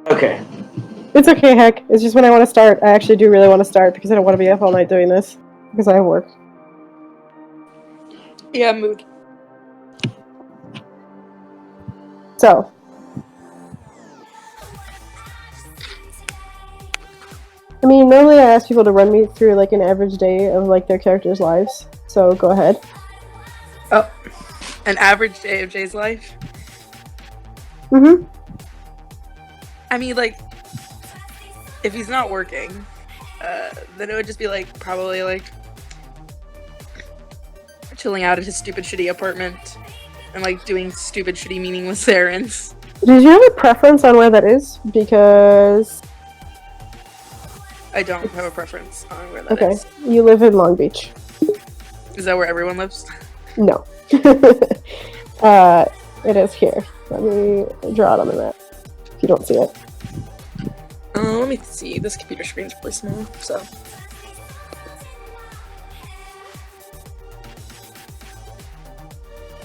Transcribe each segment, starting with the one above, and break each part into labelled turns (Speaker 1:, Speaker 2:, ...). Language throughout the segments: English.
Speaker 1: Okay.
Speaker 2: It's okay, heck. It's just when I want to start. I actually do really want to start because I don't want to be up all night doing this because I have work.
Speaker 3: Yeah, mood.
Speaker 2: So, I mean, normally I ask people to run me through like an average day of like their characters' lives. So go ahead.
Speaker 3: Oh, an average day of Jay's life?
Speaker 2: Mm-hmm.
Speaker 3: I mean, like, if he's not working, then it would just be like, probably like, chilling out at his stupid shitty apartment and like doing stupid shitty meaningless errands.
Speaker 2: Did you have a preference on where that is? Because
Speaker 3: I don't have a preference on where that is.
Speaker 2: okay, you live in Long Beach.
Speaker 3: Is that where everyone lives?
Speaker 2: No. It is here. Let me draw it on the map. If you don't see it.
Speaker 3: Let me see. This computer screen's really small, so.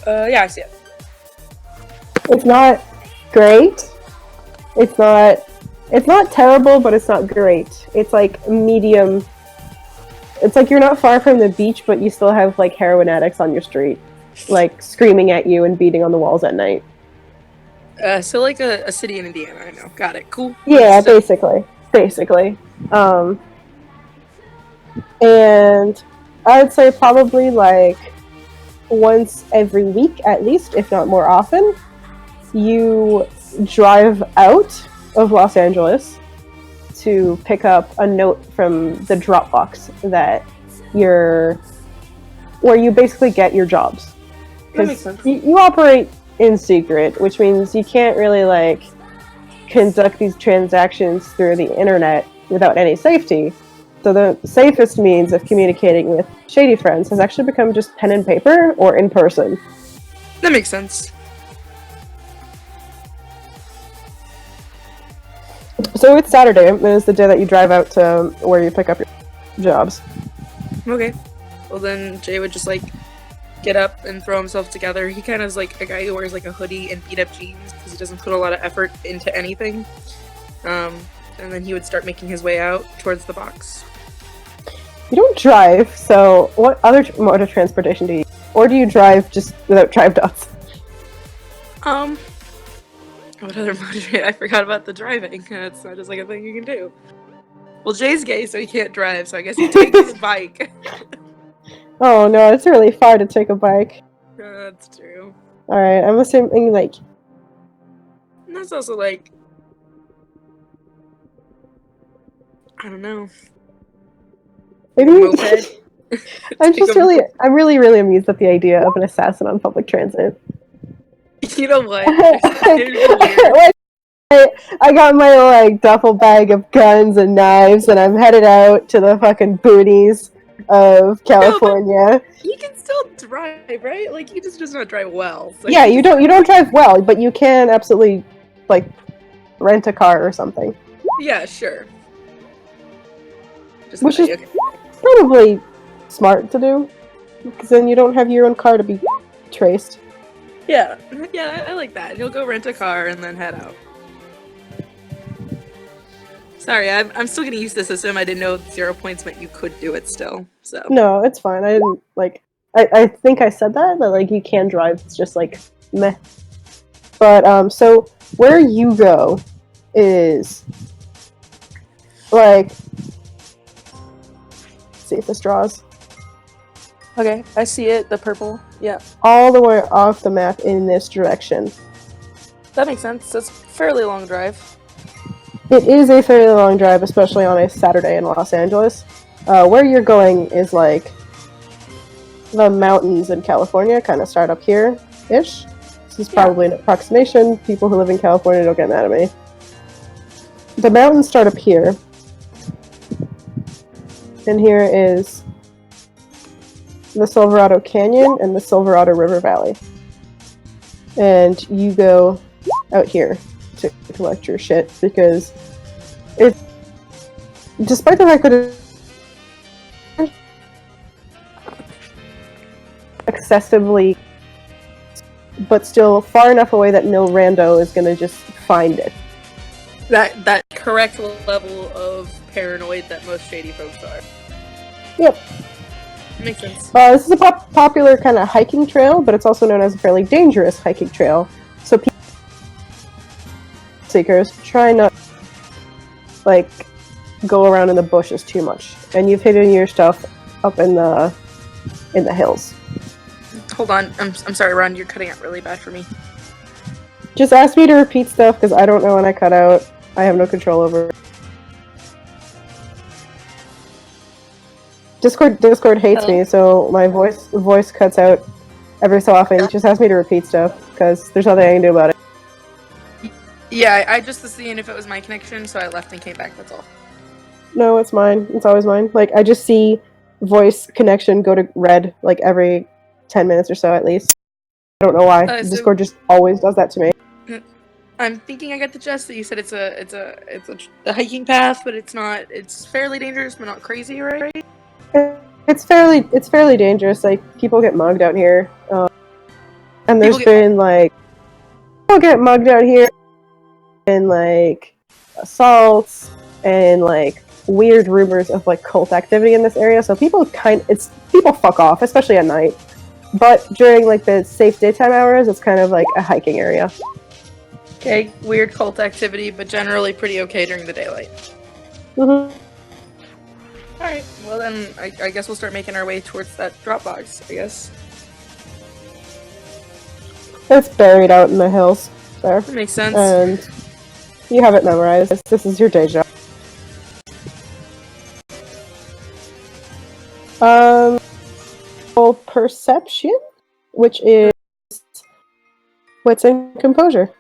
Speaker 3: Yeah, I see it.
Speaker 2: It's not great. It's not terrible, but it's not great. It's like medium. It's like you're not far from the beach, but you still have like heroin addicts on your street, like screaming at you and beating on the walls at night.
Speaker 3: So like a city in Indiana, I know. Got it. Cool.
Speaker 2: Yeah, basically. And I would say probably like once every week at least, if not more often, you drive out of Los Angeles to pick up a note from the Dropbox where you basically get your jobs.
Speaker 3: That makes sense.
Speaker 2: You operate in secret, which means you can't really like conduct these transactions through the internet without any safety. So the safest means of communicating with shady friends has actually become just pen and paper or in person.
Speaker 3: That makes sense.
Speaker 2: So it's Saturday. It is the day that you drive out to where you pick up your jobs.
Speaker 3: Okay. Well then Jay would just like get up and throw himself together. He kind of is like a guy who wears like a hoodie and beat up jeans because he doesn't put a lot of effort into anything. And then he would start making his way out towards the box.
Speaker 2: You don't drive, so what other mode of transportation do you use? Or do you drive just without drive dots?
Speaker 3: What other mode? I forgot about the driving. That's not just like a thing you can do. Well, Jay's gay, so he can't drive, so I guess he takes his bike.
Speaker 2: Oh no, it's really far to take a bike.
Speaker 3: That's true.
Speaker 2: Alright, I'm assuming like...
Speaker 3: And that's also like... I don't know.
Speaker 2: Maybe...
Speaker 3: Moped.
Speaker 2: I'm really amused at the idea of an assassin on public transit.
Speaker 3: You know what?
Speaker 2: I got my like duffel bag of guns and knives, and I'm headed out to the fucking boonies of California.
Speaker 3: No, he can still drive, right? Like he just does not drive well. So
Speaker 2: yeah, you don't drive well, but you can absolutely like rent a car or something.
Speaker 3: Yeah, sure. Just
Speaker 2: which is
Speaker 3: okay.
Speaker 2: probably smart to do, because then you don't have your own car to be traced.
Speaker 3: Yeah, I like that. He'll go rent a car and then head out. Sorry, I'm still getting used to this system. I didn't know 0 points meant you could do it still. So
Speaker 2: no, it's fine. I didn't like. I think I said that like you can drive. It's just like meh. But so where you go is like. Let's see if this draws.
Speaker 3: okay, I see it. The purple. Yeah,
Speaker 2: all the way off the map in this direction.
Speaker 3: that makes sense. It's a fairly long drive.
Speaker 2: It is a fairly long drive, especially on a Saturday in Los Angeles. Where you're going is like the mountains in California, kind of start up here-ish. This is probably an approximation. People who live in California don't get mad at me. The mountains start up here. And here is the Silverado Canyon and the Silverado River Valley. And you go out here to collect your shit because it, despite the fact that it's excessively, but still far enough away that no rando is gonna just find it.
Speaker 3: That correct level of paranoid that most shady folks are.
Speaker 2: Yep.
Speaker 3: Makes sense.
Speaker 2: This is a popular kind of hiking trail, but it's also known as a fairly dangerous hiking trail. So people seekers try not like go around in the bushes too much. And you've hidden your stuff up in the hills.
Speaker 3: Hold on, I'm sorry, Ron. You're cutting out really bad for me.
Speaker 2: Just ask me to repeat stuff because I don't know when I cut out. I have no control over it. Discord hates me, so my voice cuts out every so often. Just ask me to repeat stuff because there's nothing I can do about it.
Speaker 3: Yeah, I just was seeing if it was my connection, so I left and came back. That's all.
Speaker 2: No, it's mine. It's always mine. Like I just see voice connection go to red like every 10 minutes or so at least. I don't know why. Discord just always does that to me.
Speaker 3: I'm thinking I got the gist that you said it's a hiking path, but it's not. It's fairly dangerous, but not crazy, right?
Speaker 2: It's fairly dangerous. Like people get mugged out here, and there's been like people get mugged out here, and like assaults and like weird rumors of like cult activity in this area. So people fuck off, especially at night. But during like the safe daytime hours, it's kind of like a hiking area.
Speaker 3: Okay, weird cult activity, but generally pretty okay during the daylight.
Speaker 2: Mm-hmm.
Speaker 3: Alright, well then, I guess we'll start making our way towards that drop box, I guess.
Speaker 2: It's buried out in the hills there.
Speaker 3: That makes sense.
Speaker 2: And you have it memorized. This is your day job. Perception, which is wits and composure.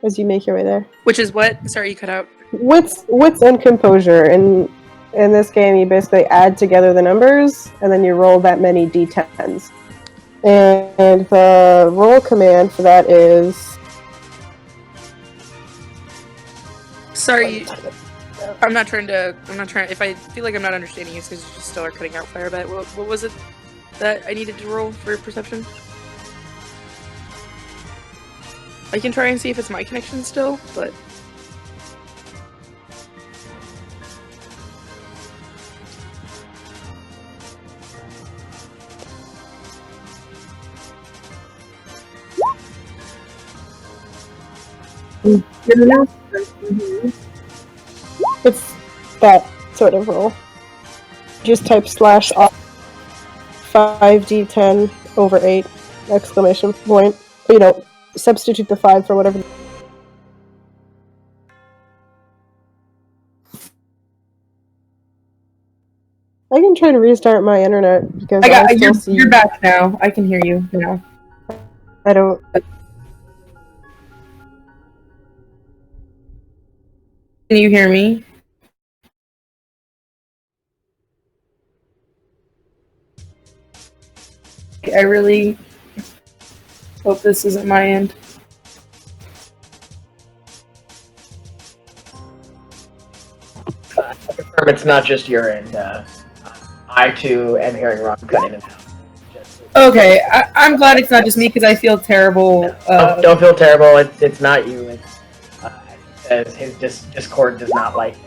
Speaker 2: As you make your way there.
Speaker 3: Which is what? Sorry, you cut out.
Speaker 2: Wits and composure. In this game, you basically add together the numbers, and then you roll that many d10s. And the roll command for that is...
Speaker 3: Sorry, I'm not trying. If I feel like I'm not understanding you, because you just still are cutting out fire, but what was it that I needed to roll for perception? I can try and see if it's my connection still, but...
Speaker 2: It's that sort of roll. Just type /off 5d10 over 8 exclamation point. You know, substitute the 5 for whatever. I can try to restart my internet because
Speaker 1: you're back now. I can hear you now.
Speaker 2: I don't.
Speaker 1: Can you hear me? I really hope this isn't my end.
Speaker 4: I confirm it's not just your end. I too am hearing Ron cut in and out.
Speaker 1: Okay, I'm glad it's not just me because I feel terrible.
Speaker 4: No, don't feel terrible. It's not you. It's as his Discord does not like it.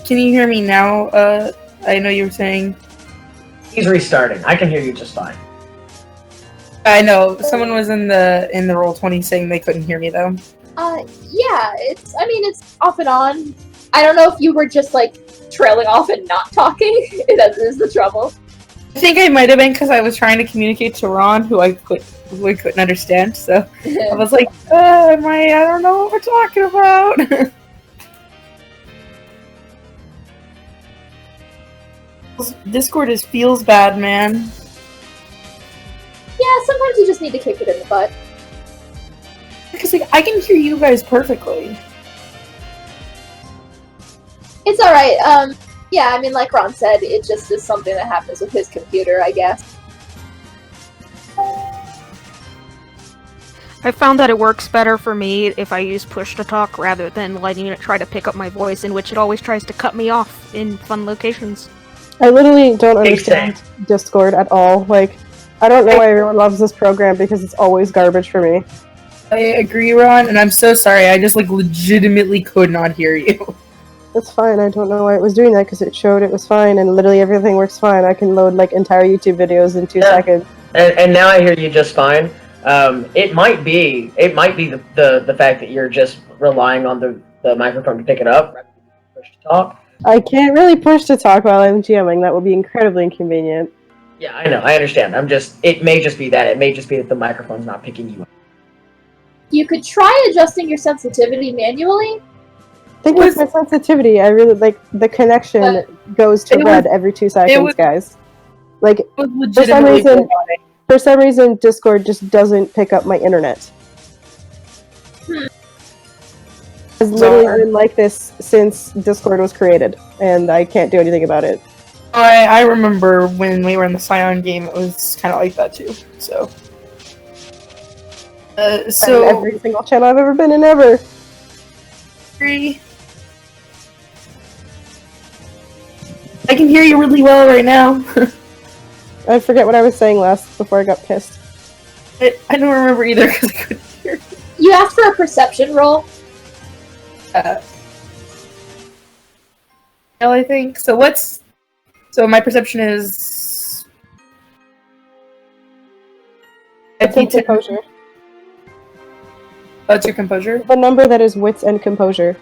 Speaker 1: Can you hear me now? I know you were saying.
Speaker 4: He's restarting. I can hear you just fine.
Speaker 1: I know someone was in the Roll20 saying they couldn't hear me though.
Speaker 5: Yeah, it's off and on. I don't know if you were just like trailing off and not talking. That is the trouble.
Speaker 1: I think I might have been because I was trying to communicate to Ron, who I couldn't understand. So I was like, I don't know what we're talking about. Discord feels bad, man.
Speaker 5: Yeah, sometimes you just need to kick it in the butt.
Speaker 1: Because like I can hear you guys perfectly.
Speaker 5: It's alright. Yeah, I mean, like Ron said, it just is something that happens with his computer, I guess.
Speaker 6: I found that it works better for me if I use push to talk rather than letting it try to pick up my voice, in which it always tries to cut me off in fun locations.
Speaker 2: I literally don't understand Discord at all. Like, I don't know why everyone loves this program because it's always garbage for me.
Speaker 1: I agree, Ron, and I'm so sorry. I just like legitimately could not hear you.
Speaker 2: That's fine. I don't know why it was doing that because it showed it was fine and literally everything works fine. I can load like entire YouTube videos in 2 seconds.
Speaker 4: And now I hear you just fine. It might be the fact that you're just relying on the microphone to pick it up rather than push to talk.
Speaker 2: I can't really push to talk while I'm GMing. That would be incredibly inconvenient.
Speaker 4: Yeah, I know. I understand. It may just be that. It may just be that the microphone's not picking you up.
Speaker 5: You could try adjusting your sensitivity manually.
Speaker 2: I think it's my sensitivity. I really like the connection goes to red every 2 seconds, guys. Like for some reason, Discord just doesn't pick up my internet. It's literally been like this since Discord was created, and I can't do anything about it.
Speaker 1: I remember when we were in the Scion game, it was kind of like that too. So
Speaker 2: every single channel I've ever been in ever.
Speaker 1: I can hear you really well right now.
Speaker 2: I forget what I was saying last before I got pissed.
Speaker 1: I don't remember either because I couldn't hear.
Speaker 5: You asked for a perception roll.
Speaker 1: I think so. So my perception is.
Speaker 2: Wits and composure.
Speaker 1: That's your composure?
Speaker 2: The number that is wits and composure.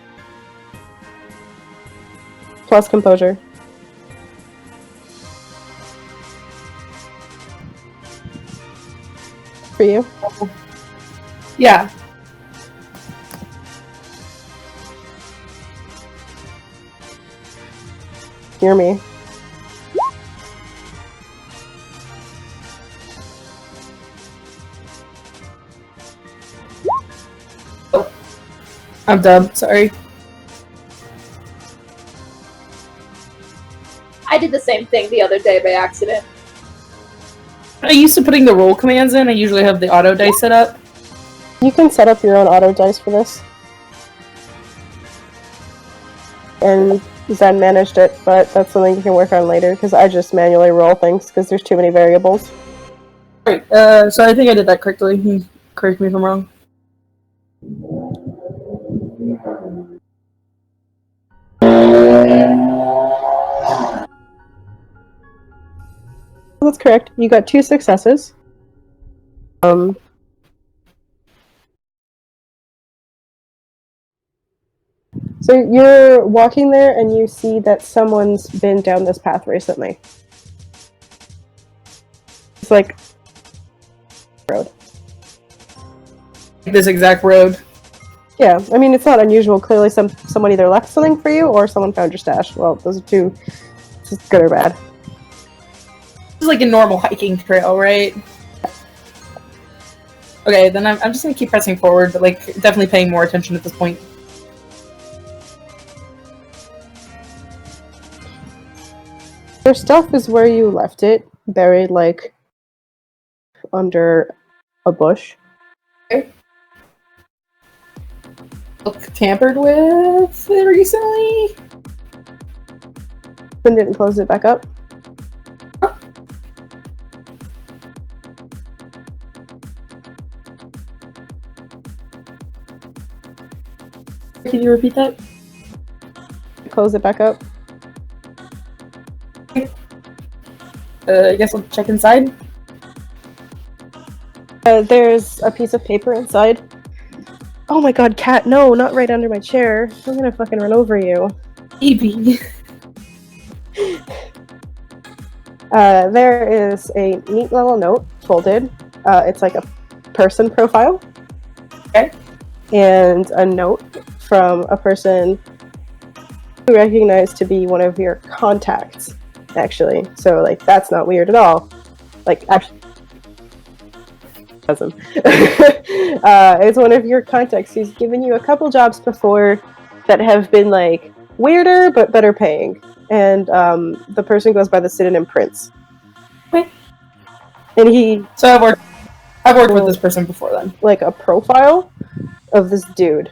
Speaker 2: Plus composure. For you?
Speaker 1: Yeah.
Speaker 2: Hear me.
Speaker 1: I'm dumb, sorry.
Speaker 5: I did the same thing the other day by accident.
Speaker 1: I used to putting the roll commands in. I usually have the auto dice set up.
Speaker 2: You can set up your own auto dice for this. And Zen managed it, but that's something you can work on later, because I just manually roll things, because there's too many variables.
Speaker 1: Right, so I think I did that correctly. Correct me if I'm wrong.
Speaker 2: That's correct. You got 2 successes. So you're walking there and you see that someone's been down this path recently. It's like road.
Speaker 1: This exact road.
Speaker 2: Yeah, I mean it's not unusual. Clearly someone either left something for you or someone found your stash. Well, those are two. It's just good or bad.
Speaker 1: This is like a normal hiking trail, right? Okay, then I'm just gonna keep pressing forward, but like definitely paying more attention at this point.
Speaker 2: Your stuff is where you left it, buried like under a bush.
Speaker 1: Okay. Tampered with recently?
Speaker 2: Then didn't close it back up.
Speaker 1: Can you repeat that?
Speaker 2: Close it back up.
Speaker 1: I guess I'll check inside.
Speaker 2: There's a piece of paper inside. Oh my god, cat, no, not right under my chair. I'm gonna fucking run over you.
Speaker 1: Maybe.
Speaker 2: There is a neat little note folded. It's like a person profile.
Speaker 1: Okay.
Speaker 2: And a note from a person who recognized to be one of your contacts, actually. So, like, that's not weird at all. Like, actually, it's one of your contacts who's given you a couple jobs before that have been, like, weirder but better paying. And the person goes by the pseudonym Prince.
Speaker 1: Okay.
Speaker 2: And he...
Speaker 1: So I've worked with this person before then.
Speaker 2: Like, a profile of this dude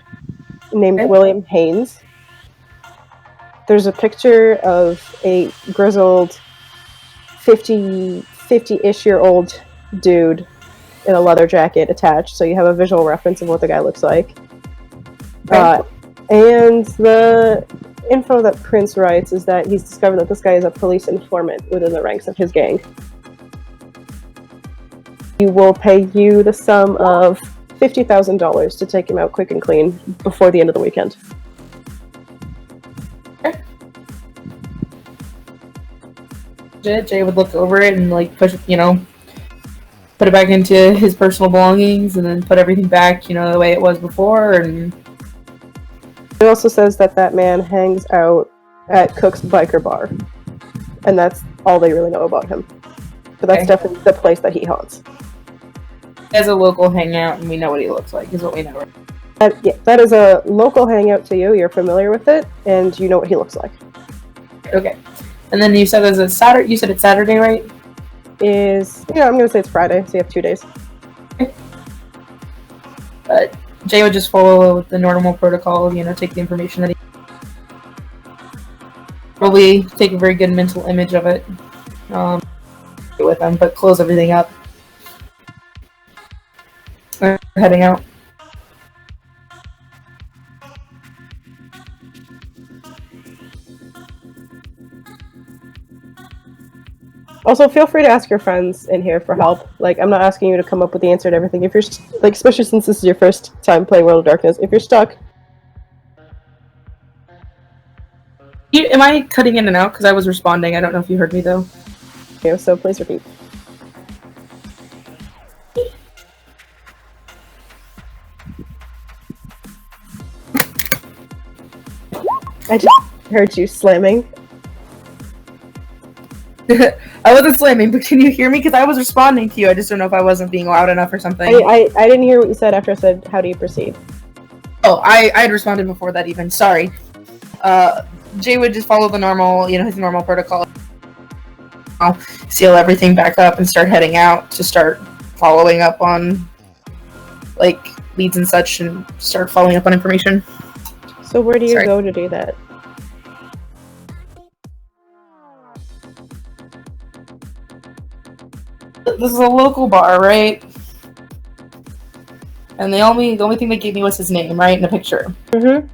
Speaker 2: named William Haynes. There's a picture of a grizzled 50-ish year old dude in a leather jacket attached, so you have a visual reference of what the guy looks like.
Speaker 1: Right.
Speaker 2: And the info that Prince writes is that he's discovered that this guy is a police informant within the ranks of his gang. He will pay you the sum of $50,000 to take him out quick and clean before the end of the weekend.
Speaker 1: Jay would look over it and like push, put it back into his personal belongings, and then put everything back, the way it was before. And
Speaker 2: it also says that that man hangs out at Cook's Biker Bar, and that's all they really know about him. But that's definitely the place that he haunts.
Speaker 1: As a local hangout, and we know what he looks like, is what we know.
Speaker 2: That is a local hangout to you. You're familiar with it, and you know what he looks like.
Speaker 1: Okay. And then you said it's Saturday. You said it's Saturday, right?
Speaker 2: I'm gonna say it's Friday, so you have 2 days.
Speaker 1: Okay. But Jay would just follow the normal protocol. Take the information that he probably take a very good mental image of it with them, but close everything up. Heading out.
Speaker 2: Also, feel free to ask your friends in here for help. Like, I'm not asking you to come up with the answer to everything. If you're especially since this is your first time playing World of Darkness, if you're stuck.
Speaker 1: Am I cutting in and out? Because I was responding. I don't know if you heard me though.
Speaker 2: Okay, so please repeat. I just heard you slamming.
Speaker 1: I wasn't slamming, but can you hear me? Because I was responding to you. I just don't know if I wasn't being loud enough or something.
Speaker 2: I didn't hear what you said after I said, how do you proceed?
Speaker 1: Oh, I had responded before that even. Sorry. Jay would just follow the normal, his normal protocol. Seal everything back up and start heading out to start following up on, leads and such, and start following up on information.
Speaker 2: So where do you go to do that?
Speaker 1: This is a local bar, right? And the only thing they gave me was his name, right, in the picture.
Speaker 2: Mm-hmm.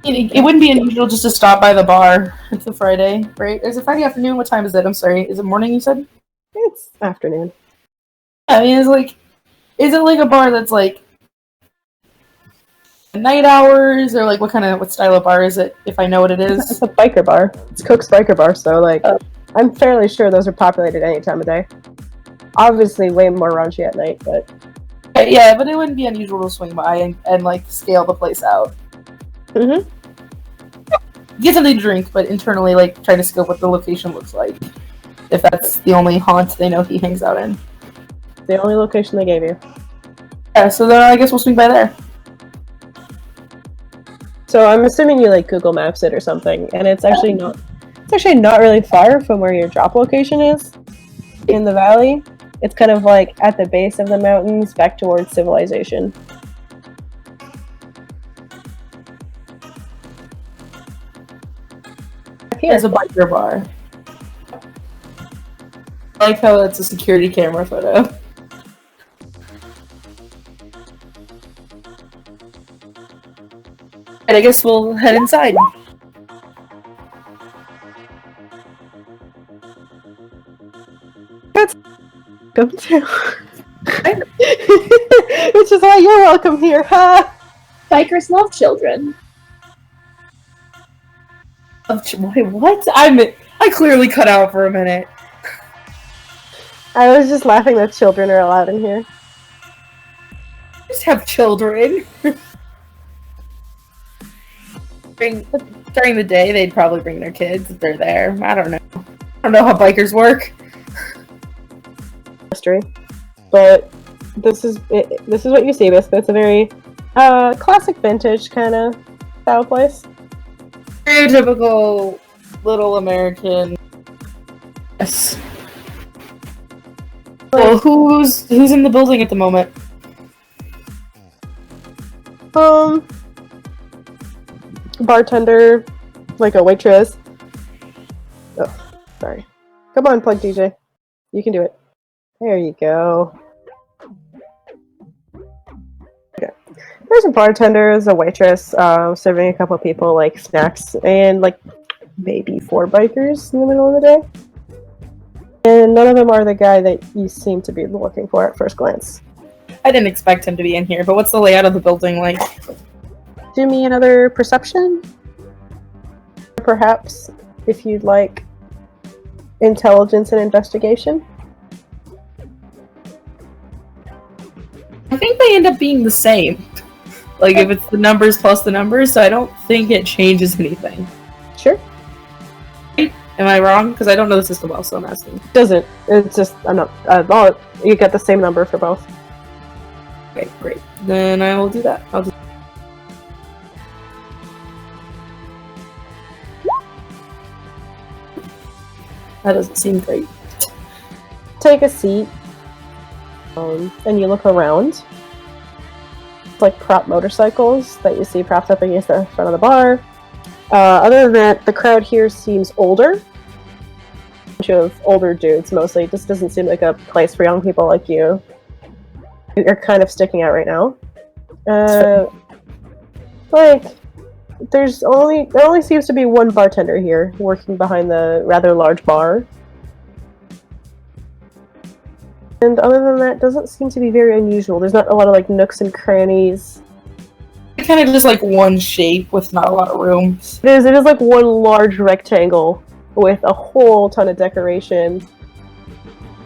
Speaker 1: It wouldn't be unusual just to stop by the bar. It's a Friday, right? Is it Friday afternoon? What time is it? I'm sorry. Is it morning, you said?
Speaker 2: It's afternoon.
Speaker 1: Yeah, I mean, is it like a bar that's night hours, or what style of bar is it, if I know what it is?
Speaker 2: It's a biker bar. It's Cook's Biker Bar, so I'm fairly sure those are populated any time of day. Obviously way more raunchy at night, but
Speaker 1: yeah, but it wouldn't be unusual to swing by and scale the place out.
Speaker 2: Mm-hmm.
Speaker 1: Get something to drink, but internally try to scope what the location looks like, if that's the only haunt they know he hangs out in.
Speaker 2: The only location they gave you.
Speaker 1: Yeah, so then I guess we'll swing by there.
Speaker 2: So I'm assuming you Google Maps it or something, and it's actually not really far from where your drop location is in the valley. It's kind of at the base of the mountains, back towards civilization.
Speaker 1: Here's a biker bar. I like how it's a security camera photo. And I guess we'll head inside.
Speaker 2: That's welcome to. Which is why you're welcome here, huh?
Speaker 5: Bikers love children.
Speaker 1: Wait, what? I clearly cut out for a minute.
Speaker 2: I was just laughing that children are allowed in here.
Speaker 1: Just have children. During the day, they'd probably bring their kids if they're there. I don't know. I don't know how bikers work.
Speaker 2: History, but this is what you see. Basically, it's a very classic vintage kind of style place.
Speaker 1: Very typical little American. Yes. Well, who's in the building at the moment?
Speaker 2: Bartender, a waitress. Oh, sorry. Come on, Plug DJ. You can do it. There you go. Okay. There's a bartender, there's a waitress, serving a couple people like snacks, and like maybe 4 bikers in the middle of the day. And none of them are the guy that you seem to be looking for at first glance.
Speaker 1: I didn't expect him to be in here, but what's the layout of the building like?
Speaker 2: Do me another perception. Perhaps, if you'd like, intelligence and investigation.
Speaker 1: I think they end up being the same. Like, if it's the numbers plus the numbers, so I don't think it changes anything.
Speaker 2: Sure.
Speaker 1: Am I wrong? Because I don't know the system well, so I'm asking.
Speaker 2: Doesn't. It's just, I'm not, you get the same number for both.
Speaker 1: Okay, great. Then I will do that. I'll just... That doesn't seem great.
Speaker 2: Take a seat, and you look around. It's like prop motorcycles that you see propped up against the front of the bar. Other than that, the crowd here seems older. A bunch of older dudes, mostly. It just doesn't seem like a place for young people like you. You're kind of sticking out right now. Like, there only seems to be one bartender here, working behind the rather large bar. And other than that, doesn't seem to be very unusual. There's not a lot of like nooks and crannies.
Speaker 1: Kind of just like one shape with not a lot of room.
Speaker 2: It is like one large rectangle with a whole ton of decoration,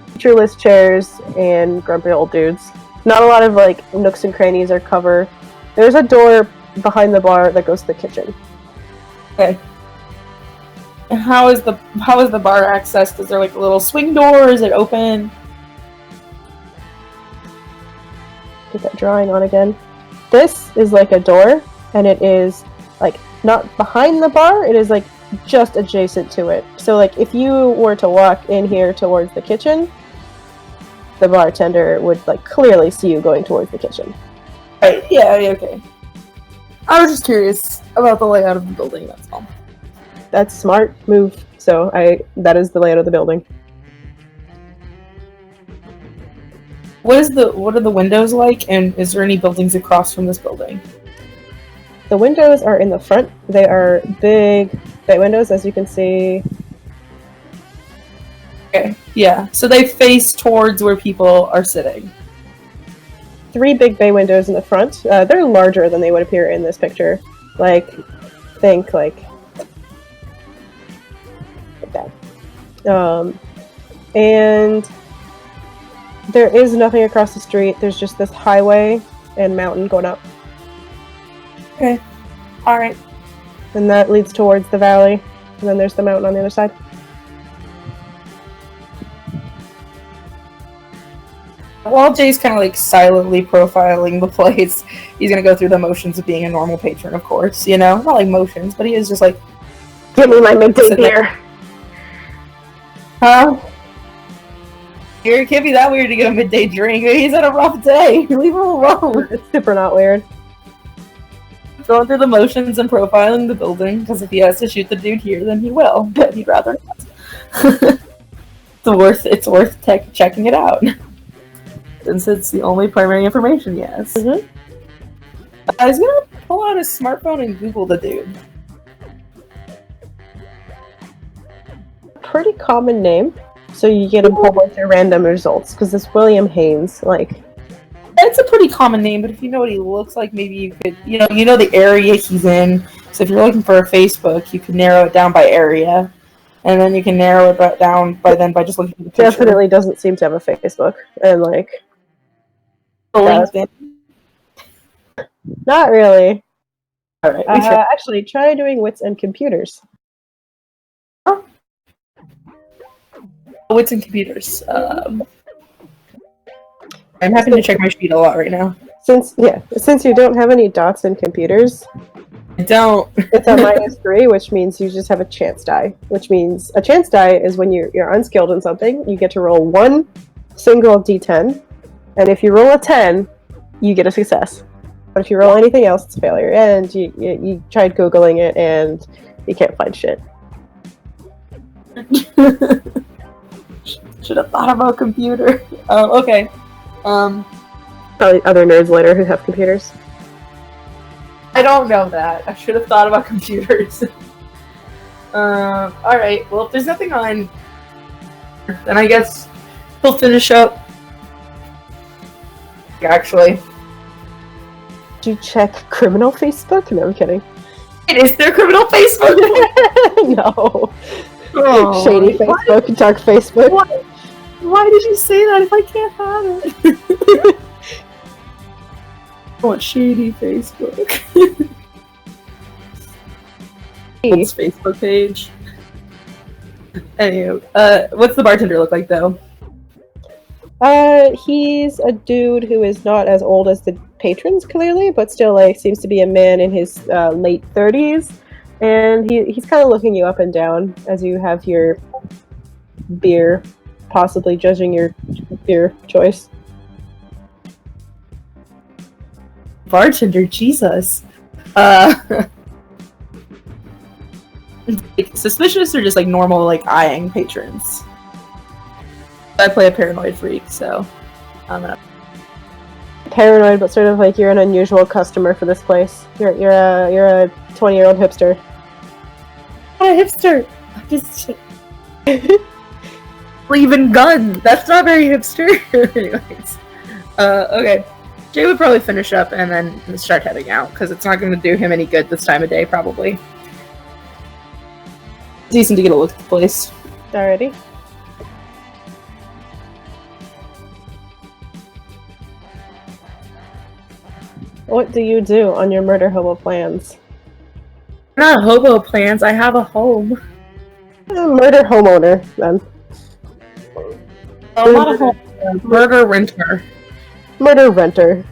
Speaker 2: featureless chairs, and grumpy old dudes. Not a lot of like nooks and crannies or cover. There's a door behind the bar that goes to the kitchen.
Speaker 1: Okay. And how is the bar accessed? Is there like a little swing door? Is it open?
Speaker 2: Get that drawing on again. This is like a door, and it is like not behind the bar, it is like just adjacent to it. So like if you were to walk in here towards the kitchen, the bartender would like clearly see you going towards the kitchen.
Speaker 1: Right, yeah, okay. I was just curious about the layout of the building, that's all.
Speaker 2: That's smart move. So that is the layout of the building.
Speaker 1: What are the windows like, and is there any buildings across from this building?
Speaker 2: The windows are in the front. They are big bay windows, as you can see.
Speaker 1: Okay, yeah. So they face towards where people are sitting.
Speaker 2: 3 big bay windows in the front. They're larger than they would appear in this picture. Think like that. And there is nothing across the street. There's just this highway and mountain going up.
Speaker 1: Okay. Alright.
Speaker 2: And that leads towards the valley. And then there's the mountain on the other side.
Speaker 1: While Jay's kind of like silently profiling the place, he's gonna go through the motions of being a normal patron, of course. You know? Not like motions, but he is just like...
Speaker 2: Give me my midday beer!
Speaker 1: Huh? It can't be that weird to get a midday drink. He's had a rough day. Leave him alone.
Speaker 2: It's super not weird.
Speaker 1: Going through the motions and profiling the building, because if he has to shoot the dude here, then he will. But he'd rather not. It's worth checking it out. Since it's the only primary information he has.
Speaker 2: Mm-hmm.
Speaker 1: He's gonna pull out his smartphone and Google the dude.
Speaker 2: Pretty common name. So you get a whole bunch of random results, because this William Haynes, like...
Speaker 1: It's a pretty common name, but if you know what he looks like, maybe you could, you know the area he's in. So if you're looking for a Facebook, you can narrow it down by area, and then you can narrow it down by just looking at the picture.
Speaker 2: Definitely doesn't seem to have a Facebook, and like...
Speaker 1: LinkedIn.
Speaker 2: Not really.
Speaker 1: Alright,
Speaker 2: actually, try doing wits and computers.
Speaker 1: Wits and computers. I'm having to check my sheet a lot right now.
Speaker 2: Since you don't have any dots in computers,
Speaker 1: I don't.
Speaker 2: It's a -3, which means you just have a chance die. Which means a chance die is when you're unskilled in something, you get to roll 1 single d10, and if you roll a 10, you get a success. But if you roll anything else, it's a failure. And you tried Googling it, and you can't find shit.
Speaker 1: Should have thought about computer. Okay.
Speaker 2: Probably other nerds later who have computers.
Speaker 1: I don't know that. I should have thought about computers. Alright, well, if there's nothing on, then I guess he'll finish up. Actually.
Speaker 2: Did you check criminal Facebook? No, I'm kidding.
Speaker 1: Is there criminal Facebook?
Speaker 2: No.
Speaker 1: Oh,
Speaker 2: Shady Facebook, dark Facebook.
Speaker 1: Why did you say that if I can't have it? I want shady Facebook. His Facebook page. Anyway, what's the bartender look like though?
Speaker 2: He's a dude who is not as old as the patrons, clearly, but still, like, seems to be a man in his late 30s. And he's kind of looking you up and down as you have your beer, possibly judging your beer choice.
Speaker 1: Bartender, Jesus. Like, suspicious or just like normal, like eyeing patrons? I play a paranoid freak, so I'm gonna.
Speaker 2: Paranoid, but sort of like you're an unusual customer for this place. You're a 20-year-old hipster.
Speaker 1: What a hipster! I'm just leaving gun. That's not very hipster. Anyways, okay. Jay would probably finish up and then start heading out because it's not going to do him any good this time of day, probably. It's decent to get a look at the place.
Speaker 2: Alrighty. What do you do on your murder hobo plans?
Speaker 1: Not hobo plans. I have a home.
Speaker 2: Murder homeowner, then.
Speaker 1: Oh, not a home. Murder renter.
Speaker 2: Murder renter.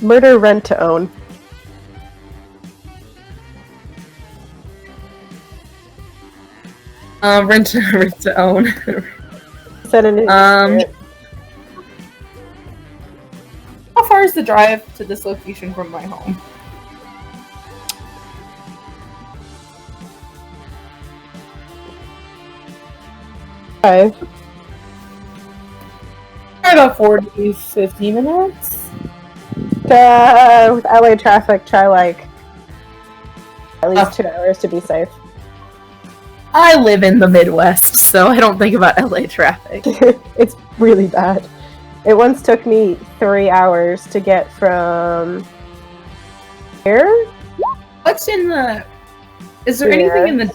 Speaker 2: Murder rent to own.
Speaker 1: Rent to own.
Speaker 2: Said in his
Speaker 1: How far is the drive to this location from my home?
Speaker 2: Five.
Speaker 1: About 40, 50 minutes.
Speaker 2: With LA traffic, try like at least 2 hours to be safe.
Speaker 1: I live in the Midwest, so I don't think about LA traffic.
Speaker 2: It's really bad. It once took me 3 hours to get from here.
Speaker 1: What's in the? Is there
Speaker 2: here.
Speaker 1: anything in the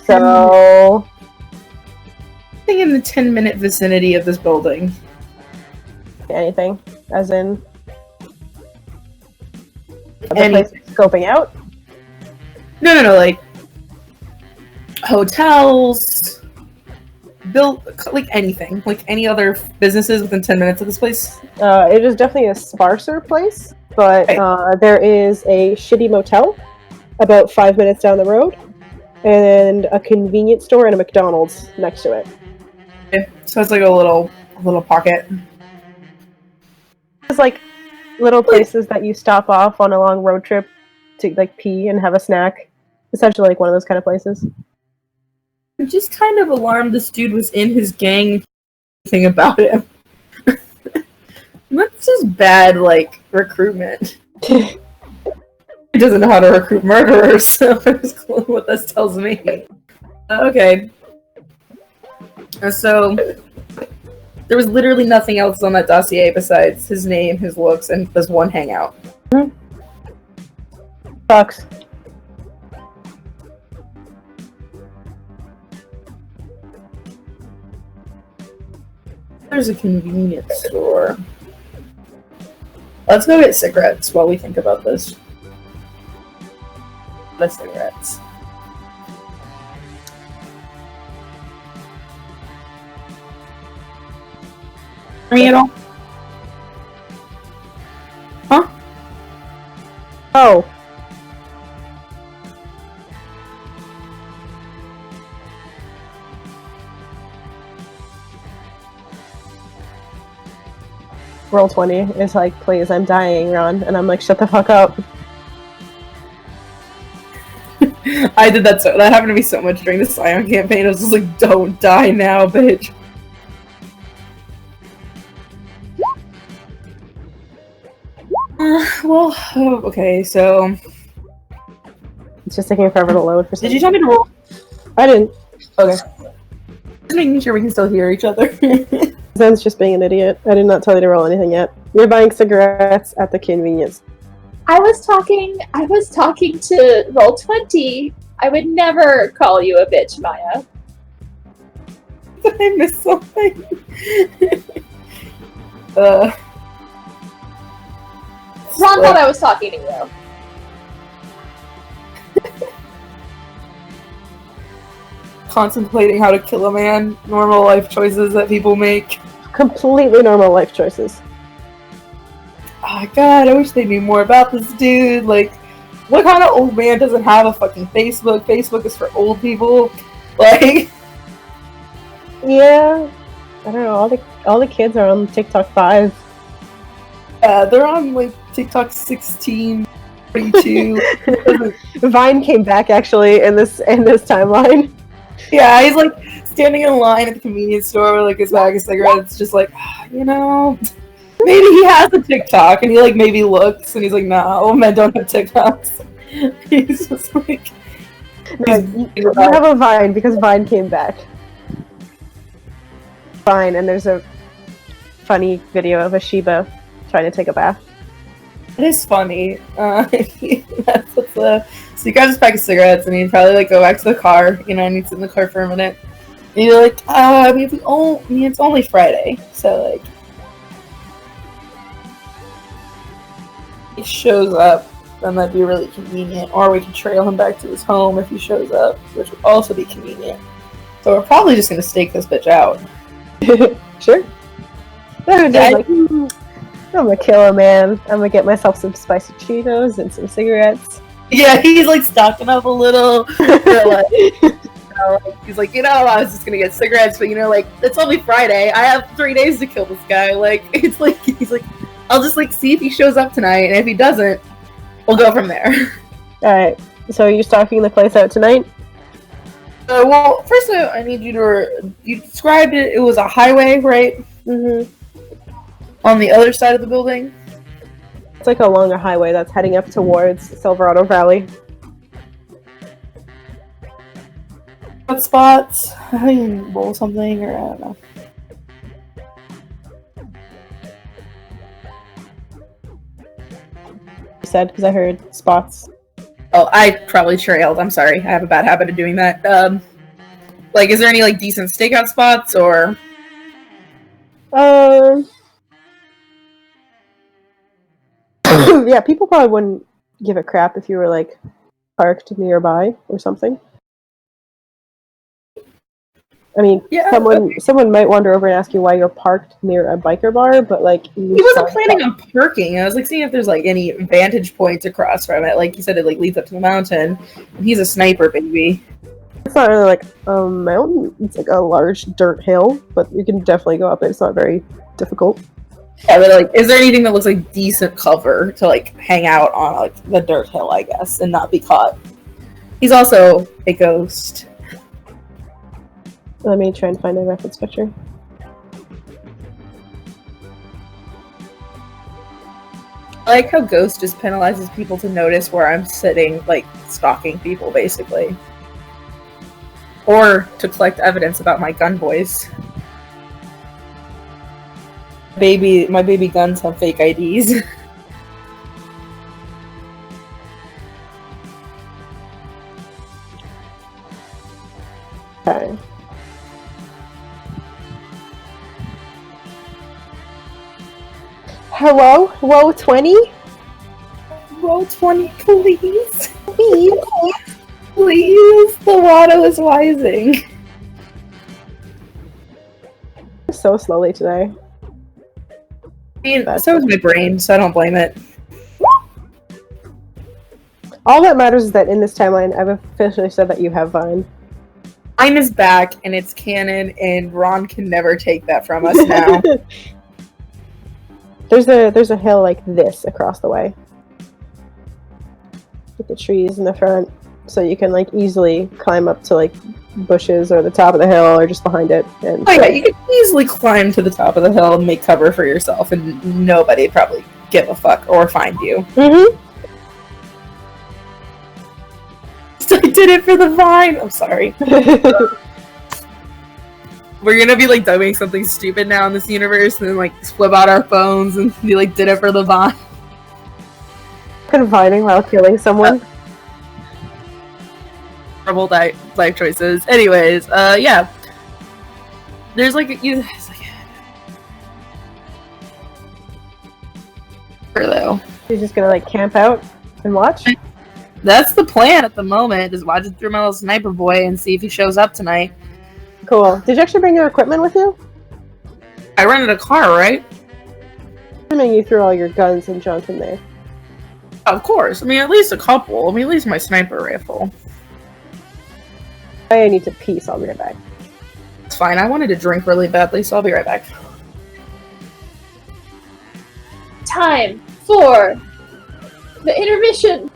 Speaker 1: anything in the 10-minute vicinity of this building?
Speaker 2: Anything, as in other
Speaker 1: Any-
Speaker 2: places scoping out.
Speaker 1: No, like hotels, like anything, like any other businesses within 10 minutes of this place.
Speaker 2: It is definitely a sparser place, but there is a shitty motel about 5 minutes down the road, and a convenience store and a McDonald's next to it.
Speaker 1: Okay. So it's like a little pocket.
Speaker 2: It's like little places that you stop off on a long road trip to like pee and have a snack. Essentially, like one of those kind of places.
Speaker 1: I'm just kind of alarmed this dude was in his gang thing about him. That's just bad, like, recruitment. He doesn't know how to recruit murderers, so that's what this tells me. Okay. So, there was literally nothing else on that dossier besides his name, his looks, and this one hangout.
Speaker 2: Sucks.
Speaker 1: There's a convenience store. Let's go get cigarettes while we think about this. The cigarettes. Me at all? Huh?
Speaker 2: Oh. Roll 20 is like, please, I'm dying, Ron. And I'm like, shut the fuck up.
Speaker 1: I did that that happened to me so much during the Scion campaign. I was just like, don't die now, bitch. Well, okay, so...
Speaker 2: It's just taking forever to load for some
Speaker 1: Did you tell me to roll?
Speaker 2: I didn't.
Speaker 1: Okay. Just making sure we can still hear each other.
Speaker 2: Zen's just being an idiot. I did not tell you to roll anything yet. You're buying cigarettes at the convenience.
Speaker 5: I was talking to Roll20. I would never call you a bitch, Maya.
Speaker 1: Did I miss something?
Speaker 5: Ron thought I was talking to you.
Speaker 1: Contemplating how to kill a man. Normal life choices that people make.
Speaker 2: Completely normal life choices.
Speaker 1: Oh god, I wish they knew more about this dude. Like, what kind of old man doesn't have a fucking Facebook? Facebook is for old people. Like,
Speaker 2: Yeah. I don't know, all the kids are on TikTok 5.
Speaker 1: they're on like TikTok 16, 42.
Speaker 2: Vine came back actually in this timeline.
Speaker 1: Yeah, he's like standing in line at the convenience store with like his bag of cigarettes, just like, you know, maybe he has a TikTok, and he like maybe looks, and he's like, no, men don't have TikToks. He's just like,
Speaker 2: No, you have a Vine because Vine came back. Vine, and there's a funny video of a Shiba trying to take a bath.
Speaker 1: it is funny. That's what's so he grabs his pack of cigarettes, and he'd probably like go back to the car, you know, and he'd sit in the car for a minute. And you're like, I mean, it's only Friday, so like, he shows up, then that'd be really convenient. Or we could trail him back to his home if he shows up, which would also be convenient. So we're probably just gonna stake this bitch out.
Speaker 2: Sure. I'm
Speaker 1: Yeah,
Speaker 2: gonna kill a man. I'm gonna get myself some spicy Cheetos and some cigarettes.
Speaker 1: Yeah, he's like stocking up a little. Like, he's like, I was just gonna get cigarettes, but like, it's only Friday. I have 3 days to kill this guy. Like, it's like he's like, I'll just like see if he shows up tonight, and if he doesn't, we'll go from there.
Speaker 2: All right. So you're stalking the place out tonight?
Speaker 1: Well, first I need you to you described it. It was a highway, right?
Speaker 2: Mm-hmm.
Speaker 1: On the other side of the building.
Speaker 2: It's like along a highway that's heading up towards Silverado Valley.
Speaker 1: What spots? I can roll something, or I don't know.
Speaker 2: You said because I heard spots.
Speaker 1: Oh, I probably trailed. I'm sorry. I have a bad habit of doing that. Like, is there any like decent stakeout spots, or?
Speaker 2: Yeah, people probably wouldn't give a crap if you were like parked nearby or something. I mean,
Speaker 1: Yeah,
Speaker 2: someone might wander over and ask you why you're parked near a biker bar, but like
Speaker 1: He wasn't planning on parking. I was like seeing if there's like any vantage points across from it. Like you said, it like leads up to the mountain. And he's a sniper, baby.
Speaker 2: It's not really like a mountain. It's like a large dirt hill, but you can definitely go up it. It's not very difficult.
Speaker 1: Yeah, but like, is there anything that looks like decent cover to like hang out on like the dirt hill, I guess, and not be caught? He's also a ghost.
Speaker 2: Let me try and find a reference picture.
Speaker 1: I like how Ghost just penalizes people to notice where I'm sitting, like stalking people, basically, or to collect evidence about my gun boys. My baby guns have fake IDs.
Speaker 2: Okay. Hello? Woe 20?
Speaker 1: Roll 20, please. Please. The lotto is rising.
Speaker 2: So slowly today.
Speaker 1: I mean, so is my brain, so I don't blame it.
Speaker 2: All that matters is that in this timeline, I've officially said that you have Vine.
Speaker 1: Mine is back, and it's canon, and Ron can never take that from us now.
Speaker 2: There's a hill like this across the way. With the trees in the front. so you can like easily climb up to like bushes or the top of the hill or just behind it. And
Speaker 1: Oh yeah, you can easily climb to the top of the hill and make cover for yourself, and nobody probably give a fuck or find you.
Speaker 2: Mm-hmm.
Speaker 1: I did it for the vine. I'm sorry. We're gonna be like doing something stupid now in this universe, and then like flip out our phones and be like, "Did it for the vine."
Speaker 2: Confining while killing someone.
Speaker 1: Horrible life choices. Anyways, yeah. There's like it's like though.
Speaker 2: You're just gonna like camp out and watch.
Speaker 1: That's the plan at the moment. Just watch it through my little sniper boy and see if he shows up tonight.
Speaker 2: Cool. Did you actually bring your equipment with you?
Speaker 1: I rented a car, right?
Speaker 2: Assuming you threw all your guns and junk in there.
Speaker 1: Of course. I mean, at least a couple. I mean, at least my sniper rifle.
Speaker 2: I need to pee, so I'll be right back.
Speaker 1: It's fine. I wanted to drink really badly, so I'll be right back.
Speaker 5: Time for the intermission.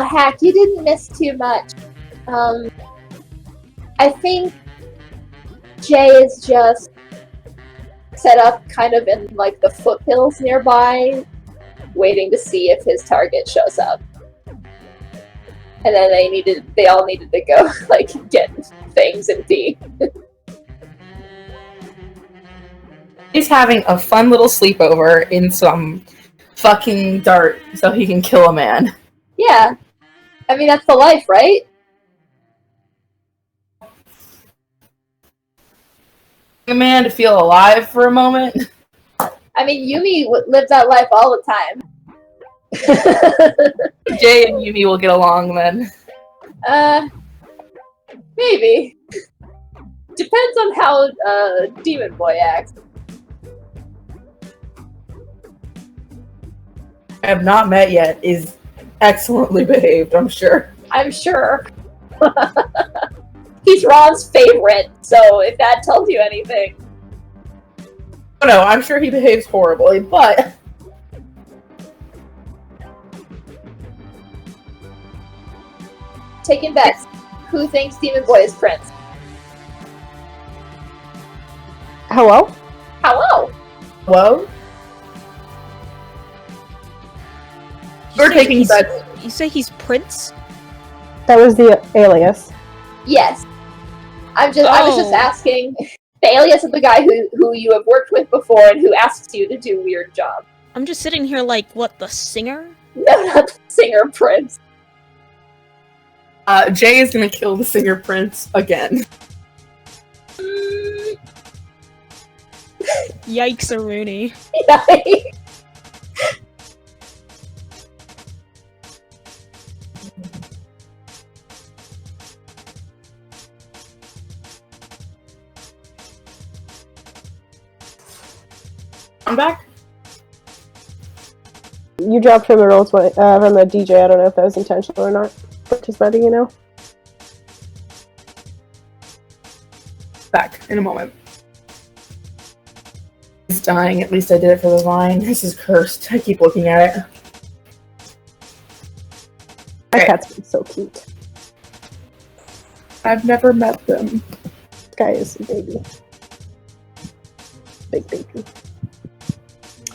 Speaker 5: Hack, you didn't miss too much. I think Jay is just set up kind of in like the foothills nearby, waiting to see if his target shows up. And then they all needed to go like get things and pee.
Speaker 1: He's having a fun little sleepover in some fucking dart so he can kill a man.
Speaker 5: Yeah. I mean, that's the life, right?
Speaker 1: A man to feel alive for a moment.
Speaker 5: I mean, Yumi lives that life all the time.
Speaker 1: Jay and Yumi will get along then.
Speaker 5: Maybe. Depends on how Demon Boy acts.
Speaker 1: I have not met yet. Is excellently behaved, I'm sure.
Speaker 5: I'm sure. He's Ron's favorite, so if that tells you anything.
Speaker 1: Oh no, I'm sure he behaves horribly, but...
Speaker 5: Taking bets. Who thinks Demon Boy is Prince?
Speaker 2: Hello?
Speaker 5: Hello!
Speaker 1: Whoa? We're taking bets.
Speaker 6: You say he's Prince?
Speaker 2: That was the alias.
Speaker 5: Yes. I was just asking. The alias of the guy who you have worked with before and who asks you to do weird jobs.
Speaker 6: I'm just sitting here like, what, the singer?
Speaker 5: No, not the singer Prince.
Speaker 1: Jay is gonna kill the singer Prince again.
Speaker 6: Yikes, Aruni.
Speaker 1: I'm back.
Speaker 2: You dropped from the roll from the DJ. I don't know if that was intentional or not. But just letting you know.
Speaker 1: Back in a moment. He's dying. At least I did it for the vine. This is cursed. I keep looking at it.
Speaker 2: My
Speaker 1: Okay.
Speaker 2: cat's so cute.
Speaker 1: I've never met them.
Speaker 2: This guy is a baby. Big baby.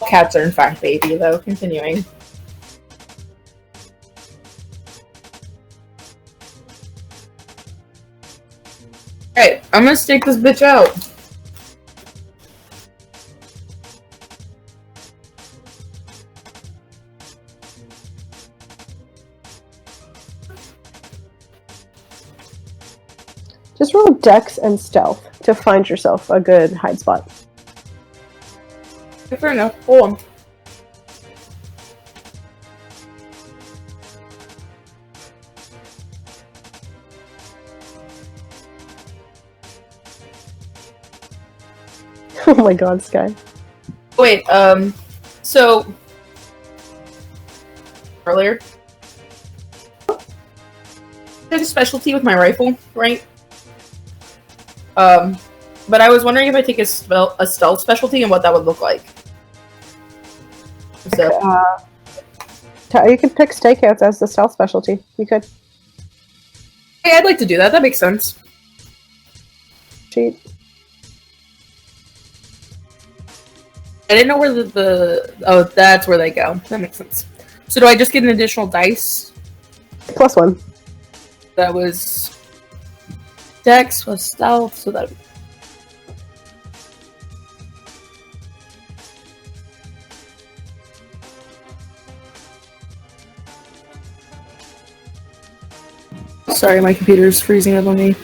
Speaker 1: Cats are in fact baby, though. Continuing. Alright, I'm gonna stake this bitch out.
Speaker 2: Just roll Dex and Stealth to find yourself a good hide spot.
Speaker 1: Fair enough. Hold on.
Speaker 2: Oh my god, Sky.
Speaker 1: Wait, so earlier I had a specialty with my rifle, right? But I was wondering if I take a stealth specialty and what that would look like. So
Speaker 2: You could pick stakeouts as the stealth specialty. You could.
Speaker 1: hey, I'd like to do that. That makes sense.
Speaker 2: Cheat.
Speaker 1: I didn't know where oh, that's where they go. That makes sense. So do I just get an additional dice?
Speaker 2: +1.
Speaker 1: That was Dex plus stealth, so that. Sorry, my computer's freezing up on me.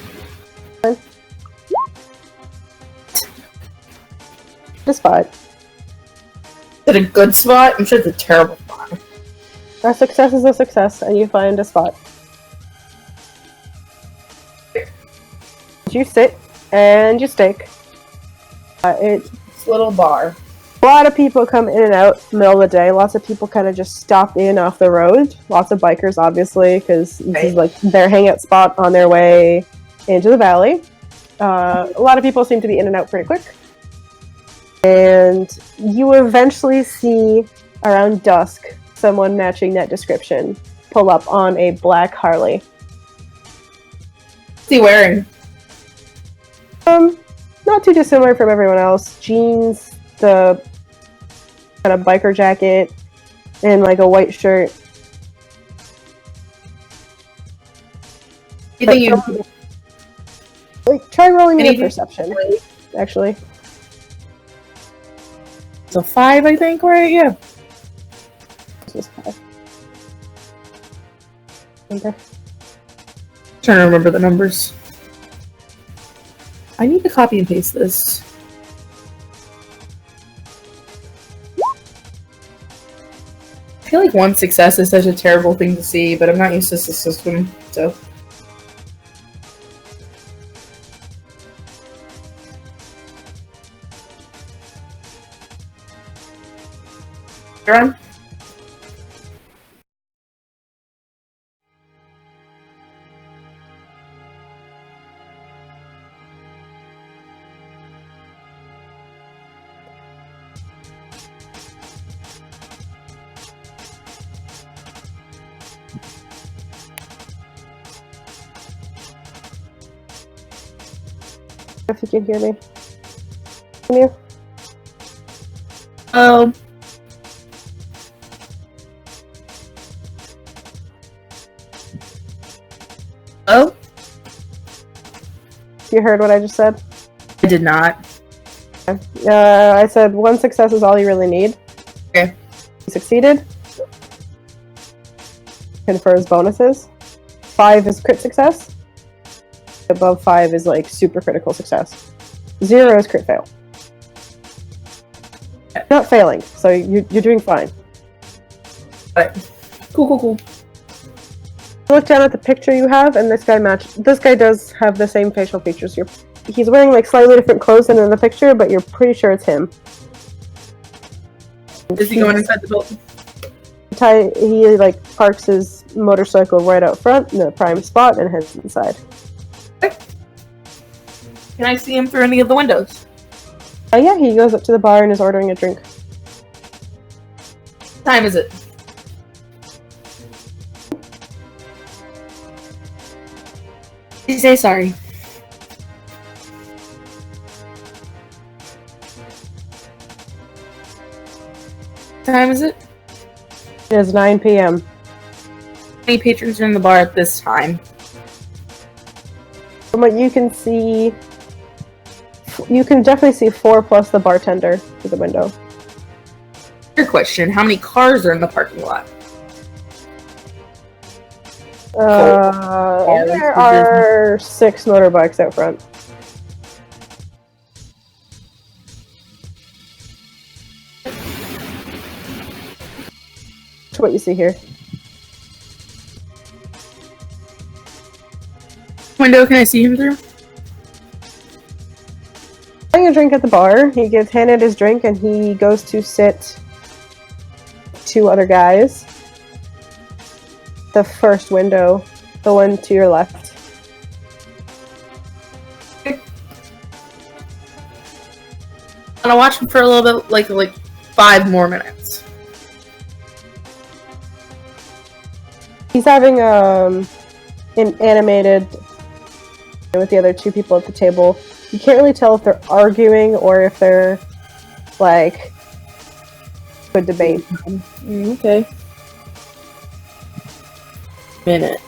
Speaker 2: The spot.
Speaker 1: Is it a good spot? I'm sure it's a terrible spot.
Speaker 2: A success is a success, and you find a spot. You sit and you stake. It's
Speaker 1: a little bar.
Speaker 2: A lot of people come in and out middle of the day. Lots of people kind of just stop in off the road. Lots of bikers, obviously, because this is like their hangout spot on their way into the valley. A lot of people seem to be in and out pretty quick. And you eventually see, around dusk, someone matching that description pull up on a black Harley.
Speaker 1: What's he wearing?
Speaker 2: Not too dissimilar from everyone else. Jeans, the kind of biker jacket, and like a white shirt.
Speaker 1: You think you
Speaker 2: like try rolling me a perception, actually.
Speaker 1: It's a 5, I think, right? Yeah.
Speaker 2: This was 5. Okay.
Speaker 1: Trying to remember the numbers. I need to copy and paste this. I feel like 1 success is such a terrible thing to see, but I'm not used to this system, so. You're on?
Speaker 2: If you can hear me. Can you?
Speaker 1: Oh. Oh?
Speaker 2: You heard what I just said?
Speaker 1: I did not.
Speaker 2: I said 1 success is all you really need.
Speaker 1: Okay.
Speaker 2: You succeeded. Confers bonuses. 5 is crit success. Above 5 is like super critical success. 0 is crit fail. You're not failing, so you're doing fine.
Speaker 1: Alright. Cool.
Speaker 2: Look down at the picture you have, and this guy does have the same facial features. He's wearing like slightly different clothes than in the picture, but you're pretty sure it's him.
Speaker 1: Is he going inside the building?
Speaker 2: He like parks his motorcycle right out front in the prime spot and heads inside.
Speaker 1: Okay. Can I see him through any of the windows?
Speaker 2: Yeah, he goes up to the bar and is ordering a drink.
Speaker 1: What time is it? Please say sorry. What time is it?
Speaker 2: It is 9 p.m.
Speaker 1: How many patrons are in the bar at this time?
Speaker 2: From what you can see, you can definitely see 4 plus the bartender through the window.
Speaker 1: Your question, how many cars are in the parking lot?
Speaker 2: There are 6 motorbikes out front. That's what you see here.
Speaker 1: Window, can I see him through?
Speaker 2: Having a drink at the bar, he gets handed his drink and he goes to sit 2 other guys. The first window, the one to your left.
Speaker 1: I'm gonna watch him for a little bit, like 5 more minutes.
Speaker 2: He's having an animated with the other 2 people at the table. You can't really tell if they're arguing or if they're like a debate.
Speaker 1: Okay. Minute.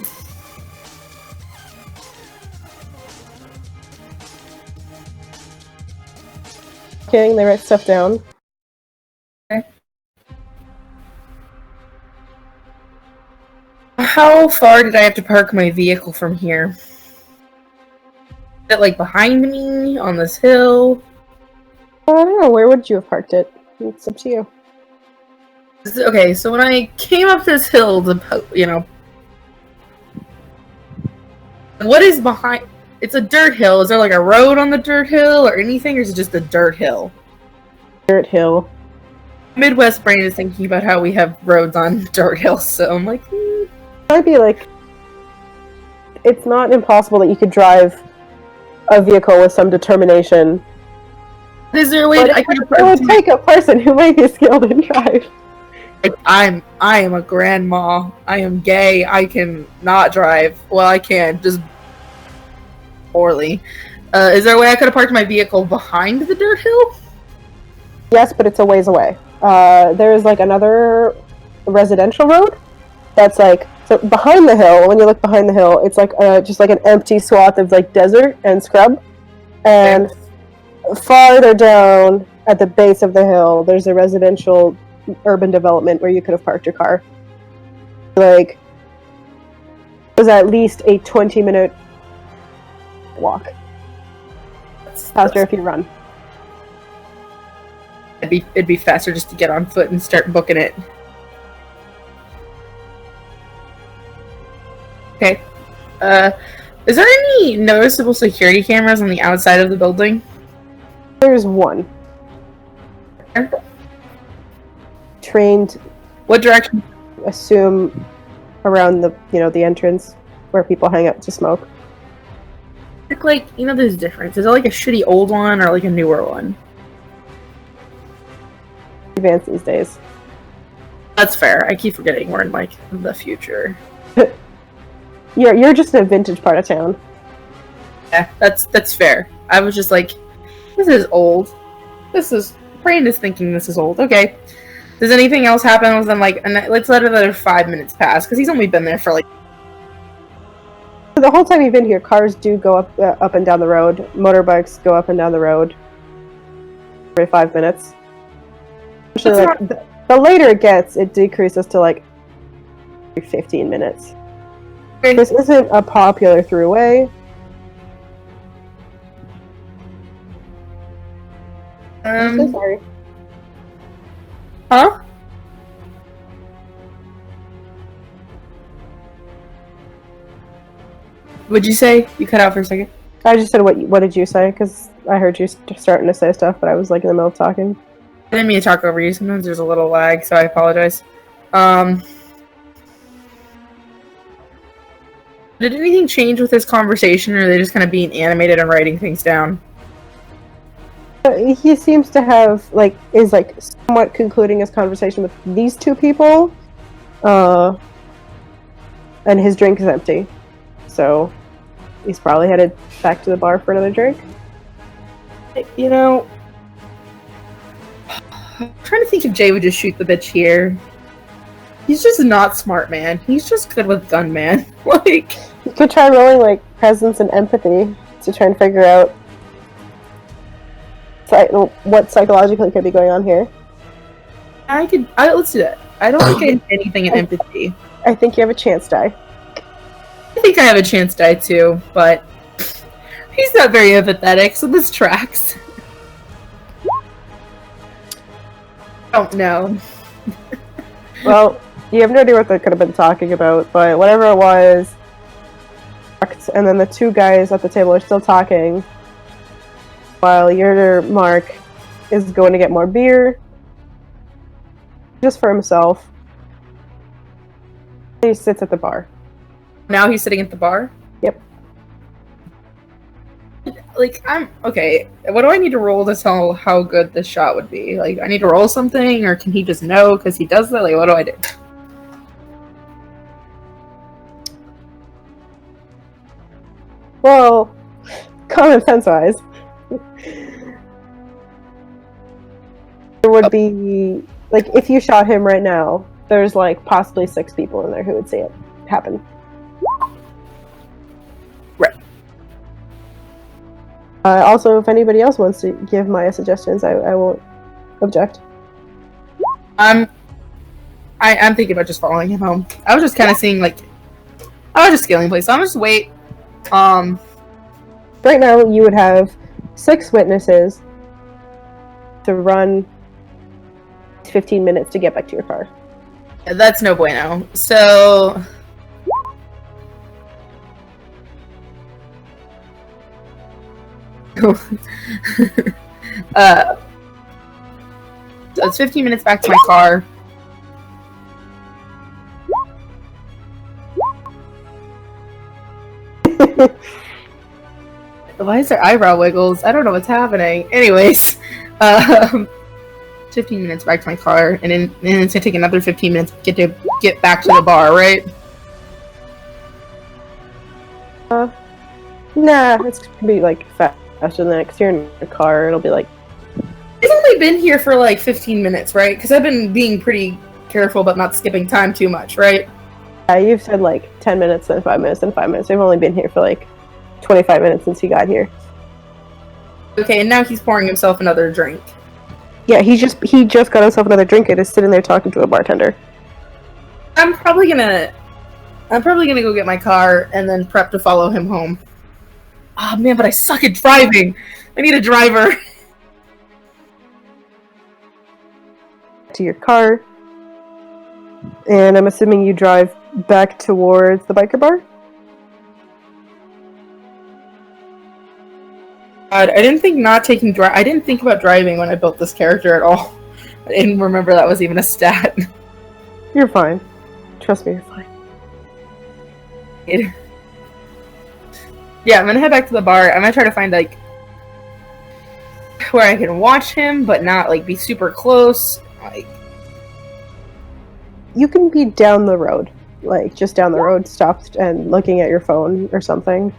Speaker 2: Okay, they write stuff down.
Speaker 1: Okay. How far did I have to park my vehicle from here? Is it like behind me on this hill?
Speaker 2: I don't know, where would you have parked it? It's up to you.
Speaker 1: Okay, so when I came up this hill, what is behind? It's a dirt hill. Is there like a road on the dirt hill or anything, or is it just a dirt hill?
Speaker 2: Dirt hill.
Speaker 1: Midwest brain is thinking about how we have roads on dirt hills, so I'm like,
Speaker 2: It might be like, it's not impossible that you could drive a vehicle with some determination.
Speaker 1: is there a way that I
Speaker 2: It
Speaker 1: could
Speaker 2: would take a person who might be skilled in drive.
Speaker 1: I am a grandma. I am gay. I can not drive. Well, I can, just poorly. Is there a way I could have parked my vehicle behind the dirt hill?
Speaker 2: Yes, but it's a ways away. There is like another residential road that's like, so behind the hill, when you look behind the hill, it's like just like an empty swath of like desert and scrub. And farther down at the base of the hill, there's a residential urban development where you could have parked your car. Like, it was at least a 20-minute walk. Faster if you run.
Speaker 1: It'd be faster just to get on foot and start booking it. Okay. Is there any noticeable security cameras on the outside of the building?
Speaker 2: There's one. Trained,
Speaker 1: What direction?
Speaker 2: assume, around the the entrance where people hang out to smoke.
Speaker 1: Like, there's a difference. Is it like a shitty old one or like a newer one?
Speaker 2: Advanced these days.
Speaker 1: That's fair. I keep forgetting we're in like the future.
Speaker 2: You're just in a vintage part of town.
Speaker 1: Yeah, that's fair. I was just like, this is old. Brain is thinking this is old. Okay. Does anything else happen with them? Like, let's let another 5 minutes pass because he's only been there for like.
Speaker 2: The whole time you've been here, cars do go up and down the road. Motorbikes go up and down the road every 5 minutes. Actually, like, the later it gets, it decreases to like 15 minutes.
Speaker 1: Okay.
Speaker 2: This isn't a popular throughway. I'm so sorry.
Speaker 1: Huh? What'd you say? You cut out for a second.
Speaker 2: I just said, what did you say? Because I heard you starting to say stuff, but I was like in the middle of talking.
Speaker 1: I didn't mean to talk over you. Sometimes there's a little lag, so I apologize. Did anything change with this conversation, or are they just kind of being animated and writing things down?
Speaker 2: He seems to have, is somewhat concluding his conversation with these 2 people. And his drink is empty. So, he's probably headed back to the bar for another drink.
Speaker 1: I'm trying to think if Jay would just shoot the bitch here. He's just not smart, man. He's just good with gun, man. Like,
Speaker 2: You could try rolling, presence and empathy to try and figure out what psychologically could be going on here.
Speaker 1: let's do that. I don't think I have anything in empathy.
Speaker 2: I think you have a chance, Die.
Speaker 1: I think I have a chance to die too, but he's not very empathetic, so this tracks. I don't know.
Speaker 2: Well, you have no idea what they could have been talking about, but whatever it was, and then the two guys at the table are still talking, while your Mark is going to get more beer, just for himself. He sits at the bar.
Speaker 1: Now he's sitting at the bar?
Speaker 2: Yep.
Speaker 1: Like, okay, what do I need to roll to tell how good this shot would be? Like, I need to roll something, or can he just know because he does that? Like, what do I do?
Speaker 2: Well, common sense wise, there would be, like, if you shot him right now, there's, like, possibly 6 people in there who would see it happen.
Speaker 1: Right.
Speaker 2: Also, if anybody else wants to give my suggestions, I won't object.
Speaker 1: I'm thinking about just following him home. I was just kind of seeing, like, I was just scaling place, so I'm just wait.
Speaker 2: Right now, you would have 6 witnesses to run 15 minutes to get back to your car.
Speaker 1: That's no bueno. So... so it's 15 minutes back to my car. Why is there eyebrow wiggles? I don't know what's happening. Anyways, 15 minutes back to my car, and then it's gonna take another 15 minutes to get back to the bar, right?
Speaker 2: Nah, it's gonna be like faster than that, because you're in your car, it'll be like...
Speaker 1: I've only been here for like 15 minutes, right? Because I've been being pretty careful about not skipping time too much, right?
Speaker 2: Yeah, you've said like 10 minutes, then 5 minutes, then 5 minutes. We've only been here for like 25 minutes since he got here.
Speaker 1: Okay, and now he's pouring himself another drink.
Speaker 2: Yeah, he just got himself another drink and is sitting there talking to a bartender.
Speaker 1: I'm probably gonna go get my car and then prep to follow him home. Oh man, but I suck at driving. I need a driver.
Speaker 2: To your car, and I'm assuming you drive back towards the biker bar?
Speaker 1: God, I didn't think I didn't think about driving when I built this character at all. I didn't remember that was even a stat.
Speaker 2: You're fine. Trust me, you're fine.
Speaker 1: Yeah, I'm gonna head back to the bar. I'm gonna try to find like where I can watch him, but not like be super close. Like,
Speaker 2: you can be down the road, like just down the road, stopped and looking at your phone or something.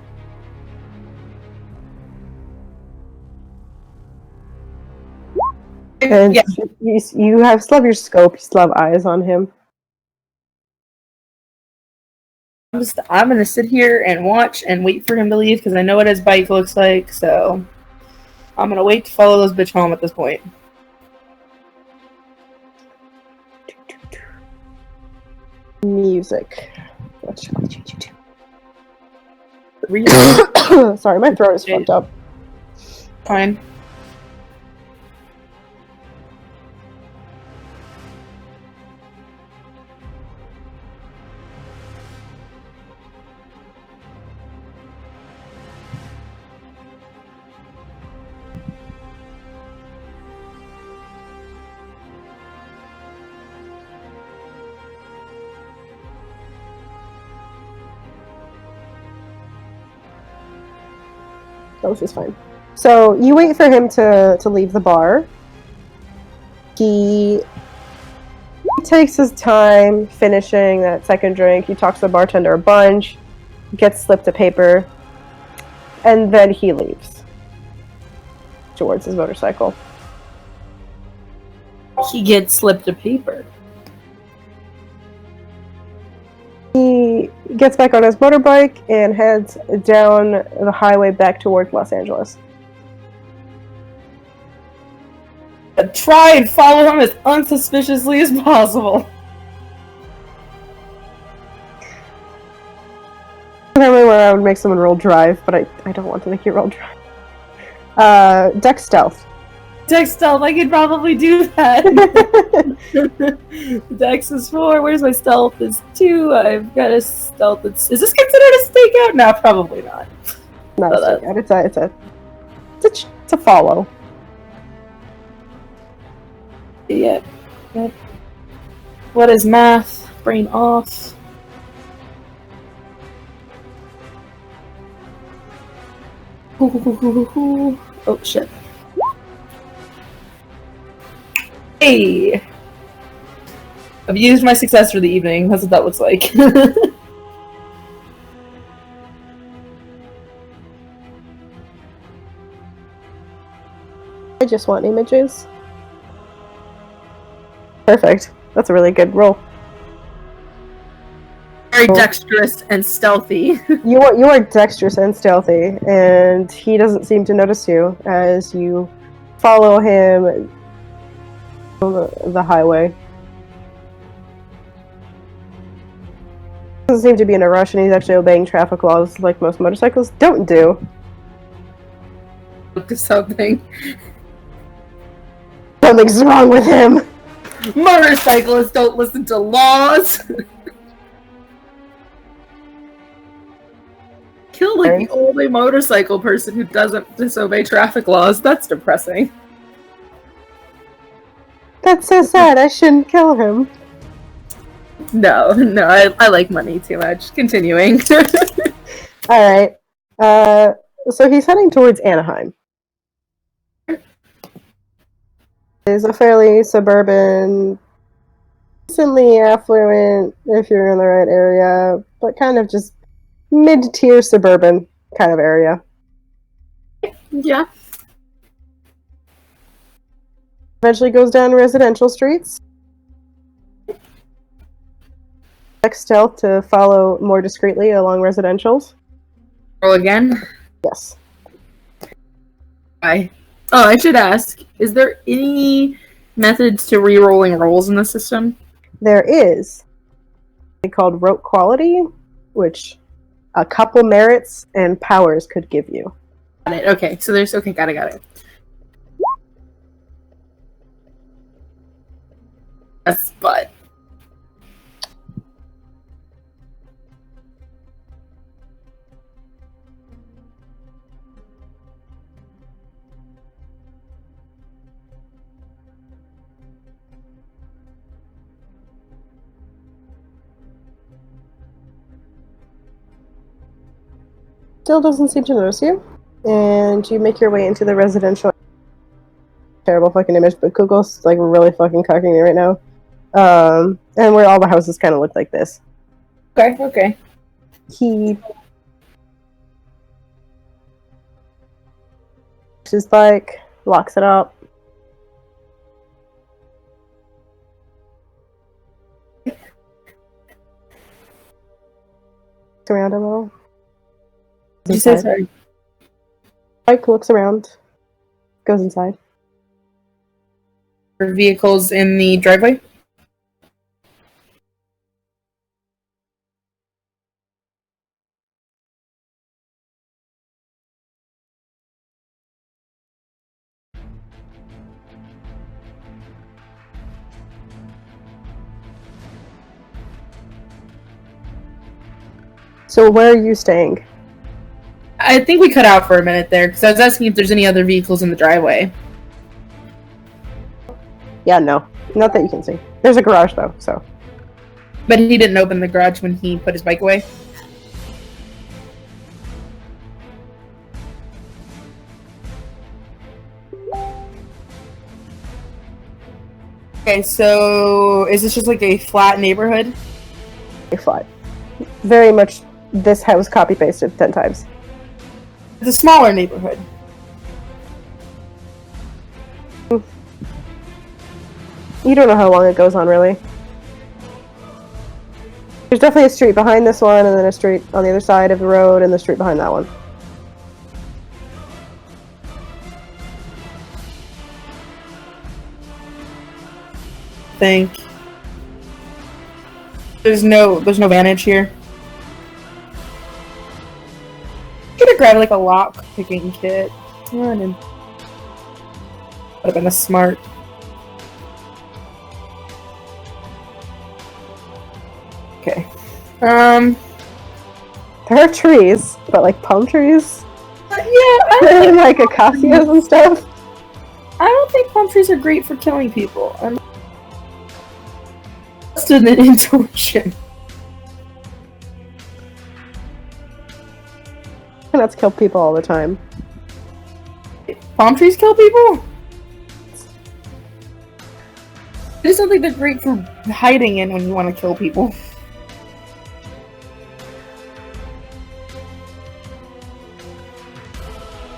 Speaker 2: And
Speaker 1: yeah.
Speaker 2: you still have your scope, you still have eyes on him.
Speaker 1: I'm gonna sit here and watch and wait for him to leave because I know what his bike looks like. So I'm gonna wait to follow this bitch home at this point.
Speaker 2: Music. What shall I change it to? Sorry, my throat is fucked up.
Speaker 1: Fine.
Speaker 2: That was just fine. So you wait for him to leave the bar. He takes his time finishing that second drink. He talks to the bartender a bunch, gets slipped a paper, and then he leaves towards his motorcycle.
Speaker 1: He gets slipped a paper.
Speaker 2: He gets back on his motorbike and heads down the highway back towards Los Angeles.
Speaker 1: Try and follow him as unsuspiciously as possible.
Speaker 2: Normally where I would make someone roll drive, but I don't want to make you roll drive. Dex stealth.
Speaker 1: Dex stealth, I could probably do that. Dex is 4. Where's my stealth? Is 2. I've got a stealth. Is this considered a stakeout? No, probably not.
Speaker 2: Not a stakeout. It's a follow.
Speaker 1: Yep. What is math? Brain off. Oh shit. Hey! I've used my success for the evening. That's what that looks like.
Speaker 2: I just want images. Perfect. That's a really good roll.
Speaker 1: Very dexterous and stealthy.
Speaker 2: You are dexterous and stealthy, and he doesn't seem to notice you as you follow him the highway. Doesn't seem to be in a rush, and he's actually obeying traffic laws like most motorcycles don't do.
Speaker 1: Look at something.
Speaker 2: Something's wrong with him!
Speaker 1: Motorcyclists don't listen to laws! Kill like the only motorcycle person who doesn't disobey traffic laws. That's depressing.
Speaker 2: That's so sad, I shouldn't kill him.
Speaker 1: No, I like money too much. Continuing.
Speaker 2: Alright. So he's heading towards Anaheim. It's a fairly suburban, decently affluent, if you're in the right area, but kind of just mid-tier suburban kind of area.
Speaker 1: Yeah.
Speaker 2: Eventually goes down residential streets. Check stealth to follow more discreetly along residentials.
Speaker 1: Roll again?
Speaker 2: Yes.
Speaker 1: Bye. Oh, I should ask, is there any methods to re-rolling rolls in the system?
Speaker 2: There is something called rote quality, which a couple merits and powers could give you.
Speaker 1: Got it. Okay, so there's... Okay, got it. Yes, but...
Speaker 2: Still doesn't seem to notice you, and you make your way into the residential. Terrible fucking image, but Google's like really fucking cocking me right now. And where all the houses kind of look like this.
Speaker 1: Okay.
Speaker 2: He his bike, locks it up. Looks around a little.
Speaker 1: Did you say sorry?
Speaker 2: Bike looks around, goes inside.
Speaker 1: For vehicles in the driveway?
Speaker 2: So where are you staying?
Speaker 1: I think we cut out for a minute there, because I was asking if there's any other vehicles in the driveway.
Speaker 2: Yeah, no. Not that you can see. There's a garage, though, so.
Speaker 1: But he didn't open the garage when he put his bike away? Okay, so is this just like a flat neighborhood?
Speaker 2: Flat. Very much this house copy-pasted 10 times.
Speaker 1: It's a smaller neighborhood.
Speaker 2: You don't know how long it goes on, really. There's definitely a street behind this one, and then a street on the other side of the road, and the street behind that one.
Speaker 1: Think there's no vantage here. grab like a lock picking kit. Would have been a smart. Okay.
Speaker 2: There are trees, but like palm trees.
Speaker 1: Yeah,
Speaker 2: And like acacias and stuff.
Speaker 1: I don't think palm trees are great for killing people. I'm just an intuition.
Speaker 2: Peanuts kill people all the time.
Speaker 1: Palm trees kill people? I just don't think they're great for hiding in when you want to kill people.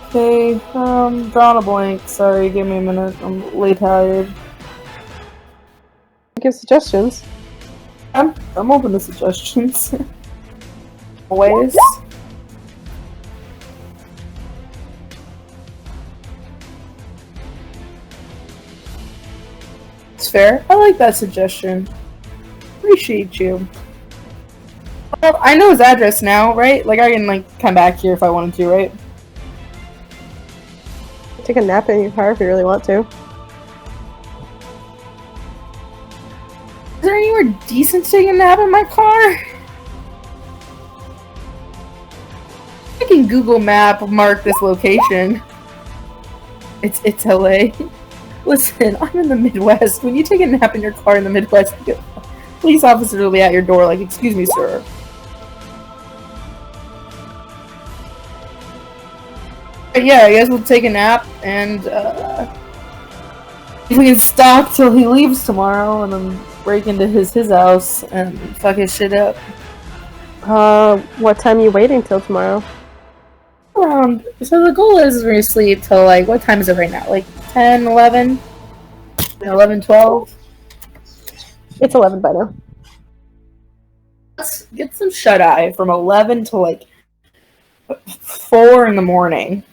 Speaker 1: Okay, drawing a blank. Sorry, give me a minute. I'm late tired.
Speaker 2: Give suggestions.
Speaker 1: I'm open to suggestions. Always. It's fair. I like that suggestion. Appreciate you. Well, I know his address now, right? Like, I can, like, come back here if I wanted to, right?
Speaker 2: Take a nap in your car if you really want to.
Speaker 1: Is there anywhere decent to take a nap in my car? I can Google Map mark this location. It's LA. Listen, I'm in the Midwest. When you take a nap in your car in the Midwest, police officers will be at your door like, excuse me, sir. But yeah, I guess we'll take a nap and if we can stop till he leaves tomorrow and then break into his house and fuck his shit up.
Speaker 2: What time are you waiting till tomorrow?
Speaker 1: So the goal is we're gonna sleep till like, what time is it right now? Like 10, 11? 11, 12?
Speaker 2: It's 11 by now.
Speaker 1: Let's get some shut-eye from 11 to like 4 in the morning.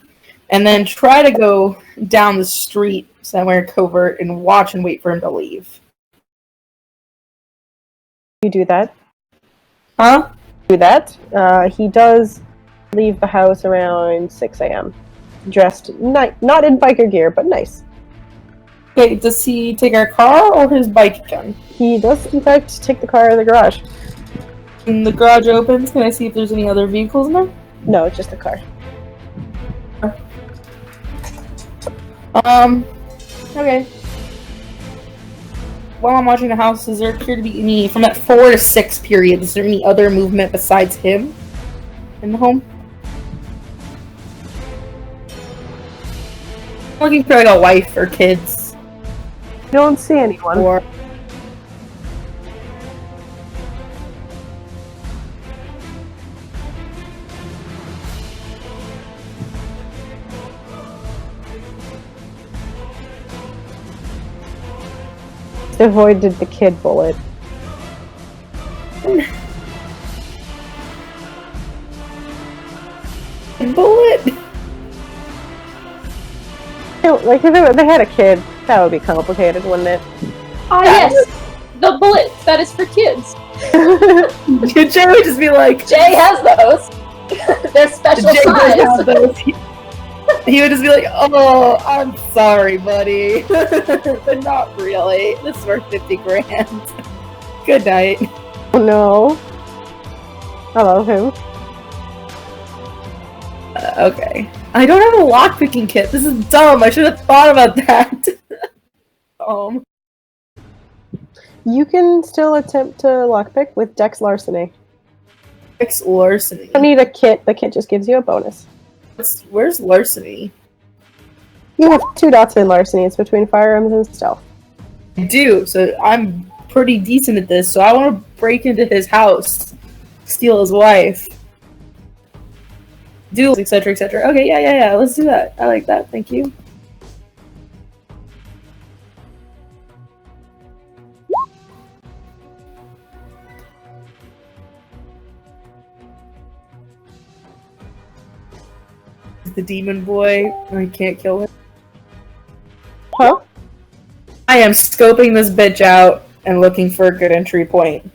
Speaker 1: And then try to go down the street somewhere covert and watch and wait for him to leave.
Speaker 2: You do that.
Speaker 1: Huh?
Speaker 2: Do that. He does leave the house around 6 a.m. Dressed, not in biker gear, but nice.
Speaker 1: Okay, does he take our car or his bike again?
Speaker 2: He does, in fact, take the car out of the garage.
Speaker 1: When the garage opens, can I see if there's any other vehicles in there?
Speaker 2: No, it's just a car.
Speaker 1: Okay. While I'm watching the house, does there appear to be any, from that 4 to 6 period, is there any other movement besides him in the home? I'm looking for like a wife or kids.
Speaker 2: You don't see anyone.
Speaker 1: Or
Speaker 2: Avoided the kid bullet.
Speaker 1: bullet?
Speaker 2: Like, if they had a kid, that would be complicated, wouldn't it?
Speaker 5: Ah, yes! The bullet that is for kids.
Speaker 1: Jay would just be like...
Speaker 5: Jay has those. They're special
Speaker 1: Jay would have
Speaker 5: size.
Speaker 1: those. He would just be like, oh, I'm sorry, buddy. But not really. This is worth 50 grand. Good night.
Speaker 2: Oh no. I love him.
Speaker 1: Okay. I don't have a lockpicking kit. This is dumb. I should have thought about that.
Speaker 2: You can still attempt to lockpick with Dex Larceny.
Speaker 1: Dex Larceny.
Speaker 2: You don't need a kit. The kit just gives you a bonus.
Speaker 1: Where's Larceny?
Speaker 2: You have 2 dots in Larceny. It's between firearms and stealth.
Speaker 1: I do, so I'm pretty decent at this, so I want to break into his house, steal his wife, duels, etc., etc. Okay, yeah, let's do that. I like that, thank you. The demon boy, I can't kill him.
Speaker 2: Huh?
Speaker 1: I am scoping this bitch out and looking for a good entry point.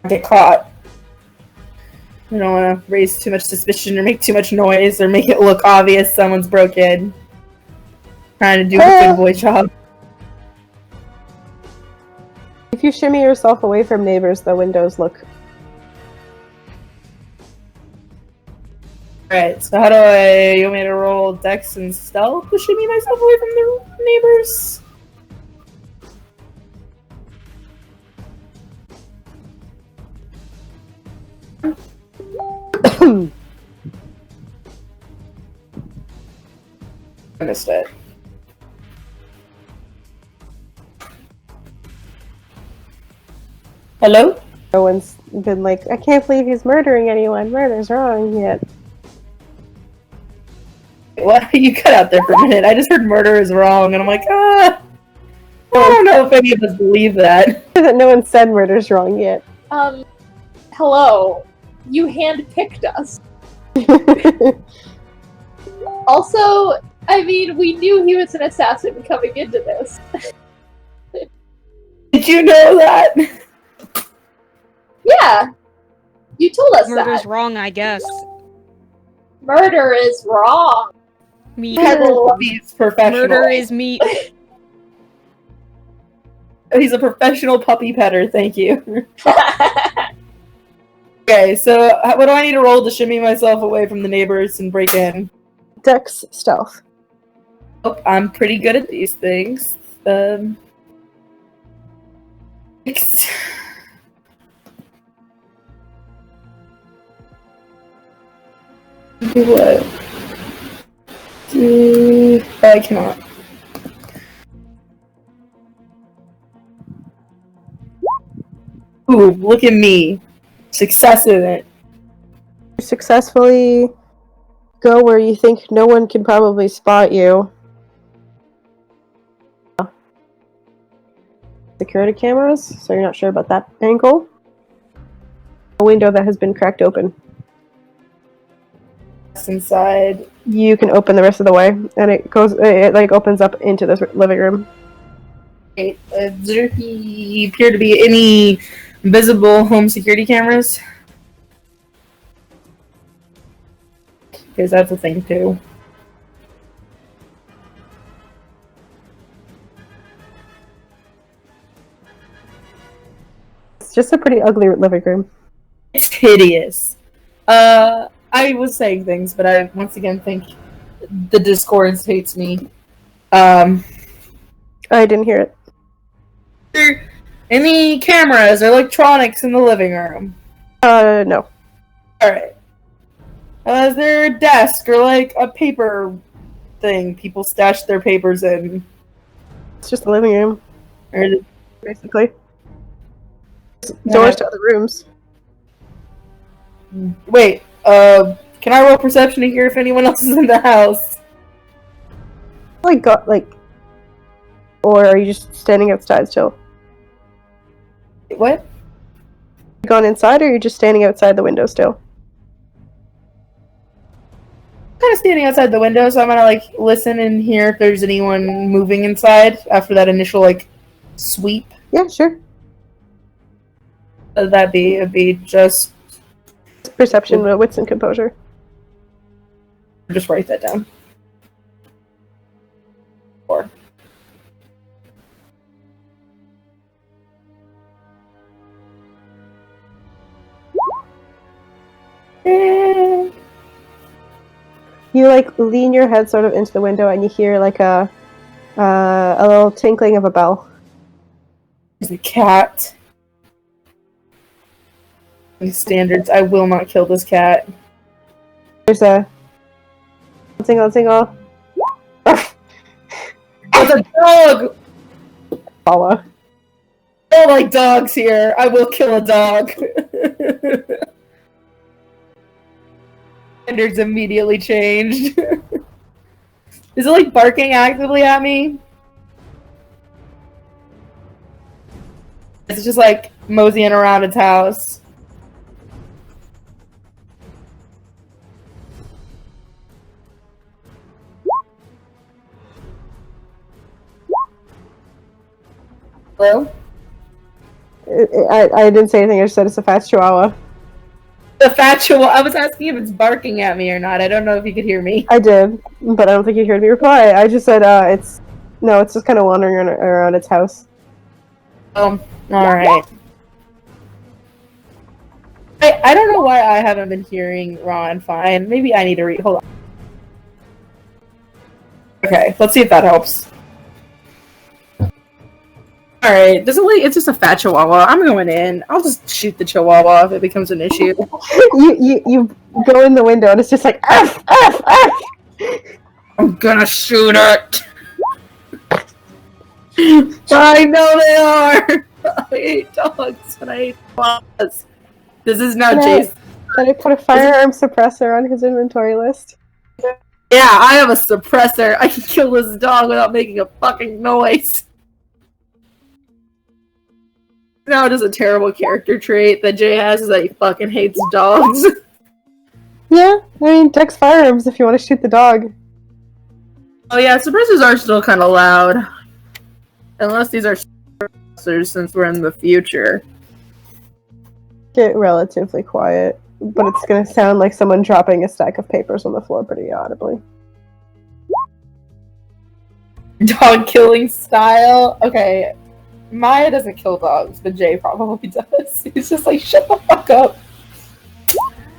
Speaker 1: Get caught. I don't want to raise too much suspicion or make too much noise or make it look obvious someone's broken. Trying to do a good boy job.
Speaker 2: If you shimmy yourself away from neighbors, the windows look...
Speaker 1: Alright, so how do I... You want me to roll Dex and Stealth to shimmy myself away from the neighbors? I missed it. Hello?
Speaker 2: No one's been like, I can't believe he's murdering anyone. Murder's wrong yet.
Speaker 1: What? You cut out there for a minute. I just heard murder is wrong, and I'm like, I don't know if any of us believe that.
Speaker 2: No one said murder's wrong yet.
Speaker 5: Hello. You handpicked us. Also, I mean, we knew he was an assassin coming into this.
Speaker 1: Did you know that?
Speaker 5: Yeah. You told us
Speaker 6: Murder's
Speaker 5: that.
Speaker 6: wrong, I guess.
Speaker 5: Murder is wrong.
Speaker 6: Meat.
Speaker 1: He's professional.
Speaker 6: Murder is meat.
Speaker 1: He's a professional puppy petter, thank you. Okay, so what do I need to roll to shimmy myself away from the neighbors and break in?
Speaker 2: Dex stealth.
Speaker 1: Oh, I'm pretty good at these things. Six. Do what? I cannot. Ooh, look at me. Success in it.
Speaker 2: You successfully go where you think no one can probably spot you. Security cameras, so you're not sure about that angle. A window that has been cracked open.
Speaker 1: Inside.
Speaker 2: You can open the rest of the way, and it like opens up into this living room.
Speaker 1: Okay, does there appear to be any visible home security cameras? Because that's a thing too.
Speaker 2: It's just a pretty ugly living room.
Speaker 1: It's hideous. I was saying things, but I once again think the Discord hates me.
Speaker 2: I didn't hear it.
Speaker 1: There any cameras or electronics in the living room?
Speaker 2: No.
Speaker 1: Alright. Is there a desk or like a paper thing people stash their papers in?
Speaker 2: It's just a living room,
Speaker 1: Or
Speaker 2: basically. Doors to other rooms.
Speaker 1: wait, can I roll perception to hear if anyone else is in the house?
Speaker 2: Or are you just standing outside still?
Speaker 1: What?
Speaker 2: You gone inside, or are you just standing outside the window still?
Speaker 1: I'm kind of standing outside the window, so I'm gonna like listen and hear if there's anyone moving inside after that initial like sweep.
Speaker 2: Yeah, sure.
Speaker 1: It'd be just
Speaker 2: Perception, wits, and composure.
Speaker 1: just write that down. 4.
Speaker 2: You like lean your head sort of into the window, and you hear like a little tinkling of a bell.
Speaker 1: There's a cat. These standards, I will not kill this cat.
Speaker 2: There's a single.
Speaker 1: There's a dog!
Speaker 2: Follow.
Speaker 1: I don't like dogs here. I will kill a dog. Standards immediately changed. Is it like barking actively at me? It's just like moseying around its house. Hello?
Speaker 2: I didn't say anything. I just said it's a fast chihuahua.
Speaker 1: The fat chihuahua. I was asking if it's barking at me or not. I don't know if you could hear me.
Speaker 2: I did, but I don't think you heard me reply. I just said it's just kind of wandering around its house.
Speaker 1: All right. I don't know why I haven't been hearing Ron fine. Maybe I need to read. Hold on. Okay, let's see if that helps. Alright, it's just a fat chihuahua. I'm going in. I'll just shoot the chihuahua if it becomes an issue.
Speaker 2: You go in the window and it's just like F F F.
Speaker 1: I'm gonna shoot it. I know they are. I hate dogs and I hate claws. This is now Jason.
Speaker 2: Did I put a firearm suppressor on his inventory list?
Speaker 1: Yeah, I have a suppressor. I can kill this dog without making a fucking noise. Now, just a terrible character trait that Jay has is that he fucking hates dogs.
Speaker 2: Yeah, I mean, Dex firearms if you want to shoot the dog.
Speaker 1: Oh yeah, suppressors are still kind of loud. Unless these are suppressors since we're in the future.
Speaker 2: Get relatively quiet, but it's gonna sound like someone dropping a stack of papers on the floor pretty audibly.
Speaker 1: Dog killing style? Okay. Maya doesn't kill dogs, but Jay probably does. He's just like, shut the fuck up.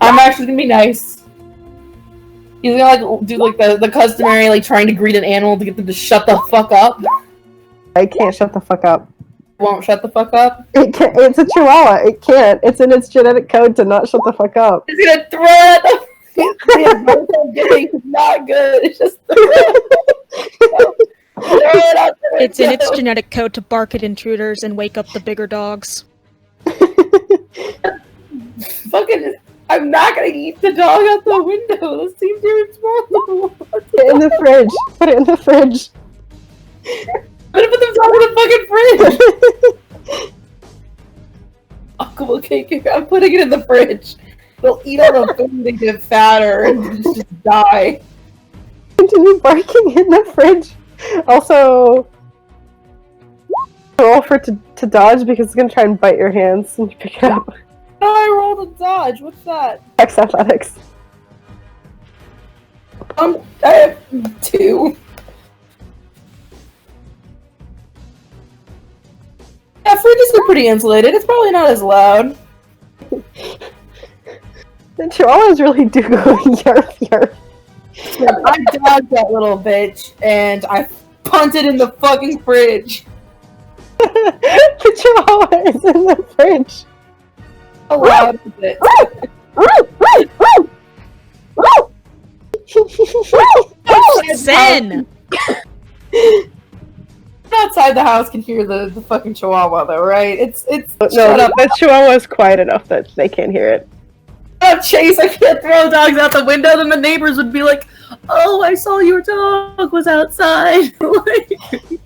Speaker 1: I'm actually gonna be nice. He's gonna like do like the customary like trying to greet an animal to get them to shut the fuck up.
Speaker 2: I can't shut the fuck up.
Speaker 1: Won't shut the fuck up?
Speaker 2: It can't, it's a chihuahua. It can't. It's in its genetic code to not shut the fuck up.
Speaker 1: He's gonna throw it at the advice I'm giving is not good. It's just throw it out the
Speaker 6: It's in its
Speaker 1: window.
Speaker 6: genetic code to bark at intruders and wake up the bigger dogs.
Speaker 1: Fucking, I'm not gonna eat the dog out the window. This seems irresponsible.
Speaker 2: Put it in the fridge. Put it in the fridge.
Speaker 1: I'm gonna put the dog in the fucking fridge. Okay, I'm putting it in the fridge. They'll eat all the food and get fatter and just die.
Speaker 2: Continue barking in the fridge. Also, roll for to dodge because it's gonna try and bite your hands and you pick it up.
Speaker 1: Oh, I rolled a dodge. What's that?
Speaker 2: X athletics.
Speaker 1: I have 2. Yeah, fridges are pretty insulated. It's probably not as loud.
Speaker 2: The chihuahuas really do go yarf yarf.
Speaker 1: I dogged that little bitch, and I punted in the fucking fridge.
Speaker 2: The chihuahua is in the fridge.
Speaker 1: How loud is it?
Speaker 6: Zen!
Speaker 1: Outside the house can hear the fucking chihuahua though, right? It's
Speaker 2: No,
Speaker 1: shut up.
Speaker 2: the chihuahua is quiet enough that they can't hear it.
Speaker 1: Oh, Chase, I can't throw dogs out the window, then the neighbors would be like, oh, I saw your dog was outside. Like,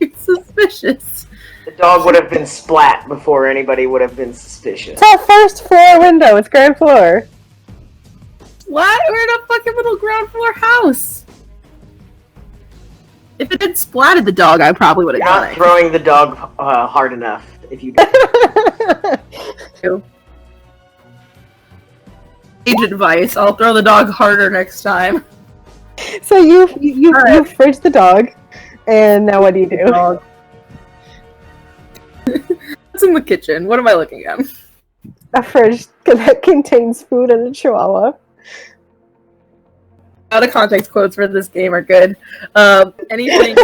Speaker 1: it's suspicious.
Speaker 4: The dog would have been splat before anybody would have been suspicious.
Speaker 2: It's a first floor window. It's ground floor.
Speaker 1: What? We're in a fucking little ground floor house. If it had splatted the dog, I probably would have
Speaker 4: You're
Speaker 1: done
Speaker 4: not
Speaker 1: it.
Speaker 4: throwing the dog hard enough. If you
Speaker 1: Age advice, I'll throw the dog harder next time.
Speaker 2: So you
Speaker 1: Alright.
Speaker 2: fridge the dog, and now what do you do?
Speaker 1: Dog. What's in the kitchen? What am I looking at?
Speaker 2: A fridge that contains food and a chihuahua.
Speaker 1: Out of context quotes for this game are good. Anything.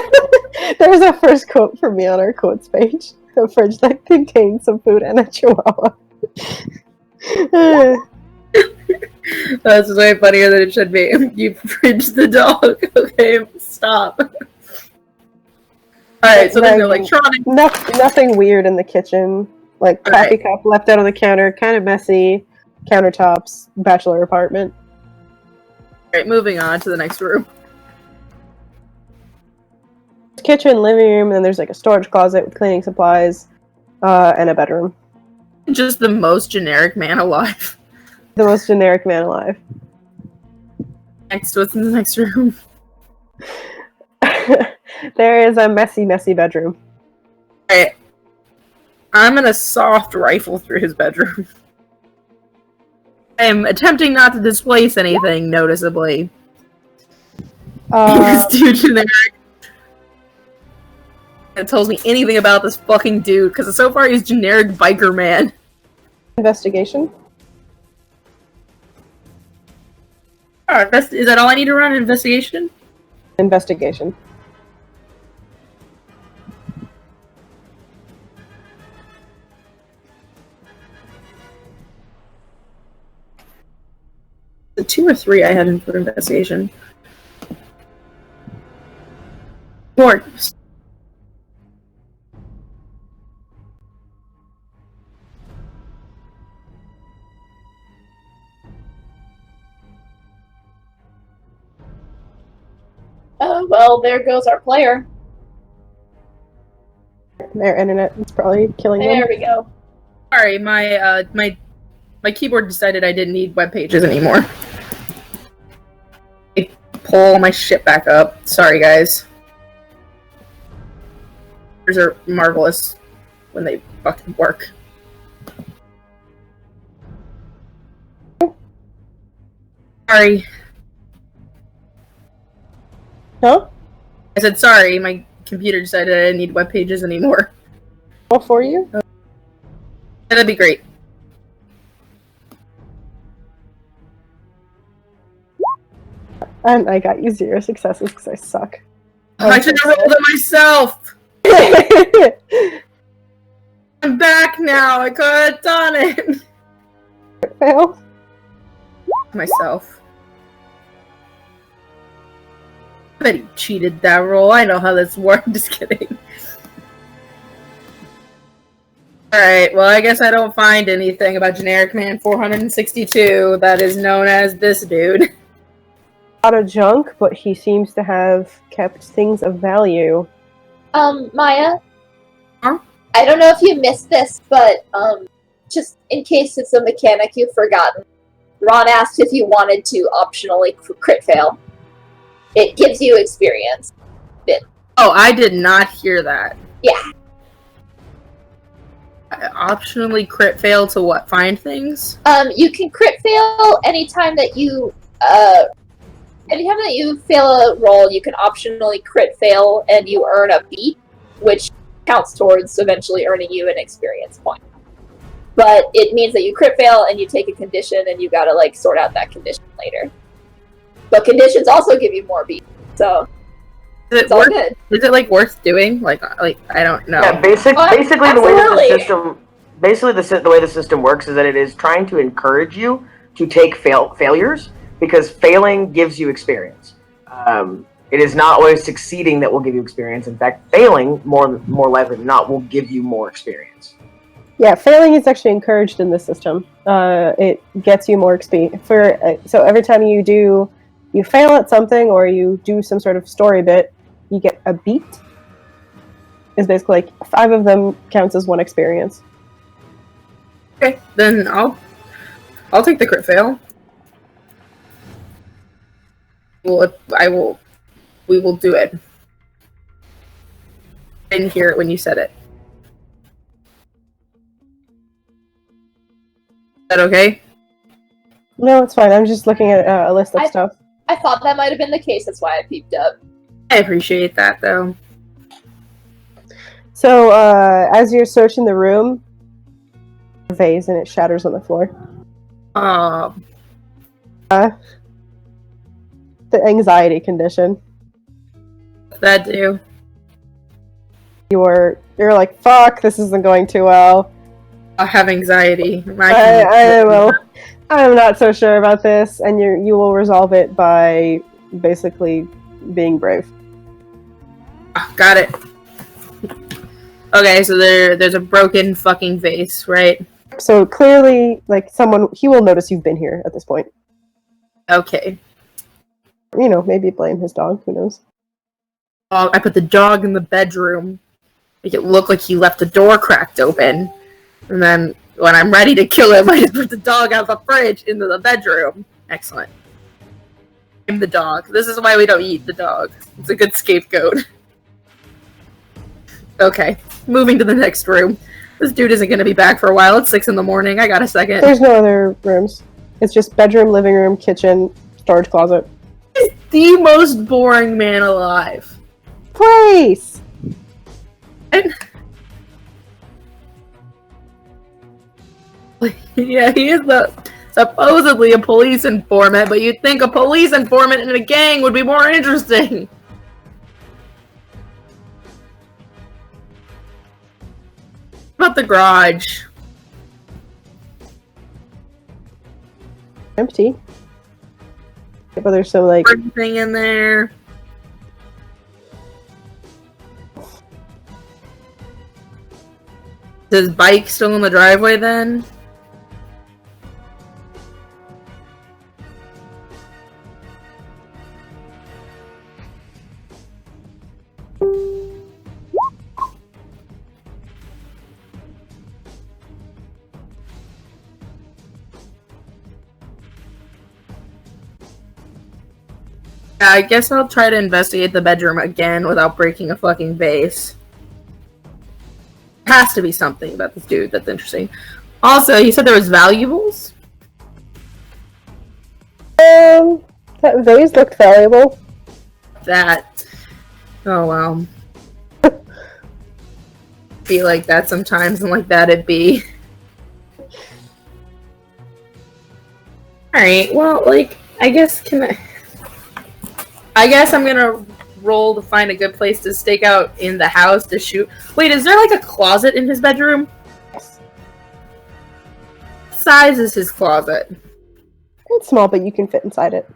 Speaker 2: There's a first quote from me on our quotes page. A fridge that contains some food and a chihuahua.
Speaker 1: That's way funnier than it should be. You fridge the dog. Okay, stop. Alright, so there's electronics.
Speaker 2: Nothing weird in the kitchen. Like coffee cup left out on the counter, kind of messy. Countertops, bachelor apartment.
Speaker 1: Alright, moving on to the next room.
Speaker 2: Kitchen, living room, and then there's like a storage closet with cleaning supplies, and a bedroom.
Speaker 1: Just the most generic man alive.
Speaker 2: The most generic man alive.
Speaker 1: Next, what's in the next room?
Speaker 2: There is a messy, messy bedroom.
Speaker 1: Alright. I'm gonna soft rifle through his bedroom. I am attempting not to displace anything noticeably.
Speaker 2: Uh,
Speaker 1: This dude generic. It tells me anything about this fucking dude, because so far he's generic biker man.
Speaker 2: investigation.
Speaker 1: Alright, is that all I need to run? Investigation?
Speaker 2: Investigation.
Speaker 1: The 2 or 3 I had in for investigation. 4.
Speaker 5: Well, there goes our player.
Speaker 2: Their internet is probably killing them.
Speaker 5: There we go.
Speaker 1: Sorry, my keyboard decided I didn't need web pages anymore. I pull my shit back up. Sorry, guys. These are marvelous when they fucking work. Sorry.
Speaker 2: Huh?
Speaker 1: I said sorry, my computer decided I didn't need web pages anymore.
Speaker 2: All for you?
Speaker 1: That'd be great.
Speaker 2: And I got you 0 successes because I suck.
Speaker 1: I should have rolled it myself! I'm back now! I could have done it!
Speaker 2: Fail.
Speaker 1: Myself. I bet he cheated that roll. I know how this works. Just kidding. Alright, well, I guess I don't find anything about Generic Man 462 that is known as this dude.
Speaker 2: A lot of junk, but he seems to have kept things of value.
Speaker 5: Maya?
Speaker 1: Huh?
Speaker 5: I don't know if you missed this, but, just in case it's a mechanic you've forgotten, Ron asked if you wanted to optionally crit fail. It gives you experience.
Speaker 1: Oh, I did not hear that.
Speaker 5: Yeah.
Speaker 1: Optionally crit fail to what? Find things?
Speaker 5: You can crit fail anytime that you fail a roll, you can optionally crit fail and you earn a beat, which counts towards eventually earning you an experience point. But it means that you crit fail and you take a condition and you gotta, like, sort out that condition later. But conditions also give you more beat, so it's all good.
Speaker 1: Is it, like, worth doing? Like I don't know.
Speaker 4: Yeah, basically the way that
Speaker 5: absolutely.
Speaker 4: the way the system works is that it is trying to encourage you to take failures, because failing gives you experience. It is not always succeeding that will give you experience. In fact, failing, more likely than not, will give you more experience.
Speaker 2: Yeah, failing is actually encouraged in this system. It gets you more experience. So every time you fail at something or you do some sort of story bit, you get a beat. It's basically like 5 of them counts as 1 experience.
Speaker 1: Okay, then I'll take the crit fail. We will do it. I didn't hear it when you said it. Is that okay?
Speaker 2: No, it's fine. I'm just looking at a list of stuff.
Speaker 5: I thought that might have been the case, that's why I peeped up.
Speaker 1: I appreciate that, though.
Speaker 2: So, as you're searching the room, a vase and it shatters on the floor. The anxiety condition.
Speaker 1: That do.
Speaker 2: You're like, fuck, this isn't going too well.
Speaker 1: I have anxiety.
Speaker 2: I'm not so sure about this, and you will resolve it by basically being brave.
Speaker 1: Got it. Okay, so there's a broken fucking vase, right?
Speaker 2: So clearly, like, he will notice you've been here at this point.
Speaker 1: Okay.
Speaker 2: You know, maybe blame his dog, who knows?
Speaker 1: I put the dog in the bedroom. Make it look like he left the door cracked open. And then, when I'm ready to kill him, I just put the dog out the fridge into the bedroom. Excellent. I'm the dog. This is why we don't eat the dog. It's a good scapegoat. Okay, moving to the next room. This dude isn't going to be back for a while. It's 6 in the morning. I got a second.
Speaker 2: There's no other rooms. It's just bedroom, living room, kitchen, storage closet.
Speaker 1: He's the most boring man alive.
Speaker 2: Place!
Speaker 1: Yeah, he is supposedly a police informant, but you'd think a police informant in a gang would be more interesting. What about the garage?
Speaker 2: Empty. But there's some, like...
Speaker 1: Everything in there. Is his bike still in the driveway then? Yeah, I guess I'll try to investigate the bedroom again without breaking a fucking vase. There has to be something about this dude that's interesting. Also, you said there was valuables?
Speaker 2: That vase looked valuable.
Speaker 1: That. Oh, well. Be like that sometimes, and like that it'd be. Alright, well, like, I guess I guess I'm gonna roll to find a good place to stake out in the house to shoot. Wait, is there like a closet in his bedroom?
Speaker 2: Yes.
Speaker 1: What size is his closet?
Speaker 2: It's small, but you can fit inside it.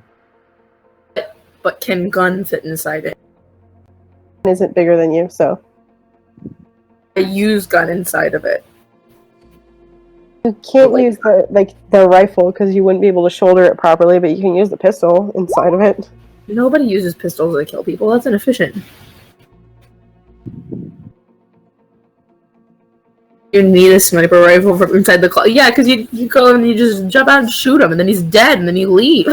Speaker 1: But can gun fit inside it?
Speaker 2: It isn't bigger than you, so...
Speaker 1: A used gun inside of it.
Speaker 2: You can't use the rifle because you wouldn't be able to shoulder it properly, but you can use the pistol inside of it.
Speaker 1: Nobody uses pistols to kill people. That's inefficient. You need a sniper rifle from inside the closet. Yeah, because you go and you just jump out and shoot him, and then he's dead, and then you leave.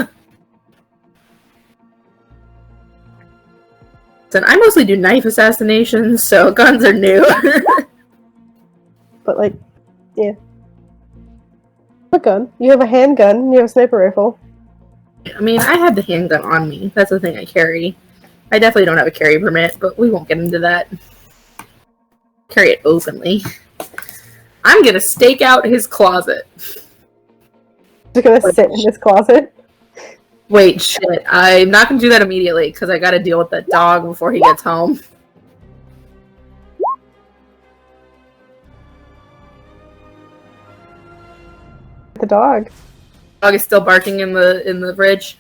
Speaker 1: And I mostly do knife assassinations, so guns are new.
Speaker 2: But, like, yeah. A gun. You have a handgun, you have a sniper rifle.
Speaker 1: I mean, I have the handgun on me. That's the thing I carry. I definitely don't have a carry permit, but we won't get into that. Carry it openly. I'm gonna stake out his closet.
Speaker 2: Just gonna sit in his closet.
Speaker 1: Wait, shit. I'm not gonna do that immediately, because I gotta deal with that dog before he gets home.
Speaker 2: The dog.
Speaker 1: Dog is still barking in the fridge.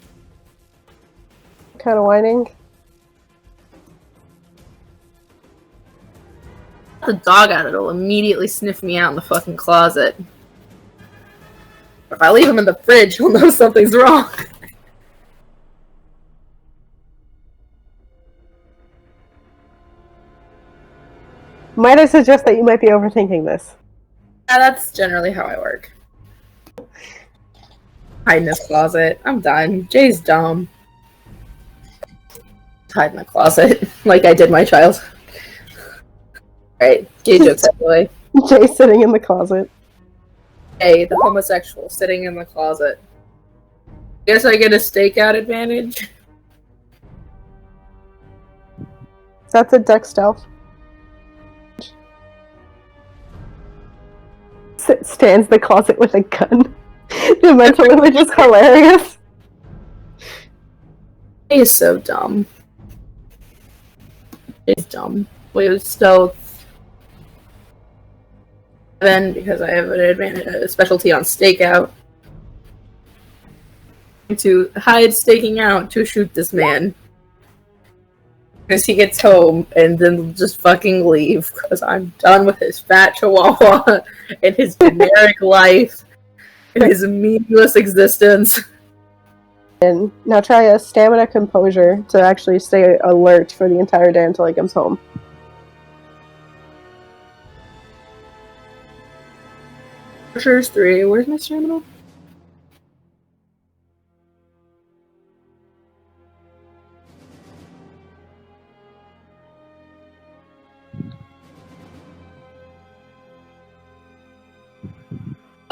Speaker 2: Kind of whining.
Speaker 1: The dog out, it'll immediately sniff me out in the fucking closet. If I leave him in the fridge, he'll know something's wrong.
Speaker 2: Might I suggest that you might be overthinking this?
Speaker 1: Yeah, that's generally how I work. Hide in his closet. I'm done. Jay's dumb. Hide in the closet, like I did my child. Alright, gay jokes out of the way.
Speaker 2: Jay sitting in the closet.
Speaker 1: Jay, the homosexual, sitting in the closet. Guess I get a stakeout advantage?
Speaker 2: That's a deck stealth. Stands in the closet with a gun. The mental image is hilarious.
Speaker 1: Jay is so dumb. Jay's dumb. Wait, stealth. Then, because I have an advantage, a specialty on stakeout. To hide staking out to shoot this man. Because he gets home and then just fucking leave. Because I'm done with his fat chihuahua and his generic life and his meaningless existence.
Speaker 2: And now try a stamina composure to actually stay alert for the entire day until he comes home.
Speaker 1: Composure's 3. Where's my stamina?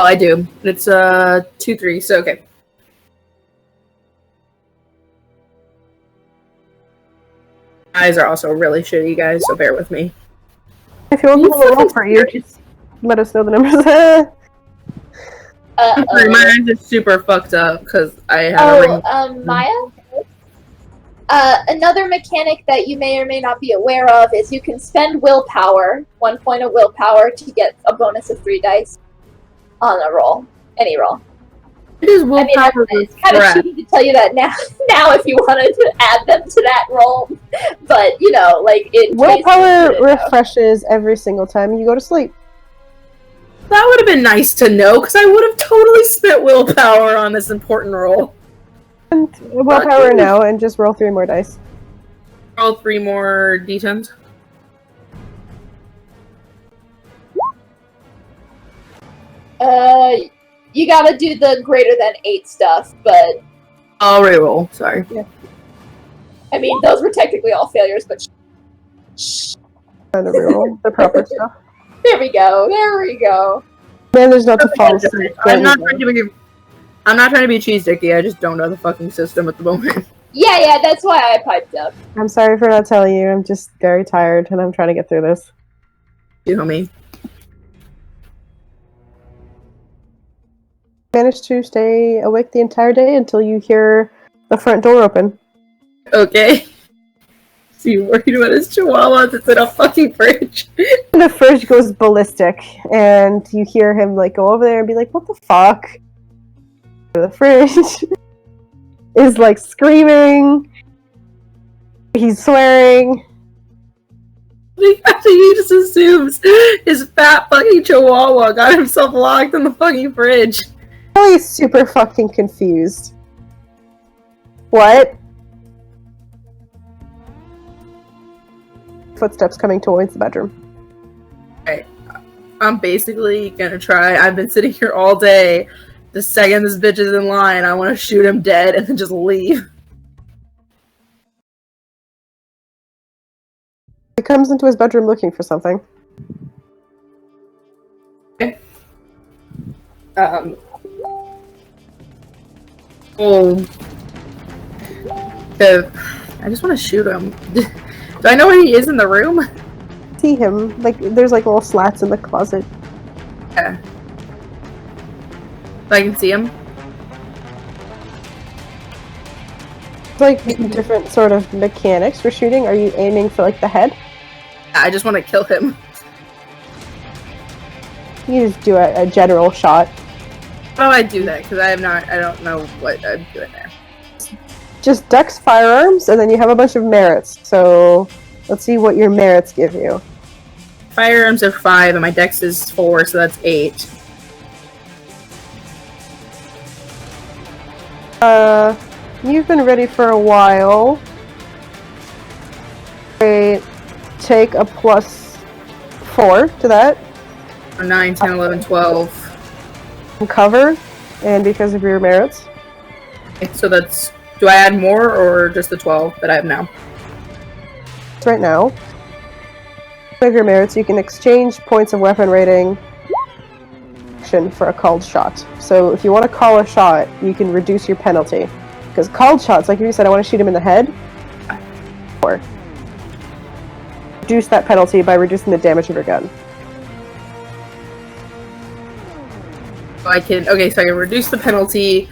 Speaker 1: I do. It's 2-3, so okay. Eyes are also really shitty, guys, so bear with me.
Speaker 2: If you want me to roll for you, just let us know the numbers.
Speaker 1: My eyes are super fucked up because I had a ring.
Speaker 5: Maya? Another mechanic that you may or may not be aware of is you can spend willpower, 1 point of willpower, to get a bonus of 3 dice on a roll. Any roll.
Speaker 1: It is willpower.
Speaker 5: It's kind of cheating to tell you that now if you wanted to add them to that roll. But, you know, like, it...
Speaker 2: Willpower refreshes every single time you go to sleep.
Speaker 1: That would have been nice to know, because I would have totally spent willpower on this important roll.
Speaker 2: And willpower now, and just roll 3 more dice.
Speaker 1: Roll 3 more d10s.
Speaker 5: You gotta do the greater than 8 stuff, but...
Speaker 1: I'll reroll, sorry.
Speaker 2: Yeah.
Speaker 5: I mean, those were technically all failures, but...
Speaker 2: Trying to reroll the proper stuff.
Speaker 5: There we go.
Speaker 2: Manage not to fall asleep.
Speaker 1: I'm not trying to be cheese dicky, I just don't know the fucking system at the moment.
Speaker 5: Yeah, that's why I piped up.
Speaker 2: I'm sorry for not telling you, I'm just very tired, and I'm trying to get through this.
Speaker 1: You know me.
Speaker 2: Managed to stay awake the entire day until you hear the front door open.
Speaker 1: Okay. So you're worried about his chihuahua that's in a fucking fridge?
Speaker 2: The fridge goes ballistic, and you hear him like go over there and be like, "What the fuck?" The fridge is like screaming. He's swearing.
Speaker 1: He just assumes his fat fucking chihuahua got himself locked in the fucking fridge.
Speaker 2: He's super fucking confused. What? Footsteps coming towards the bedroom.
Speaker 1: Right. I'm basically gonna try. I've been sitting here all day. The second this bitch is in line, I want to shoot him dead and then just leave.
Speaker 2: He comes into his bedroom looking for something.
Speaker 1: Okay. Oh. I just want to shoot him. Do I know where he is in the room?
Speaker 2: See him. Like, there's like little slats in the closet.
Speaker 1: Yeah. So I can see him?
Speaker 2: It's like different sort of mechanics for shooting. Are you aiming for like the head?
Speaker 1: I just want to kill him.
Speaker 2: You just do a general shot.
Speaker 1: How do I do that? Because I don't know what I'm doing there.
Speaker 2: Just dex firearms, and then you have a bunch of merits. So, let's see what your merits give you.
Speaker 1: Firearms are 5, and my dex is 4, so that's 8.
Speaker 2: You've been ready for a while. Great. Take a +4 to that.
Speaker 1: 9, 10, 11, 12.
Speaker 2: Cover, and because of your merits.
Speaker 1: Okay, so that's... Do I add more, or just the 12 that I have now?
Speaker 2: Right now. With your merits, you can exchange points of weapon rating for a called shot. So if you want to call a shot, you can reduce your penalty. Because called shots, like you said, I want to shoot him in the head. Or reduce that penalty by reducing the damage of your gun.
Speaker 1: So I can reduce the penalty.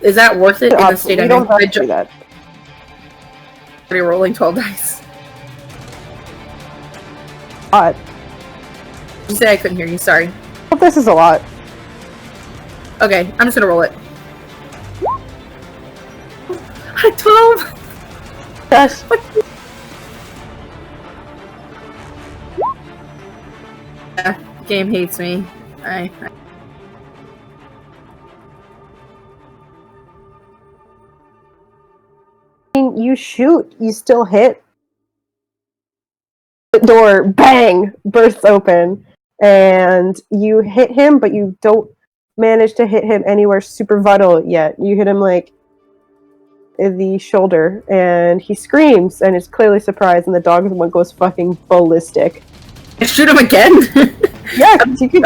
Speaker 1: Is that worth it in the state I'm in?
Speaker 2: You don't have to do that.
Speaker 1: Already rolling 12 dice.
Speaker 2: Lot.
Speaker 1: You said I couldn't hear you, sorry.
Speaker 2: Well, this is a lot.
Speaker 1: Okay, I'm just gonna roll it. 12!
Speaker 2: Gosh.
Speaker 1: Yeah, the game hates me.
Speaker 2: You shoot, you still hit. The door, bang, bursts open, and you hit him, but you don't manage to hit him anywhere super vital yet. You hit him, like, in the shoulder, and he screams, and is clearly surprised, and the dog one goes fucking ballistic.
Speaker 1: Shoot him again?
Speaker 2: Yeah, you can...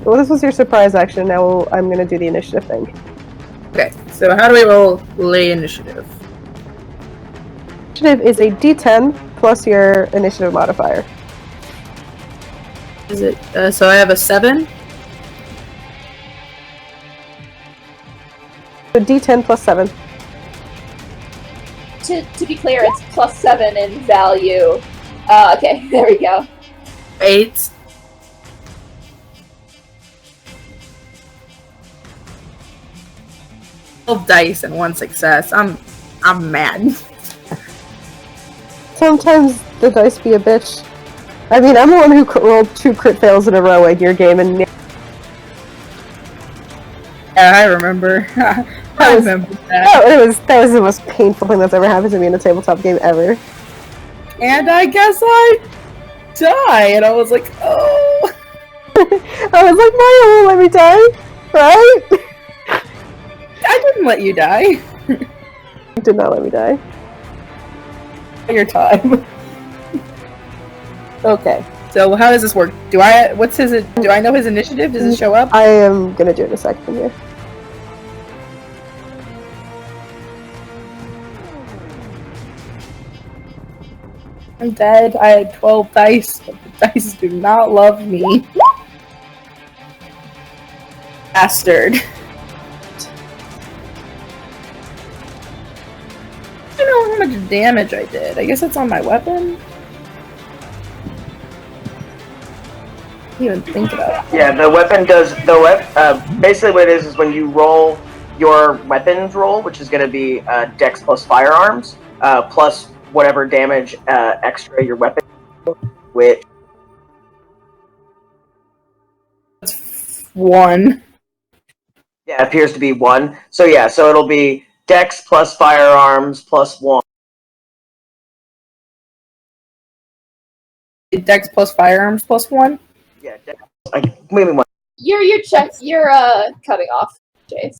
Speaker 2: Well, this was your surprise action. Now I'm gonna do the initiative thing.
Speaker 1: Okay, so how do we roll lay initiative?
Speaker 2: Initiative is a D10 plus your initiative modifier.
Speaker 1: Is it, so I have a 7?
Speaker 2: So D10 plus 7.
Speaker 5: To be clear, it's +7 in value. Okay, there we go.
Speaker 1: 8. Dice and 1 success. I'm mad.
Speaker 2: Sometimes the dice be a bitch. I mean, I'm the one who rolled 2 crit fails in a row in your game, and
Speaker 1: Yeah, I remember. I remember that.
Speaker 2: that was the most painful thing that's ever happened to me in a tabletop game ever.
Speaker 1: And I guess I die, and I was like, oh.
Speaker 2: I was like, Mario won't let me die, right?
Speaker 1: I didn't let you die.
Speaker 2: You did not let me die.
Speaker 1: Your time. Okay, so how does this work? Do I know his initiative? Does it show up?
Speaker 2: I am gonna do it in a second here.
Speaker 1: I'm dead. I had 12 dice, but the dice do not love me. Bastard. I don't know how much damage I did. I guess it's on my weapon? I didn't even think about it.
Speaker 4: Yeah, the weapon does basically what it is when you roll your weapons roll, which is going to be Dex plus firearms, plus whatever damage extra your weapon, which
Speaker 1: 1.
Speaker 4: yeah appears to be 1. So yeah, so it'll be Dex plus firearms plus 1.
Speaker 1: Dex plus firearms plus 1?
Speaker 4: Yeah, Dex, maybe 1.
Speaker 5: You're cutting off, Jace.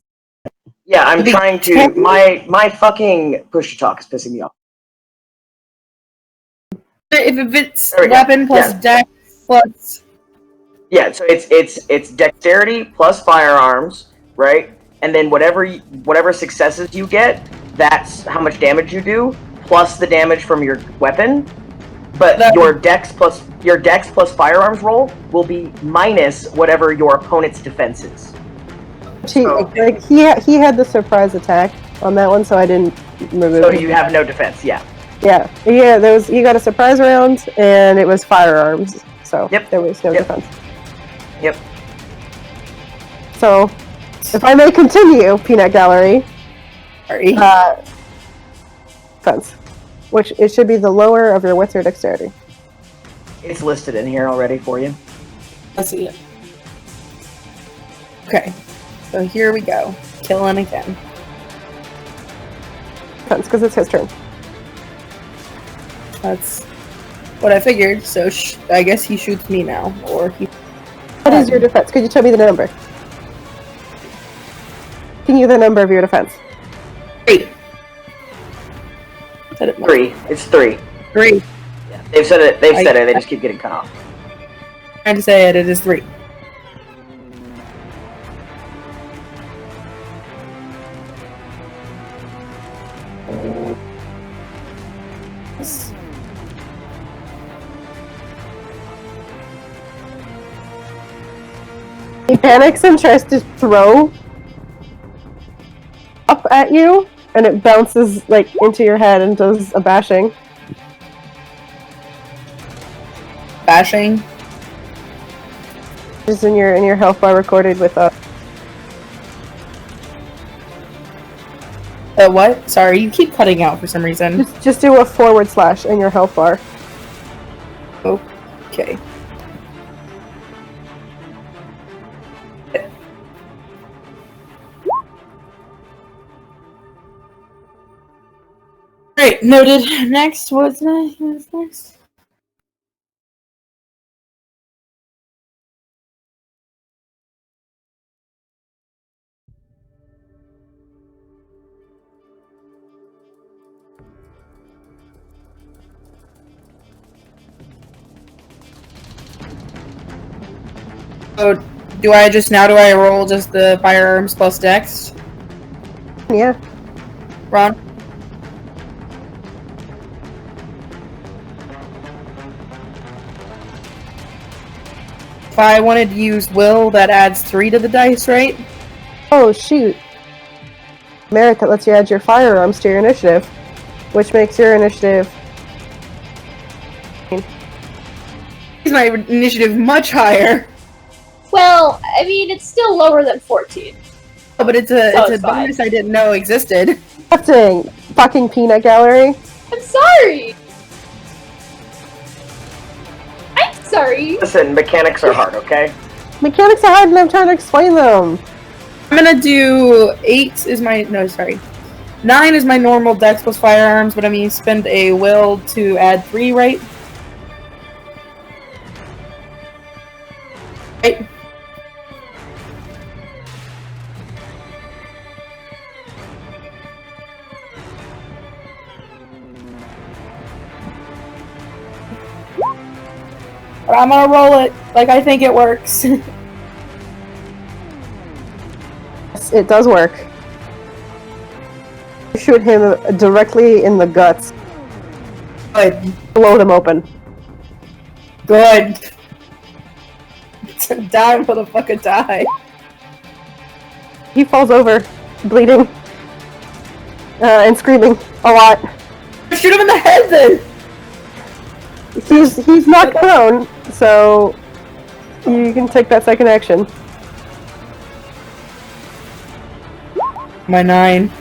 Speaker 4: Yeah, I'm trying to. My fucking push to talk is pissing me off.
Speaker 1: If it's
Speaker 4: There we go.
Speaker 1: weapon plus
Speaker 4: Yeah.
Speaker 1: dex plus...
Speaker 4: Yeah, so it's dexterity plus firearms, right? And then whatever successes you get, that's how much damage you do, plus the damage from your weapon. But your dex plus firearms roll will be minus whatever your opponent's defense is.
Speaker 2: He had the surprise attack on that one, so I didn't remove
Speaker 4: So
Speaker 2: it.
Speaker 4: you have no defense, yeah.
Speaker 2: Yeah. He got a surprise round, and it was firearms, so there was no defense.
Speaker 4: Yep.
Speaker 2: So, if I may continue, Peanut Gallery.
Speaker 1: Sorry.
Speaker 2: Defense, which it should be the lower of your wits or dexterity.
Speaker 4: It's listed in here already for you.
Speaker 1: I see it. Okay. So here we go. Killing again.
Speaker 2: Defense, because it's his turn.
Speaker 1: That's what I figured, so I guess he shoots me now, or he...
Speaker 2: What is your defense? Could you tell me the number? Can you the number of your defense?
Speaker 1: 3. Said it
Speaker 4: 3. It's 3.
Speaker 1: 3.
Speaker 4: Yeah, they've said it. They've said it. They just keep getting cut off.
Speaker 1: Trying to say it is 3.
Speaker 2: He panics and tries to throw up at you, and it bounces like into your head and does a bashing.
Speaker 1: Bashing?
Speaker 2: Just in your health bar recorded with
Speaker 1: What? Sorry, you keep cutting out for some reason.
Speaker 2: just do a / in your health bar.
Speaker 1: Okay. Alright, noted. Next, what's next? So, do I roll just the firearms plus dex?
Speaker 2: Yeah.
Speaker 1: Ron? If I wanted to use will, that adds 3 to the dice, right?
Speaker 2: Oh, shoot. Merit that lets you add your firearms to your initiative, which makes your initiative...
Speaker 1: Is my initiative much higher?
Speaker 5: Well, I mean, it's still lower than 14.
Speaker 1: Oh, but it's a
Speaker 5: it's fine.
Speaker 1: bonus I didn't know existed.
Speaker 2: Fucking fucking peanut gallery.
Speaker 5: I'm sorry! I'm sorry!
Speaker 4: Listen, mechanics are hard, okay?
Speaker 2: Mechanics are hard and I'm trying to explain them.
Speaker 1: I'm gonna do 8 is my... No, sorry. 9 is my normal dex plus firearms, but I'm gonna spend a will to add 3, right? Right. But I'm gonna roll it like I think it works.
Speaker 2: Yes, it does work. You shoot him directly in the guts.
Speaker 1: Good.
Speaker 2: Blow them open.
Speaker 1: Good. Die, motherfucker, die.
Speaker 2: He falls over, bleeding. And screaming a lot.
Speaker 1: Shoot him in the head then!
Speaker 2: He's not prone, so you can take that second action.
Speaker 1: My 9.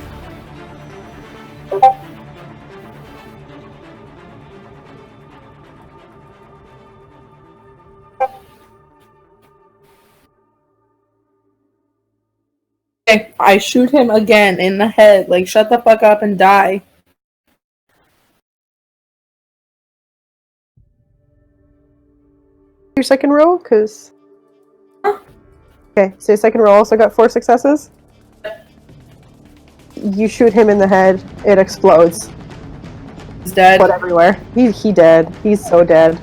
Speaker 1: Okay, I shoot him again in the head. Like, shut the fuck up and die.
Speaker 2: Your second roll, because... Okay, so your second roll also got 4 successes. You shoot him in the head, it explodes.
Speaker 1: He's dead.
Speaker 2: Blood everywhere. He dead. He's so dead.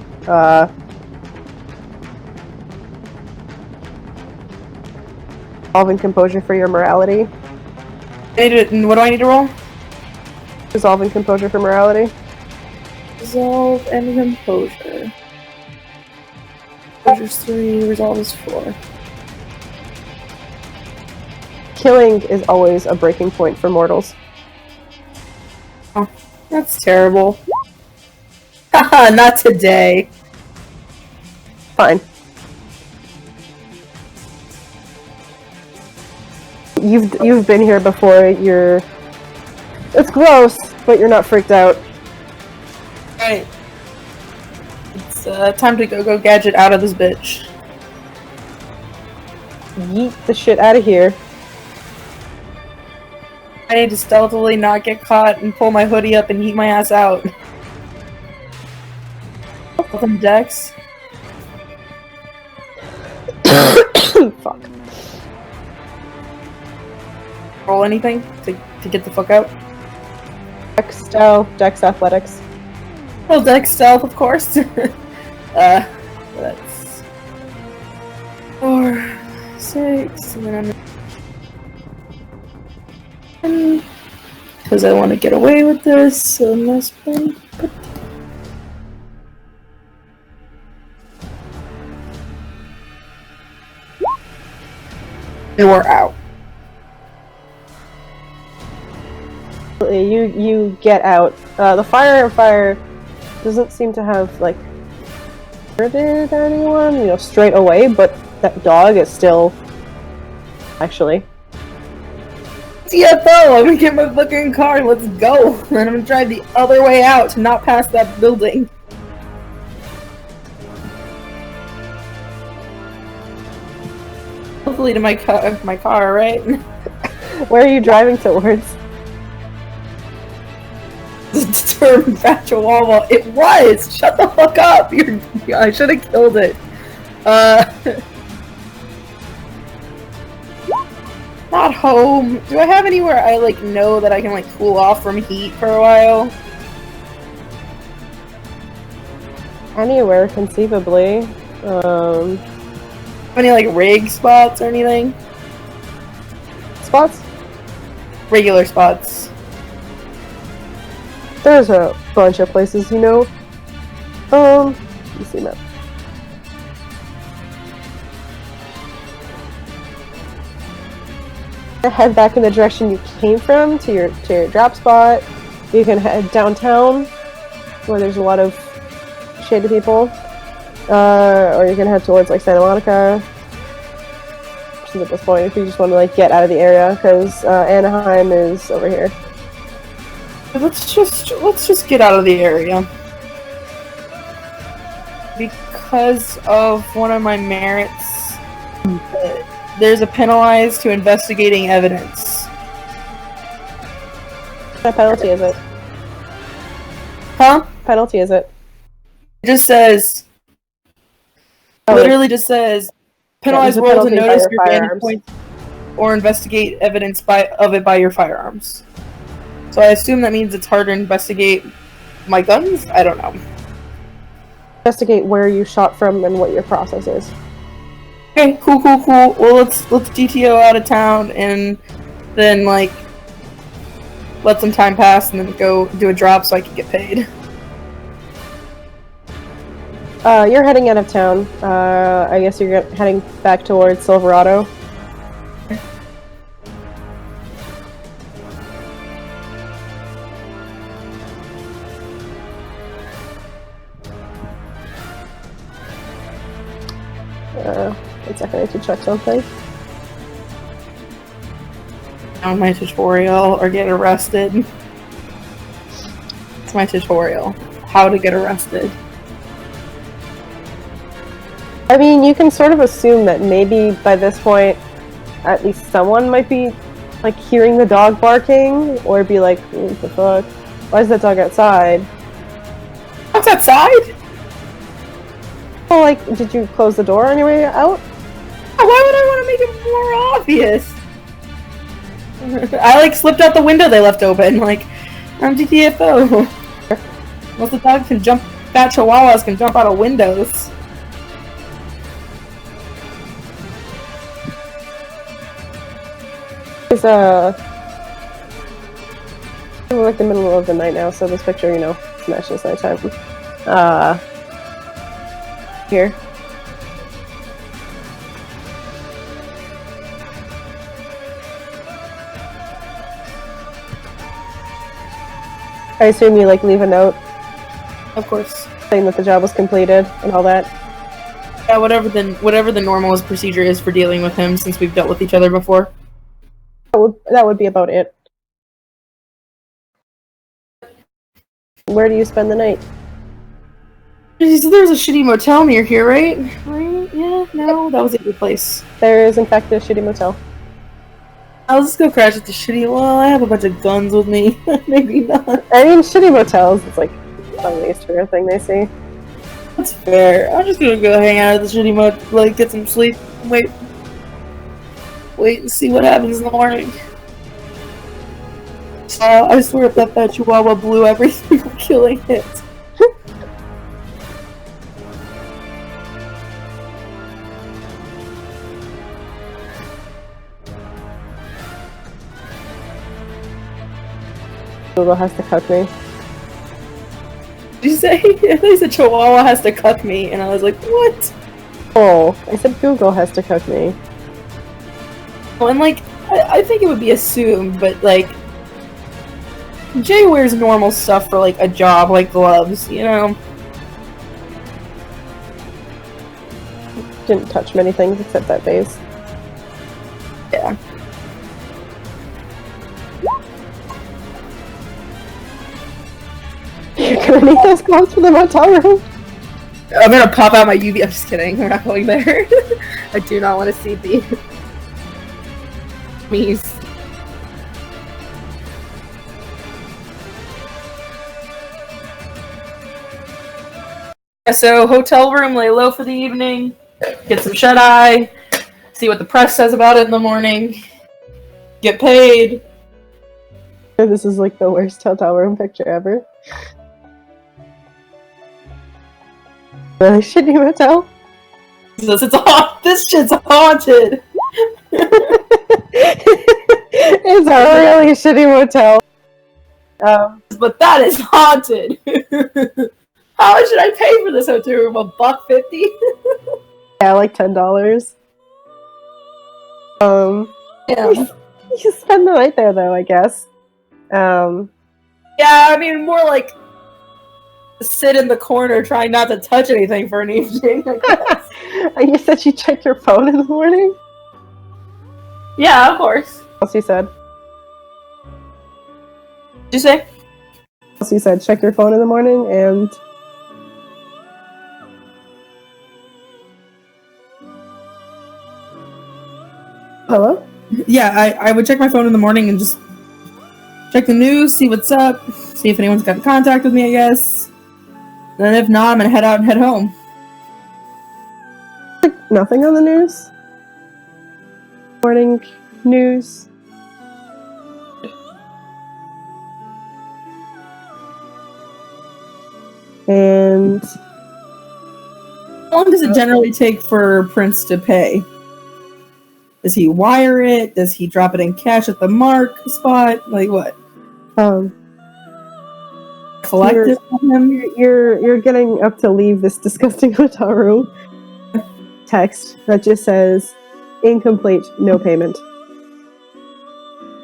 Speaker 2: Resolve and composure for your morality.
Speaker 1: What do I need to roll?
Speaker 2: Resolve and composure for morality.
Speaker 1: Resolve and composure. Composure's 3, resolve is 4.
Speaker 2: Killing is always a breaking point for mortals.
Speaker 1: Oh, that's terrible. Haha, not today.
Speaker 2: Fine. You've been here before. It's gross, but you're not freaked out.
Speaker 1: Alright. It's time to go gadget out of this bitch.
Speaker 2: Yeet the shit out of here.
Speaker 1: I need to stealthily not get caught and pull my hoodie up and heat my ass out. Welcome, Dex.
Speaker 2: Fuck.
Speaker 1: Roll anything to get the fuck out?
Speaker 2: Dex style, Dex athletics.
Speaker 1: Well, Dex stealth, of course. That's 4, 6, and then I'm because I want to get away with this, so must be. And we're out.
Speaker 2: You get out. The fire doesn't seem to have like hurted anyone, straight away, but that dog is still actually.
Speaker 1: CFO, I'm gonna get my fucking car, let's go! And I'm gonna drive the other way out to not pass that building. Hopefully to my car, right?
Speaker 2: Where are you driving towards?
Speaker 1: Determined Chihuahua. It was! Shut the fuck up! I should have killed it. Not home. Do I have anywhere I know that I can cool off from heat for a while?
Speaker 2: Anywhere, conceivably.
Speaker 1: I any like rig spots or anything?
Speaker 2: Spots?
Speaker 1: Regular spots.
Speaker 2: There's a bunch of places, you know. Let me see map. Head back in the direction you came from to your drop spot. You can head downtown, where there's a lot of shady people, or you can head towards like Santa Monica. Which is at this point, if you just want to like get out of the area, because Anaheim is over here.
Speaker 1: Let's just get out of the area. Because of one of my merits, there's a penalized to investigating evidence.
Speaker 2: What penalty is it?
Speaker 1: Huh?
Speaker 2: Penalty is it?
Speaker 1: It just says, literally just says, penalize
Speaker 2: there's a
Speaker 1: roll to
Speaker 2: penalty by
Speaker 1: notice
Speaker 2: your
Speaker 1: your vantage
Speaker 2: firearms.
Speaker 1: points or investigate evidence of it by your firearms. So I assume that means it's hard to investigate my guns? I don't know.
Speaker 2: Investigate where you shot from and what your process is.
Speaker 1: Okay, cool. Well, let's GTO out of town and then like let some time pass and then go do a drop so I can get paid.
Speaker 2: You're heading out of town. I guess you're heading back towards Silverado. One second, I need to check something.
Speaker 1: On my tutorial or get arrested. It's my tutorial. How to get arrested.
Speaker 2: I mean, you can sort of assume that maybe by this point, at least someone might be, like, hearing the dog barking, or be like, what the fuck? Why is that dog outside?
Speaker 1: What's outside?
Speaker 2: Well, like, did you close the door on your way out?
Speaker 1: Why would I want to make it more obvious? I, like, slipped out the window they left open, like, I'm GTFO. Most of the dogs can jump, fat chihuahuas can jump out of windows.
Speaker 2: It's like the middle of the night now, so this picture, you know, it's not just nighttime. Here. I assume you like leave a note
Speaker 1: Of course.
Speaker 2: saying that the job was completed and all that.
Speaker 1: Yeah, whatever the normal procedure is for dealing with him since we've dealt with each other before.
Speaker 2: That would be about it. Where do you spend the night?
Speaker 1: There's a shitty motel near here, right? Right? Yeah, no, that was a good place.
Speaker 2: There is in fact a shitty motel.
Speaker 1: I'll just go crash at the shitty. Well, I have a bunch of guns with me. Maybe not.
Speaker 2: I mean, shitty motels, it's like the least favorite thing they see.
Speaker 1: That's fair. I'm just gonna go hang out at the shitty motel, like get some sleep. Wait and see what happens in the morning. I swear if that chihuahua blew everything, we're killing it.
Speaker 2: Google has to cuck me.
Speaker 1: Did you say? At least a chihuahua has to cuck me, and I was like, what?
Speaker 2: Oh, I said Google has to cuck me.
Speaker 1: Oh, and like, I think it would be assumed, but like, Jay wears normal stuff for like a job, like gloves, you know?
Speaker 2: Didn't touch many things except that vase.
Speaker 1: Yeah.
Speaker 2: You're gonna need those clothes for the motel room?
Speaker 1: I'm gonna pop out my UV. I'm just kidding. We're not going there. I do not want to see the me's. So, hotel room, lay low for the evening, get some shut-eye, see what the press says about it in the morning, get paid.
Speaker 2: This is like the worst hotel room picture ever. Really shitty motel?
Speaker 1: Jesus, this shit's haunted.
Speaker 2: It's a really shitty motel.
Speaker 1: But that is haunted. How much should I pay for this hotel room? $1.50?
Speaker 2: Yeah, like $10.
Speaker 1: Yeah.
Speaker 2: You spend the night there though, I guess.
Speaker 1: Yeah, I mean, more like sit in the corner trying not to touch anything for an evening, I guess.
Speaker 2: You said you check your phone in the morning?
Speaker 1: Yeah, of course.
Speaker 2: What else you said?
Speaker 1: What'd you say?
Speaker 2: What else you said? Check your phone in the morning and... Hello?
Speaker 1: Yeah, I would check my phone in the morning and just check the news, see what's up, see if anyone's got in contact with me, I guess. And if not, I'm gonna head out and head home.
Speaker 2: Nothing on the news? Morning news? And...
Speaker 1: How long does it generally take for Prince to pay? Does he wire it? Does he drop it in cash at the mark spot? Like what? Collect it from him?
Speaker 2: You're getting up to leave this disgusting hotel room. Text that just says, incomplete, no payment.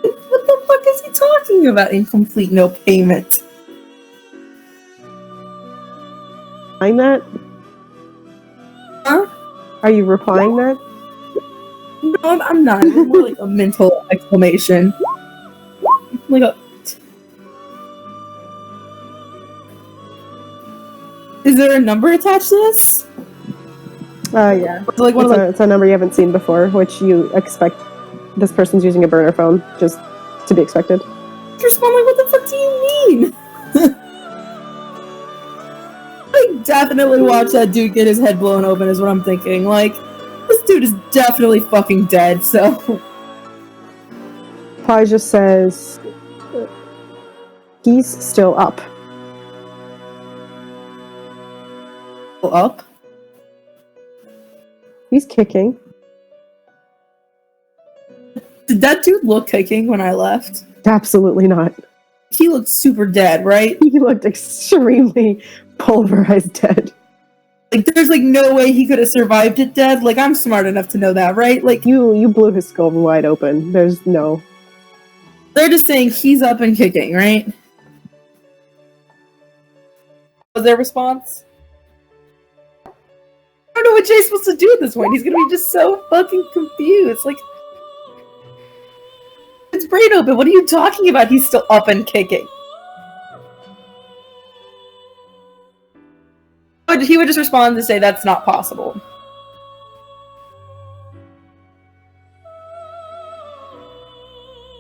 Speaker 1: What the fuck is he talking about? Incomplete, no payment.
Speaker 2: Find that?
Speaker 1: Huh?
Speaker 2: Are you replying that?
Speaker 1: No, I'm not. It's more like a mental exclamation. Like a... Is there a number attached to this?
Speaker 2: Yeah.
Speaker 1: Like one
Speaker 2: It's a number you haven't seen before, which you expect this person's using a burner phone, just to be expected.
Speaker 1: Respond like, what the fuck do you mean? I definitely watched that dude get his head blown open is what I'm thinking. Like, this dude is definitely fucking dead, so...
Speaker 2: Reply just says, he's still up.
Speaker 1: Up?
Speaker 2: He's kicking.
Speaker 1: Did that dude look kicking when I left?
Speaker 2: Absolutely not.
Speaker 1: He looked super dead, right?
Speaker 2: He looked extremely pulverized dead.
Speaker 1: Like, there's like no way he could have survived it dead. Like, I'm smart enough to know that, right? Like,
Speaker 2: You blew his skull wide open. There's no...
Speaker 1: they're just saying he's up and kicking, right? Was their response? I don't know what Jay's supposed to do at this point. He's gonna be just so fucking confused. Like, it's brain open. What are you talking about? He's still up and kicking. But he would just respond to say that's not possible.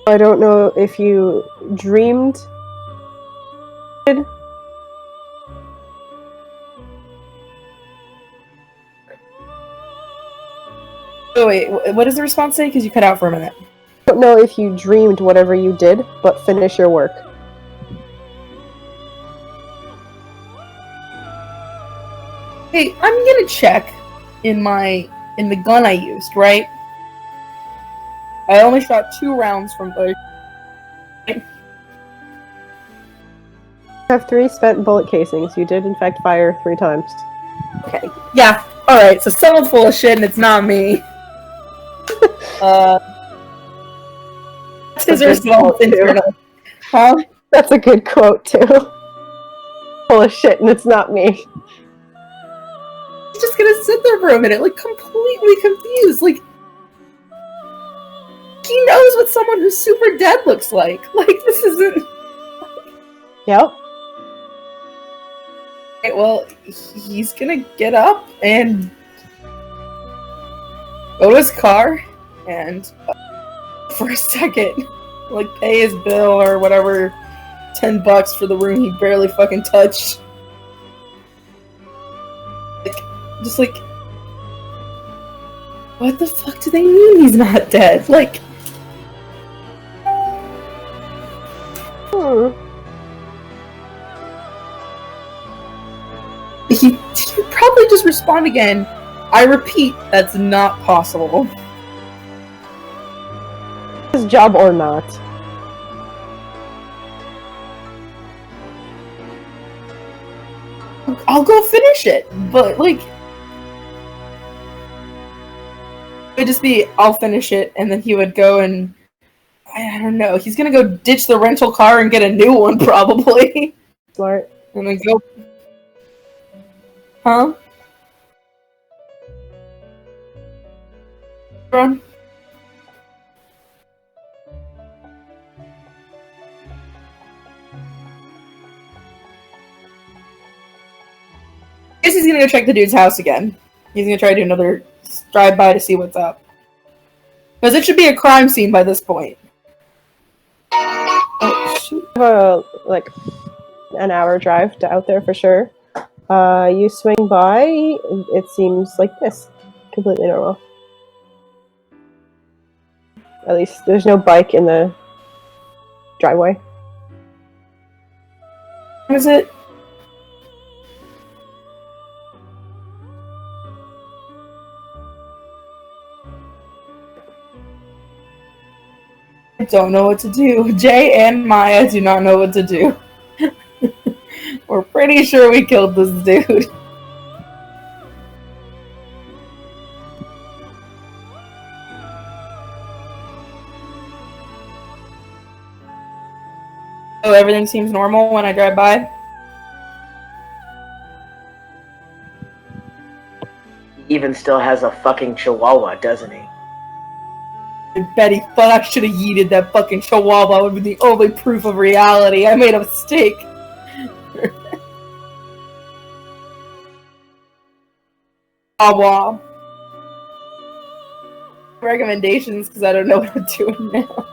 Speaker 2: I don't know if you dreamed.
Speaker 1: Oh wait, what does the response say? Because you cut out for a minute.
Speaker 2: I don't know if you dreamed whatever you did, but finish your work.
Speaker 1: Hey, I'm gonna check in the gun I used, right? I only shot 2 rounds from the...
Speaker 2: You have 3 spent bullet casings. You did, in fact, fire 3 times.
Speaker 1: Okay. Yeah. Alright, so someone's full of shit and it's not me. That's his response internally. Huh?
Speaker 2: That's a good quote, too. Full of shit and it's not me.
Speaker 1: He's just gonna sit there for a minute, like, completely confused. Like, he knows what someone who's super dead looks like. Like, this isn't...
Speaker 2: Yep.
Speaker 1: Okay, well, he's gonna get up and go to his car and, for a second, like, pay his bill or whatever, $10 for the room he barely fucking touched. Like, just like, what the fuck do they mean he's not dead? Like, he'd probably just respond again, I repeat, that's not possible.
Speaker 2: His job or not.
Speaker 1: I'll go finish it, but like, it'd just be I'll finish it, and then he would go and I don't know. He's gonna go ditch the rental car and get a new one probably,
Speaker 2: Smart.
Speaker 1: and then go. Huh? Run. I guess he's gonna go check the dude's house again. He's gonna try to do another drive-by to see what's up. Because it should be a crime scene by this point. Oh, shoot.
Speaker 2: I have like an hour drive to out there for sure. You swing by, it seems like this. Completely normal. At least there's no bike in the driveway.
Speaker 1: What is it? I don't know what to do. Jay and Maya do not know what to do. We're pretty sure we killed this dude. Oh, everything seems normal when I drive by?
Speaker 4: He even still has a fucking chihuahua, doesn't he?
Speaker 1: Betty, fuck, I should have yeeted that fucking chihuahua. That would be the only proof of reality. I made a mistake. Chihuahua. Recommendations, because I don't know what I'm doing now.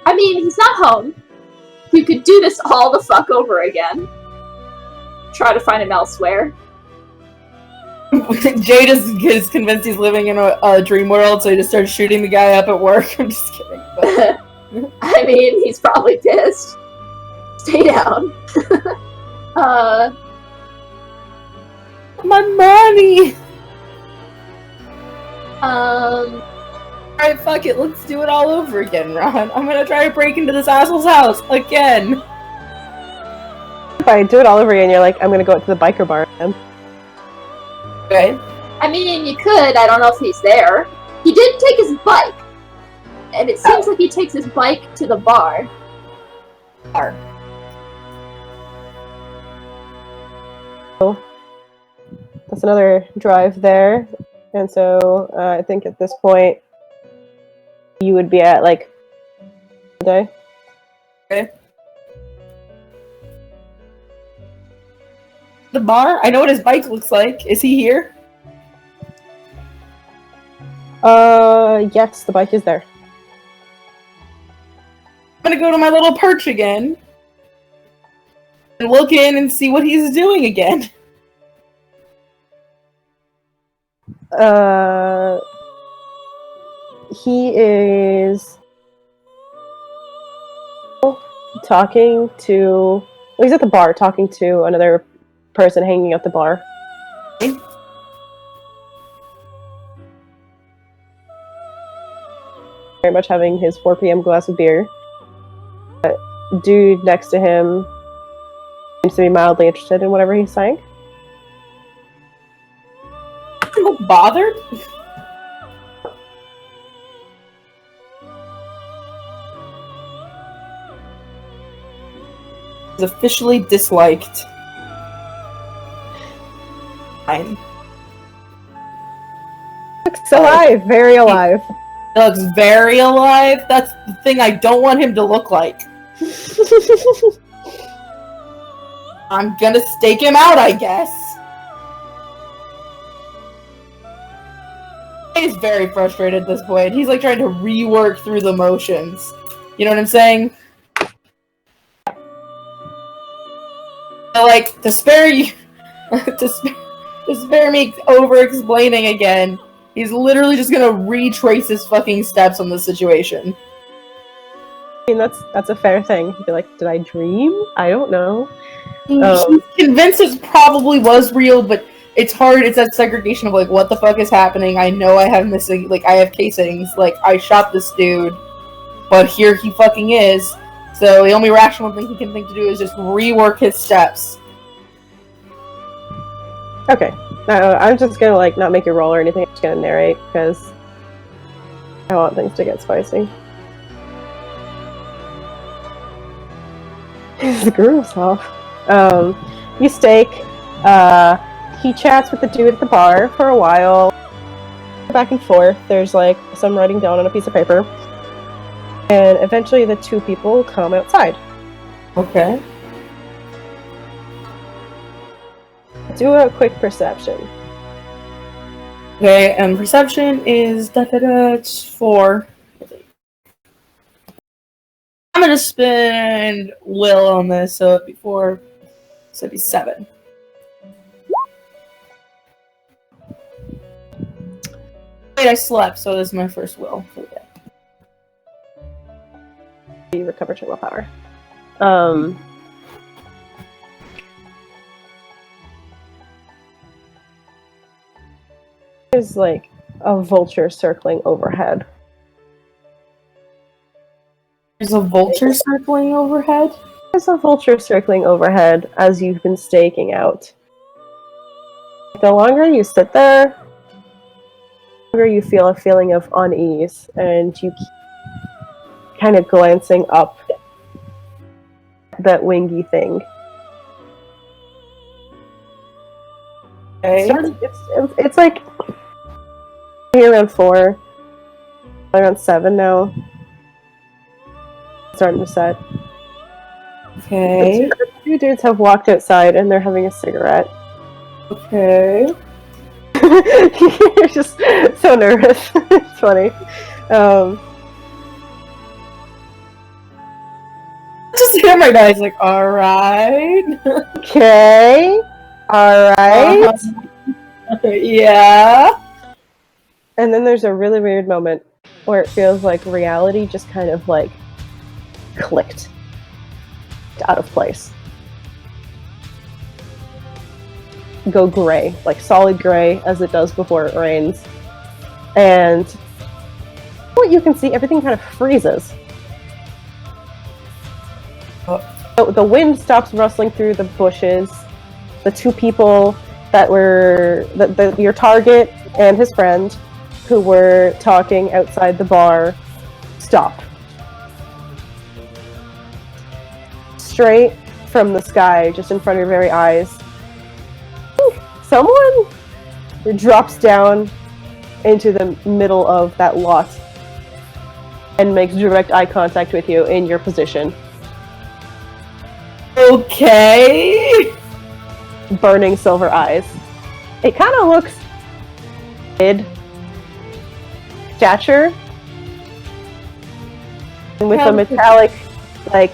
Speaker 5: I mean, he's not home. You could do this all the fuck over again. Try to find him elsewhere.
Speaker 1: Jade is convinced he's living in a dream world, so he just starts shooting the guy up at work. I'm just kidding. But...
Speaker 5: I mean, he's probably pissed. Stay down.
Speaker 1: My money! Alright, fuck it, let's do it all over again, Ron. I'm gonna try to break into this asshole's house again.
Speaker 2: If I do it all over again, you're like, I'm gonna go out to the biker bar again.
Speaker 1: Okay.
Speaker 5: I mean, you could. I don't know if he's there. He did take his bike. And it seems like he takes his bike to the bar.
Speaker 2: So, that's another drive there. And so, I think at this point, you would be at, like, the day.
Speaker 1: Okay. The bar? I know what his bike looks like. Is he here?
Speaker 2: Yes, the bike is there.
Speaker 1: I'm gonna go to my little perch again. And look in and see what he's doing again.
Speaker 2: He is talking to... Well, he's at the bar talking to another person hanging at the bar. Very much having his 4 p.m. glass of beer. Dude next to him seems to be mildly interested in whatever he's saying.
Speaker 1: Look bothered? Is officially disliked. Fine.
Speaker 2: Looks alive, very alive.
Speaker 1: He looks very alive. That's the thing I don't want him to look like. I'm gonna stake him out, I guess. He's very frustrated at this point. He's like trying to rework through the motions. You know what I'm saying? Like, to spare you, to spare me over-explaining again, He's literally just gonna retrace his fucking steps on the situation.
Speaker 2: I mean, that's a fair thing. He'd be like, did I dream? I don't know.
Speaker 1: He's convinced it probably was real, but it's hard. It's that segregation of like, what the fuck is happening? I know I have missing, like, I have casings. Like, I shot this dude, but here he fucking is. So the only rational thing he can think to do is just rework his steps.
Speaker 2: Okay. I'm just gonna, like, not make you roll or anything. I'm just gonna narrate, because I want things to get spicy. Screw himself. You stake. He chats with the dude at the bar for a while. Back and forth. There's, like, some writing down on a piece of paper. And eventually the two people come outside.
Speaker 1: Okay.
Speaker 2: Do a quick perception.
Speaker 1: Okay, and perception is it's 4. I'm gonna spend will on this, so it'd be 4, so it'd be 7. Wait, I slept, so this is my first will for the day.
Speaker 2: You recover your willpower. There's like a vulture circling overhead.
Speaker 1: There's a vulture circling overhead?
Speaker 2: There's a vulture circling overhead as you've been staking out. The longer you sit there, the longer you feel a feeling of unease, and you keep kind of glancing up that wingy thing.
Speaker 1: Okay.
Speaker 2: It's like around 4, around 7 now. Starting to set.
Speaker 1: Okay.
Speaker 2: The two dudes have walked outside and they're having a cigarette.
Speaker 1: Okay.
Speaker 2: You're just so nervous. It's funny.
Speaker 1: Just hear my guys like, alright.
Speaker 2: Okay. Alright.
Speaker 1: Yeah.
Speaker 2: And then there's a really weird moment where it feels like reality just kind of like clicked out of place. Go gray, like solid gray as it does before it rains. And what you can see, everything kind of freezes. So the wind stops rustling through the bushes. The two people that were your target and his friend who were talking outside the bar stop. Straight from the sky, just in front of your very eyes, someone drops down into the middle of that lot and makes direct eye contact with you in your position.
Speaker 1: Okay.
Speaker 2: Burning silver eyes. It kind of looks mid stature, and with a metallic, like,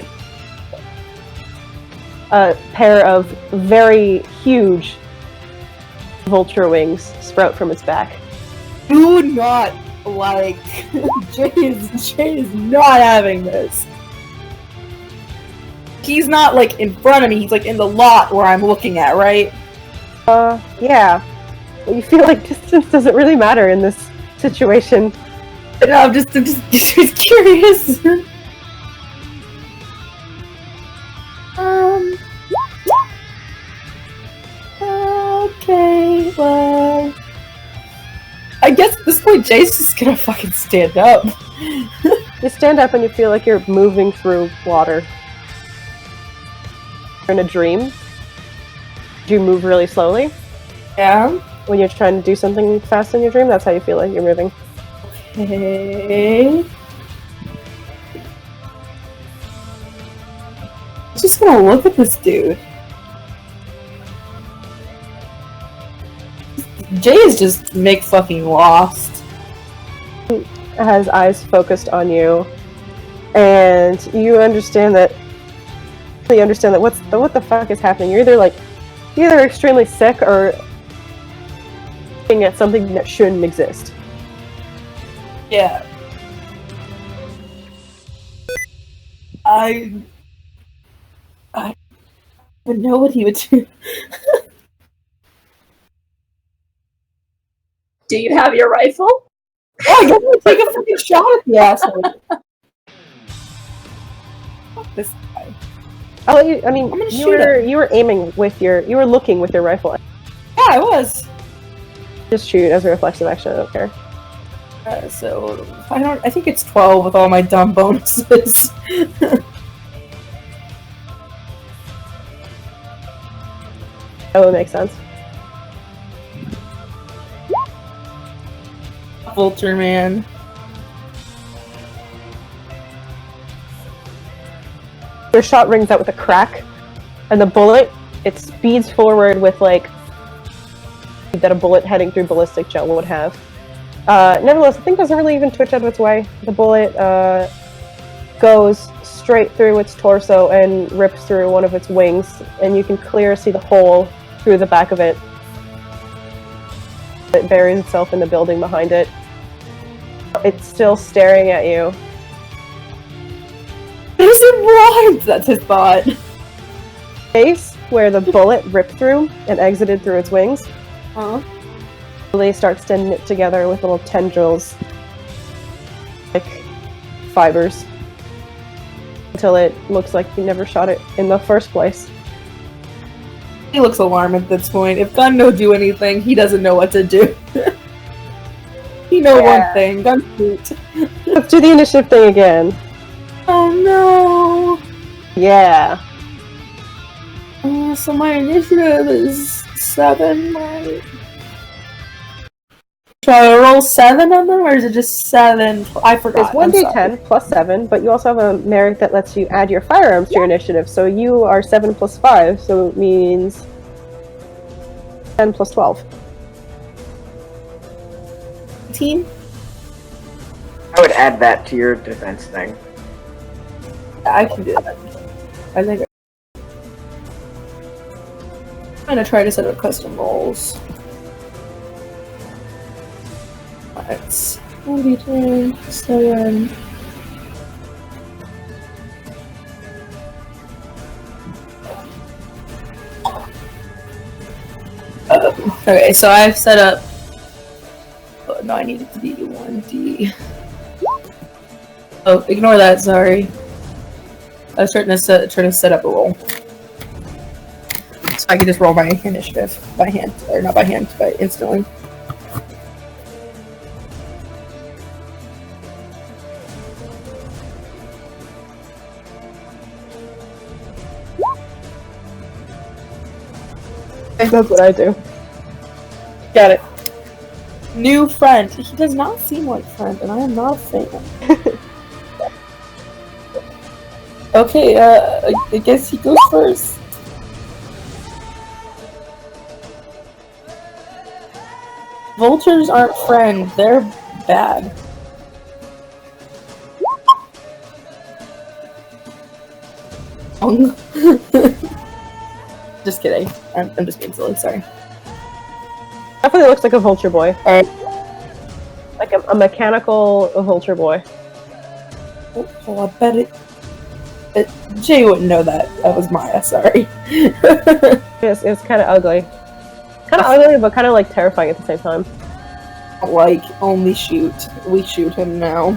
Speaker 2: a pair of very huge vulture wings sprout from its back.
Speaker 1: Do not like Jay is not having this. He's not like in front of me, he's like in the lot where I'm looking at, right?
Speaker 2: Yeah. You feel like distance doesn't really matter in this situation.
Speaker 1: No, I'm just curious. Okay, well, I guess at this point Jay's just gonna fucking stand up.
Speaker 2: You stand up and you feel like you're moving through water. You're in a dream. Do you move really slowly?
Speaker 1: Yeah.
Speaker 2: When you're trying to do something fast in your dream, that's how you feel like you're moving.
Speaker 1: Okay. I'm just gonna look at this dude. Jay is just fucking lost.
Speaker 2: Has eyes focused on you, and you understand that. What the fuck is happening? You're either extremely sick or Looking at something that shouldn't exist.
Speaker 1: Yeah. I would know what he would do.
Speaker 5: Do you have your rifle?
Speaker 1: Yeah, I guess I'll take a fucking shot at the asshole. Fuck this guy.
Speaker 2: I'll let you, I mean,
Speaker 1: I'm gonna shoot him.
Speaker 2: you were aiming with you were looking with your rifle.
Speaker 1: Yeah, I was.
Speaker 2: Just shoot as a reflexive action, I don't care.
Speaker 1: So I think it's 12 with all my dumb bonuses.
Speaker 2: That would make sense.
Speaker 1: Vulture man.
Speaker 2: Your shot rings out with a crack, and the bullet, it speeds forward with, like, that a bullet heading through ballistic gel would have. Nevertheless, the thing doesn't really even twitch out of its way. The bullet goes straight through its torso and rips through one of its wings, and you can clearly see the hole through the back of it. It buries itself in the building behind it. It's still staring at you.
Speaker 1: There's a rhyme! That's his thought.
Speaker 2: Face where the bullet ripped through and exited through its wings. Slowly starts to knit together with little tendrils, like fibers, until it looks like you never shot it in the first place.
Speaker 1: He looks alarmed at this point. If gun don't do anything, he doesn't know what to do. He know one thing, gun shoot.
Speaker 2: Let's do the initiative thing again.
Speaker 1: Oh no!
Speaker 2: Yeah.
Speaker 1: So my initiative is 7, right? Should I roll 7 on them, or is it just 7? I forgot.
Speaker 2: It's 1d10 plus 7, but you also have a merit that lets you add your firearms to your initiative, so you are 7 plus 5, so it means 10 plus 12.
Speaker 1: 18?
Speaker 4: I would add that to your defense thing.
Speaker 1: I can do that. I think I'm gonna try to set up custom rolls. Let's 1d10, 7. Okay, so I've set up. Oh no, I need it to be 1d. Oh, ignore that. Sorry. I was trying to set up a roll, so I can just roll my initiative by hand, or not by hand, but instantly.
Speaker 2: That's what I do.
Speaker 1: Got it. New friend. He does not seem like friend, and I am not a fan. Okay, I guess he goes first. Vultures aren't friends, they're bad. Just kidding. I'm just being silly, sorry.
Speaker 2: Definitely looks like a vulture boy.
Speaker 1: Alright.
Speaker 2: Like a mechanical vulture boy.
Speaker 1: Oh, I bet it. Jay wouldn't know that. That was Maya, sorry.
Speaker 2: It's kind of ugly. Kind of ugly, but kind of like terrifying at the same time.
Speaker 1: Like, only shoot. We shoot him now.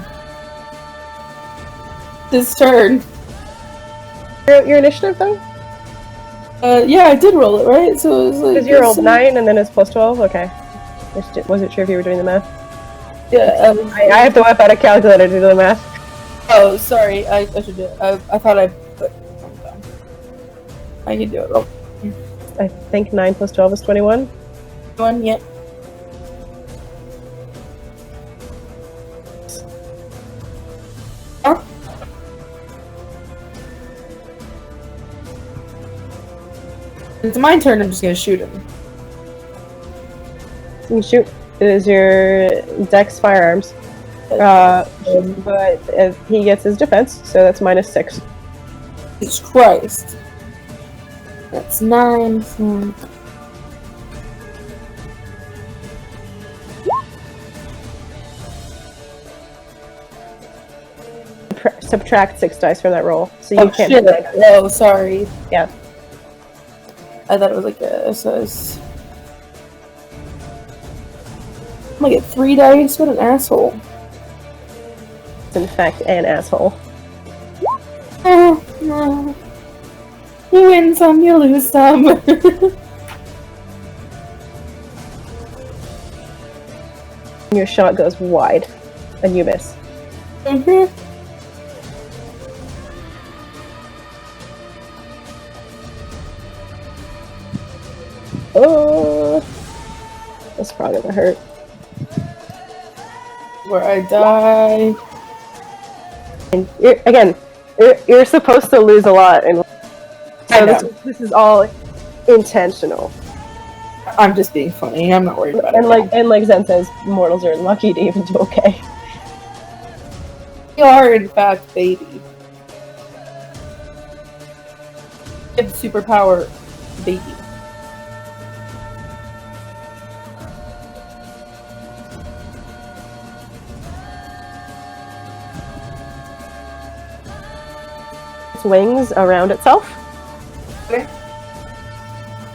Speaker 1: His turn.
Speaker 2: Your initiative though?
Speaker 1: Yeah, I did roll it, right? So it was like.
Speaker 2: Because you rolled 9 and then it's plus 12? Okay. Wasn't sure if you were doing the math.
Speaker 1: Yeah,
Speaker 2: I have to whip out a calculator to do the math.
Speaker 1: Oh, sorry. I should do it. I thought I put. I can do it. Oh.
Speaker 2: I think 9 plus 12 is 21.
Speaker 1: 1, yeah. Huh? It's my turn, I'm just gonna shoot him.
Speaker 2: You can shoot. It is your dex firearms. But if he gets his defense, so that's -6.
Speaker 1: Jesus Christ. That's 9. So...
Speaker 2: subtract 6 dice from that roll, so you
Speaker 1: Oh
Speaker 2: can't.
Speaker 1: shit! Oh, sorry.
Speaker 2: Yeah.
Speaker 1: I thought it was like a. So it's... I'm gonna get 3 dice. What an asshole!
Speaker 2: It's in fact an asshole.
Speaker 1: Oh no! You win some, you lose some.
Speaker 2: Your shot goes wide, and you miss.
Speaker 1: Mm-hmm.
Speaker 2: Oh, that's probably gonna hurt.
Speaker 1: Where I die.
Speaker 2: And you're supposed to lose a lot, and so this is all intentional.
Speaker 1: I'm just being funny. I'm not worried about it.
Speaker 2: And like Zen says, mortals are lucky to even do okay.
Speaker 1: We are, in fact, baby. Get the superpower, baby.
Speaker 2: Its wings around itself.
Speaker 1: Okay.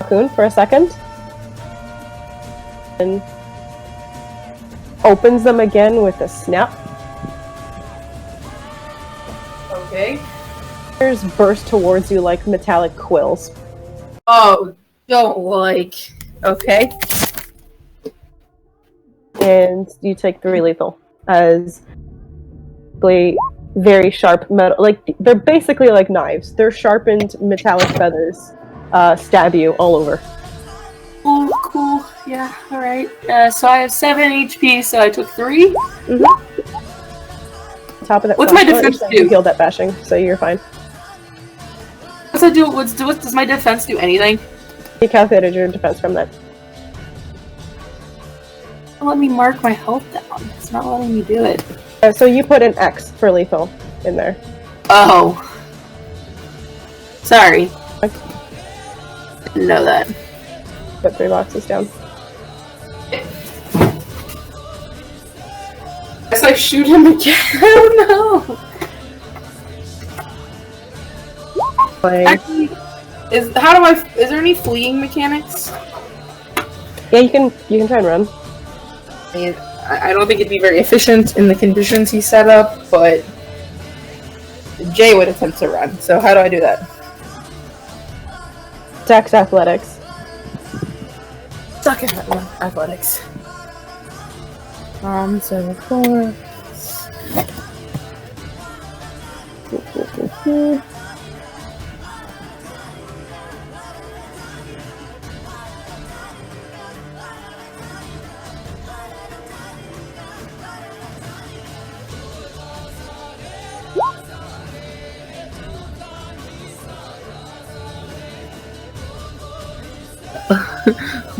Speaker 2: Cocoon for a second. And opens them again with a snap.
Speaker 1: Okay.
Speaker 2: Feathers burst towards you like metallic quills.
Speaker 1: Oh, don't like. Okay.
Speaker 2: And you take 3 lethal as very sharp metal, like they're basically like knives. They're sharpened metallic feathers stab you all over.
Speaker 1: Oh, cool. Yeah, alright. So I have 7 HP, so I took 3.
Speaker 2: Mm-hmm. Top of that.
Speaker 1: What's my defense do?
Speaker 2: You healed that bashing, so you're fine.
Speaker 1: What's I do? What does my defense do? Anything?
Speaker 2: You calculated your defense from that.
Speaker 1: Let me mark my health down. It's not letting me do it.
Speaker 2: So you put an X for lethal in there.
Speaker 1: Oh. Sorry. Didn't know that.
Speaker 2: Put 3 boxes down.
Speaker 1: Guess I shoot him again. I don't know. Actually, is there any fleeing mechanics?
Speaker 2: Yeah, you can try and run.
Speaker 1: I mean, I don't think it'd be very efficient in the conditions he set up, but Jay would attempt to run. So how do I do that?
Speaker 2: Dex athletics.
Speaker 1: Suck at athletics. So 4.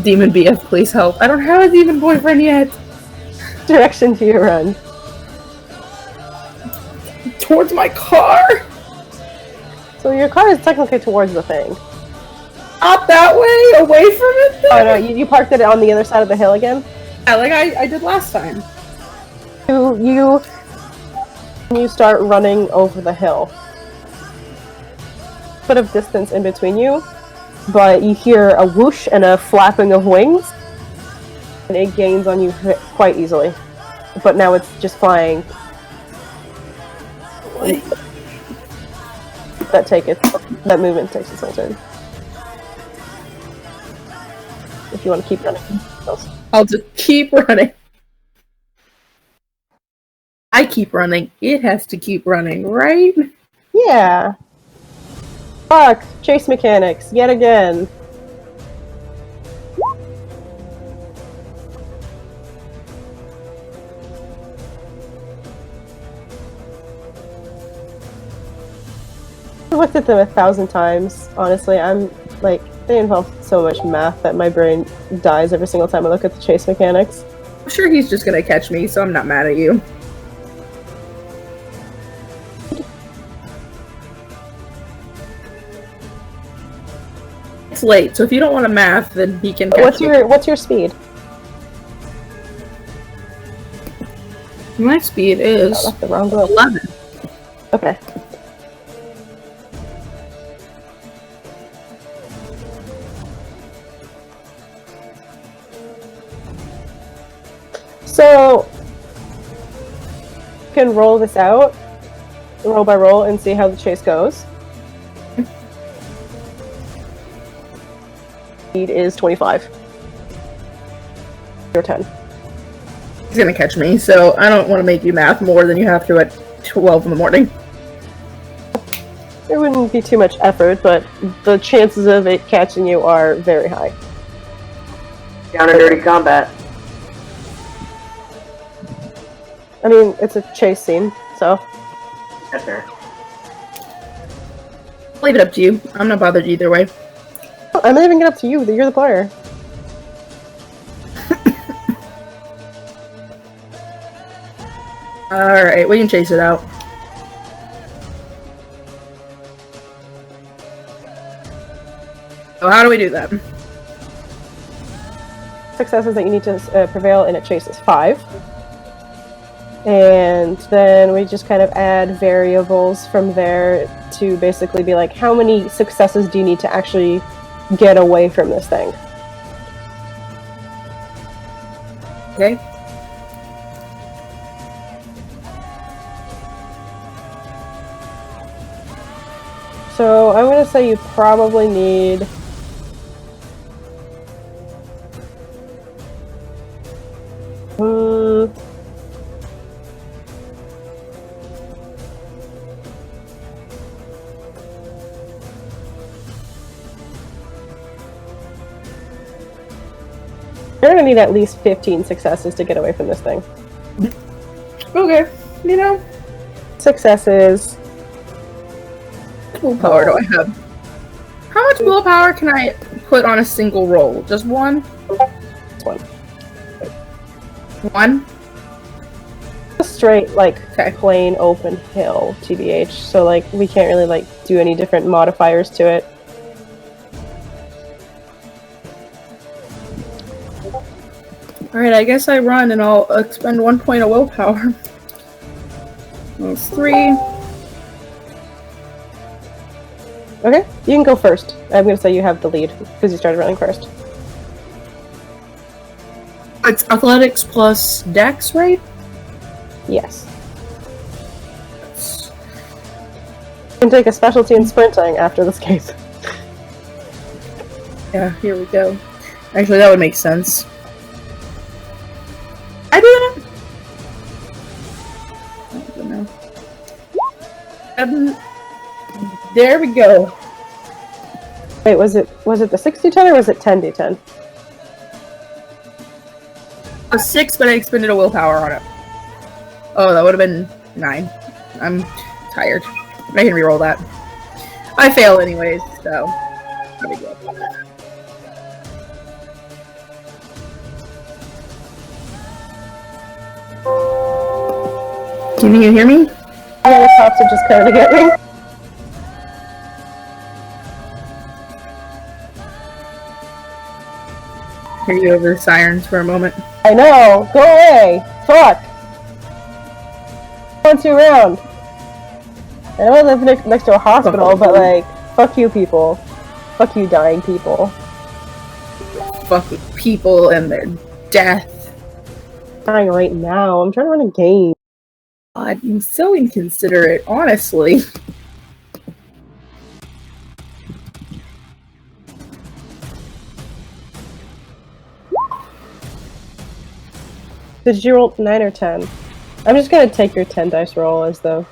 Speaker 1: Demon BF, please help. I don't have a demon boyfriend yet.
Speaker 2: Direction to your run.
Speaker 1: Towards my car?
Speaker 2: So your car is technically towards the thing.
Speaker 1: Not that way? Away from it though?
Speaker 2: Oh no, you parked it on the other side of the hill again?
Speaker 1: Yeah, like I did last time.
Speaker 2: You start running over the hill. Bit of distance in between you, but you hear a whoosh and a flapping of wings, and it gains on you quite easily. But now it's just flying.
Speaker 1: Wait.
Speaker 2: That movement takes its whole turn. If you want to keep running.
Speaker 1: I'll just keep running. I keep running. It has to keep running, right?
Speaker 2: Yeah. Fuck! Chase mechanics, yet again. I've looked at them 1,000 times, honestly. I'm like, they involve so much math that my brain dies every single time I look at the chase mechanics.
Speaker 1: I'm sure he's just gonna catch me, so I'm not mad at you. It's late, so if you don't want to math, then he can catch me.
Speaker 2: What's your speed?
Speaker 1: My speed is
Speaker 2: Oh, that's the wrong goal.
Speaker 1: 11.
Speaker 2: Okay. So, you can roll this out, roll by roll, and see how the chase goes. Speed is 25. You're 10.
Speaker 1: He's gonna catch me, so I don't want to make you math more than you have to at 12 in the morning.
Speaker 2: It wouldn't be too much effort, but the chances of it catching you are very high.
Speaker 4: Down and dirty combat.
Speaker 2: I mean, it's a chase scene, so.
Speaker 4: That's fair.
Speaker 1: Leave it up to you. I'm not bothered either way.
Speaker 2: I'm leaving it up to you. You're the player.
Speaker 1: Alright, we can chase it out. So how do we do that?
Speaker 2: Successes that you need to prevail in a chase is 5. And then we just kind of add variables from there to basically be like, how many successes do you need to actually get away from this thing?
Speaker 1: Okay.
Speaker 2: So I'm going to say you probably need... You're going to need at least 15 successes to get away from this thing.
Speaker 1: Okay. You know,
Speaker 2: Successes.
Speaker 1: willpower do I have? How much willpower can I put on a single roll? Just one?
Speaker 2: One.
Speaker 1: One?
Speaker 2: A straight, like,
Speaker 1: Okay.
Speaker 2: plain open hill, TBH. So, like, we can't really, like, do any different modifiers to it.
Speaker 1: Alright, I guess I run and I'll expend 1 point of willpower. That's 3.
Speaker 2: Okay, you can go first. I'm going to say you have the lead, because you started running first.
Speaker 1: It's athletics plus dex, right?
Speaker 2: Yes. You can take a specialty in sprinting after this case.
Speaker 1: Yeah, here we go. Actually, that would make sense. I do that? I don't know. There we go.
Speaker 2: Wait, was it the 60-10 or was it 10d10?
Speaker 1: A 6, but I expended a willpower on it. Oh, that would have been 9. I'm tired. I can reroll that. I fail anyways, so there we go. Can you hear me?
Speaker 2: Yeah, the cops are just coming to get me.
Speaker 1: Hear you over the sirens for a moment.
Speaker 2: I know! Go away! Fuck! I want you around. I know I live next to a hospital, but like, fuck you people. Fuck you dying people.
Speaker 1: Fuck with people and their death.
Speaker 2: Dying right now. I'm trying to run a game.
Speaker 1: God, I'm so inconsiderate, honestly.
Speaker 2: Did you roll 9 or 10? I'm just gonna take your 10 dice roll as though.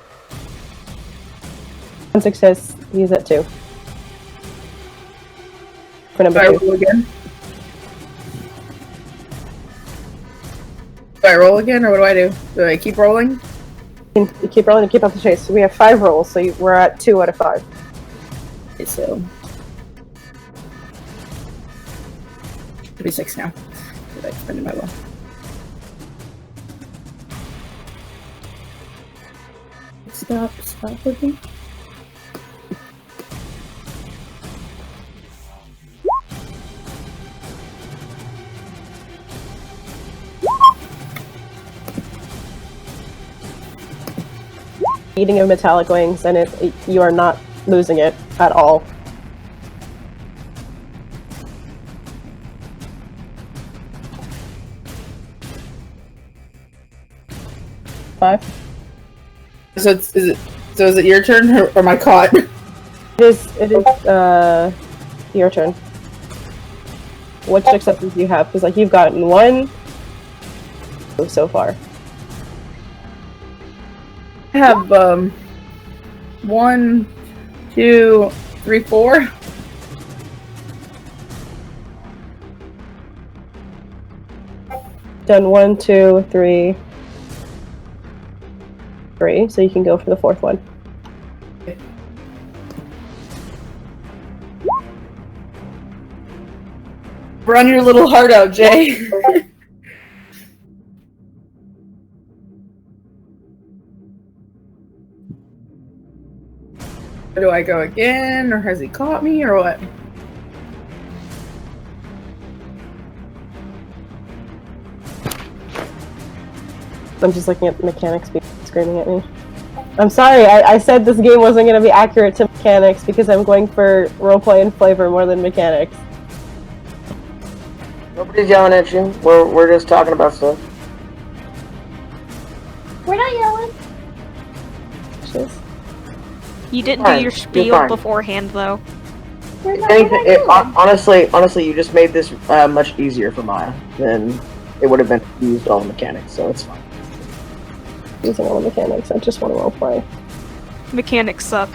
Speaker 2: One success, use that 2. For
Speaker 1: Do
Speaker 2: number
Speaker 1: I
Speaker 2: 2.
Speaker 1: roll again? Do I roll again, or what do I do? Do I keep rolling?
Speaker 2: You keep rolling and keep up the chase. So we have 5 rolls, so we're at 2 out of 5.
Speaker 1: Okay, so... Should be 6 now. Did I spend my will? Stop looking.
Speaker 2: eating of metallic wings, and you are not losing it at all. Five.
Speaker 1: So is it your turn or my caught?
Speaker 2: It is your turn. Which successes do you have? Because like you've gotten one so far.
Speaker 1: I have 1, 2, 3, 4.
Speaker 2: Done 1, 2, 3, 3. So you can go for the fourth one.
Speaker 1: Run your little heart out, Jay. Do I go again, or has he caught me, or what?
Speaker 2: I'm just looking at the mechanics screaming at me. I'm sorry, I said this game wasn't going to be accurate to mechanics because I'm going for roleplay and flavor more than mechanics.
Speaker 4: Nobody's yelling at you. We're just talking about stuff.
Speaker 5: We're not yelling.
Speaker 2: Jeez.
Speaker 6: You didn't
Speaker 4: Fine,
Speaker 6: do your
Speaker 4: you're
Speaker 6: spiel
Speaker 4: fine.
Speaker 6: beforehand, though.
Speaker 5: We're not
Speaker 4: Honestly, you just made this much easier for Maya than it would have been if you used all the mechanics, so it's fine.
Speaker 2: Using all the mechanics, I just want to roleplay.
Speaker 6: Mechanics suck.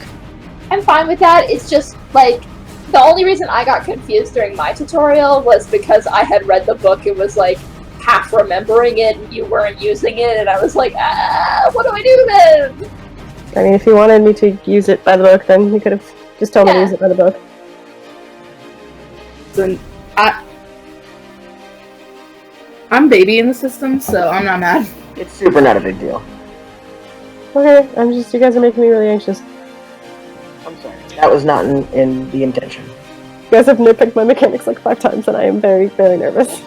Speaker 5: I'm fine with that. It's just like the only reason I got confused during my tutorial was because I had read the book and was like half remembering it and you weren't using it, and I was like, what do I do then?
Speaker 2: I mean, if you wanted me to use it by the book, then you could have just told me to use it by the book.
Speaker 1: Then I'm babying the system, so I'm not mad.
Speaker 4: It's super not a big deal.
Speaker 2: Okay, you guys are making me really anxious.
Speaker 4: I'm sorry. That was not in the intention.
Speaker 2: You guys have nitpicked my mechanics like 5 times, and I am very, very nervous.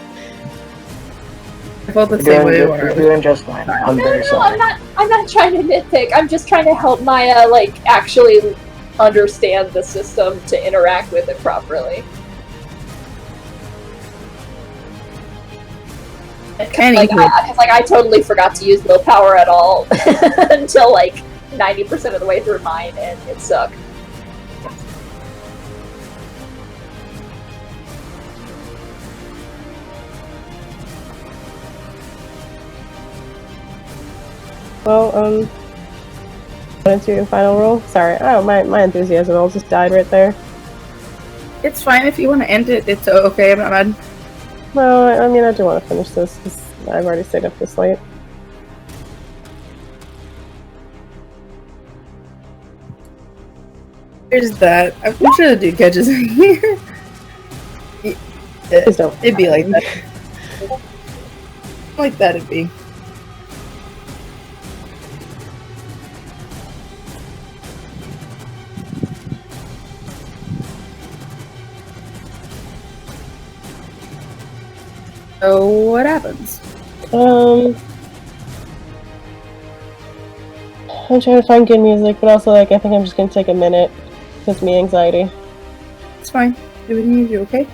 Speaker 1: I felt the same way.
Speaker 4: You're doing just fine. I'm very sorry.
Speaker 5: I'm not trying to nitpick. I'm just trying to help Maya like actually understand the system to interact with it properly. Because I totally forgot to use willpower at all until like 90% of the way through mine, and it sucked.
Speaker 2: Well, into your final roll? Sorry, my enthusiasm all just died right there.
Speaker 1: It's fine if you want to end it. It's okay. I'm not mad.
Speaker 2: Well, I mean, I do want to finish this because I've already stayed up this late.
Speaker 1: There's that. I'm sure the dude catches me.
Speaker 2: Please don't.
Speaker 1: It'd be like that. Like that it'd be. So what happens?
Speaker 2: I'm trying to find good music, but also like I think I'm just gonna take a minute. Gives me anxiety.
Speaker 1: It's fine. Do we need you, okay?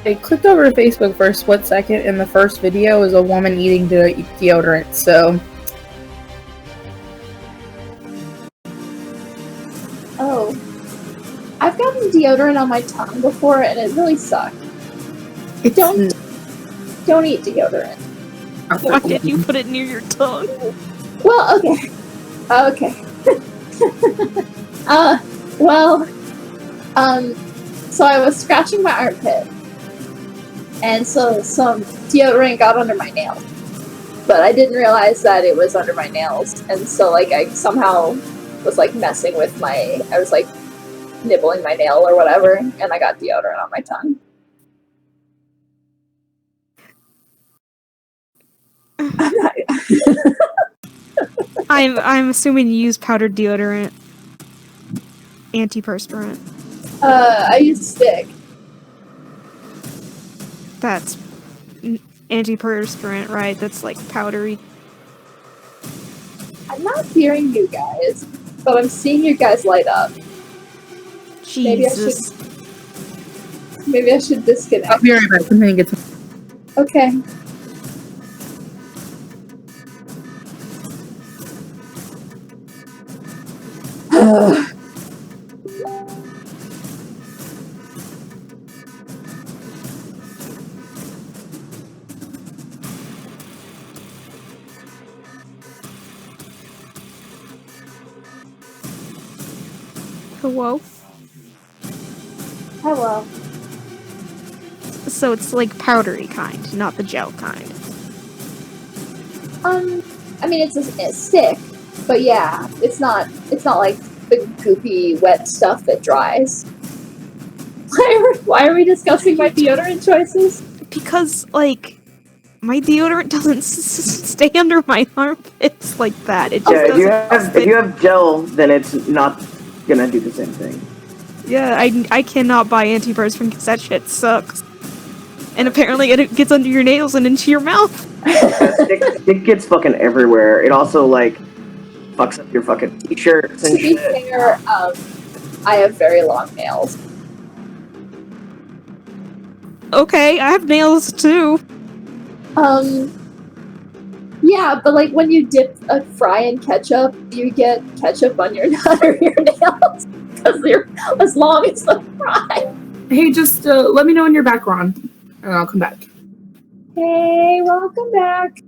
Speaker 1: I clicked over to Facebook for a split second, and the first video is a woman eating deodorant, so...
Speaker 5: Oh. I've gotten deodorant on my tongue before, and it really sucked. Don't eat deodorant.
Speaker 6: Why did you put it near your tongue?
Speaker 5: Well, okay. So I was scratching my armpit, and so some deodorant got under my nail. But I didn't realize that it was under my nails, and so like I somehow was like messing with I was like nibbling my nail or whatever, and I got deodorant on my tongue.
Speaker 6: I'm assuming you use powdered deodorant. Antiperspirant.
Speaker 5: I use stick.
Speaker 6: That's antiperspirant, right? That's like powdery.
Speaker 5: I'm not hearing you guys, but I'm seeing you guys light up.
Speaker 6: Jesus.
Speaker 5: Maybe I should disconnect.
Speaker 1: I'll be right back. I'm gonna get some.
Speaker 5: Okay.
Speaker 6: Hello?
Speaker 5: Hello.
Speaker 6: So it's like powdery kind, not the gel kind.
Speaker 5: I mean it's stick, but yeah, it's not like the goopy wet stuff that dries. Why are we discussing my deodorant choices?
Speaker 6: Because, like, my deodorant doesn't stay under my armpits like that. It just doesn't.
Speaker 4: If you have gel, then it's not gonna do the same thing.
Speaker 6: Yeah, I cannot buy antiperspirant because that shit sucks. And apparently it gets under your nails and into your mouth.
Speaker 4: It gets fucking everywhere. It also, like, fucks up your fucking t-shirts and
Speaker 5: To be
Speaker 4: shit.
Speaker 5: fair, I have very long nails.
Speaker 6: Okay, I have nails too.
Speaker 5: Yeah, but like when you dip a fry in ketchup, you get ketchup on your under your nails because they're as long as the fry.
Speaker 1: Hey, just let me know when you're back, Ron, and I'll come back.
Speaker 5: Hey, welcome back.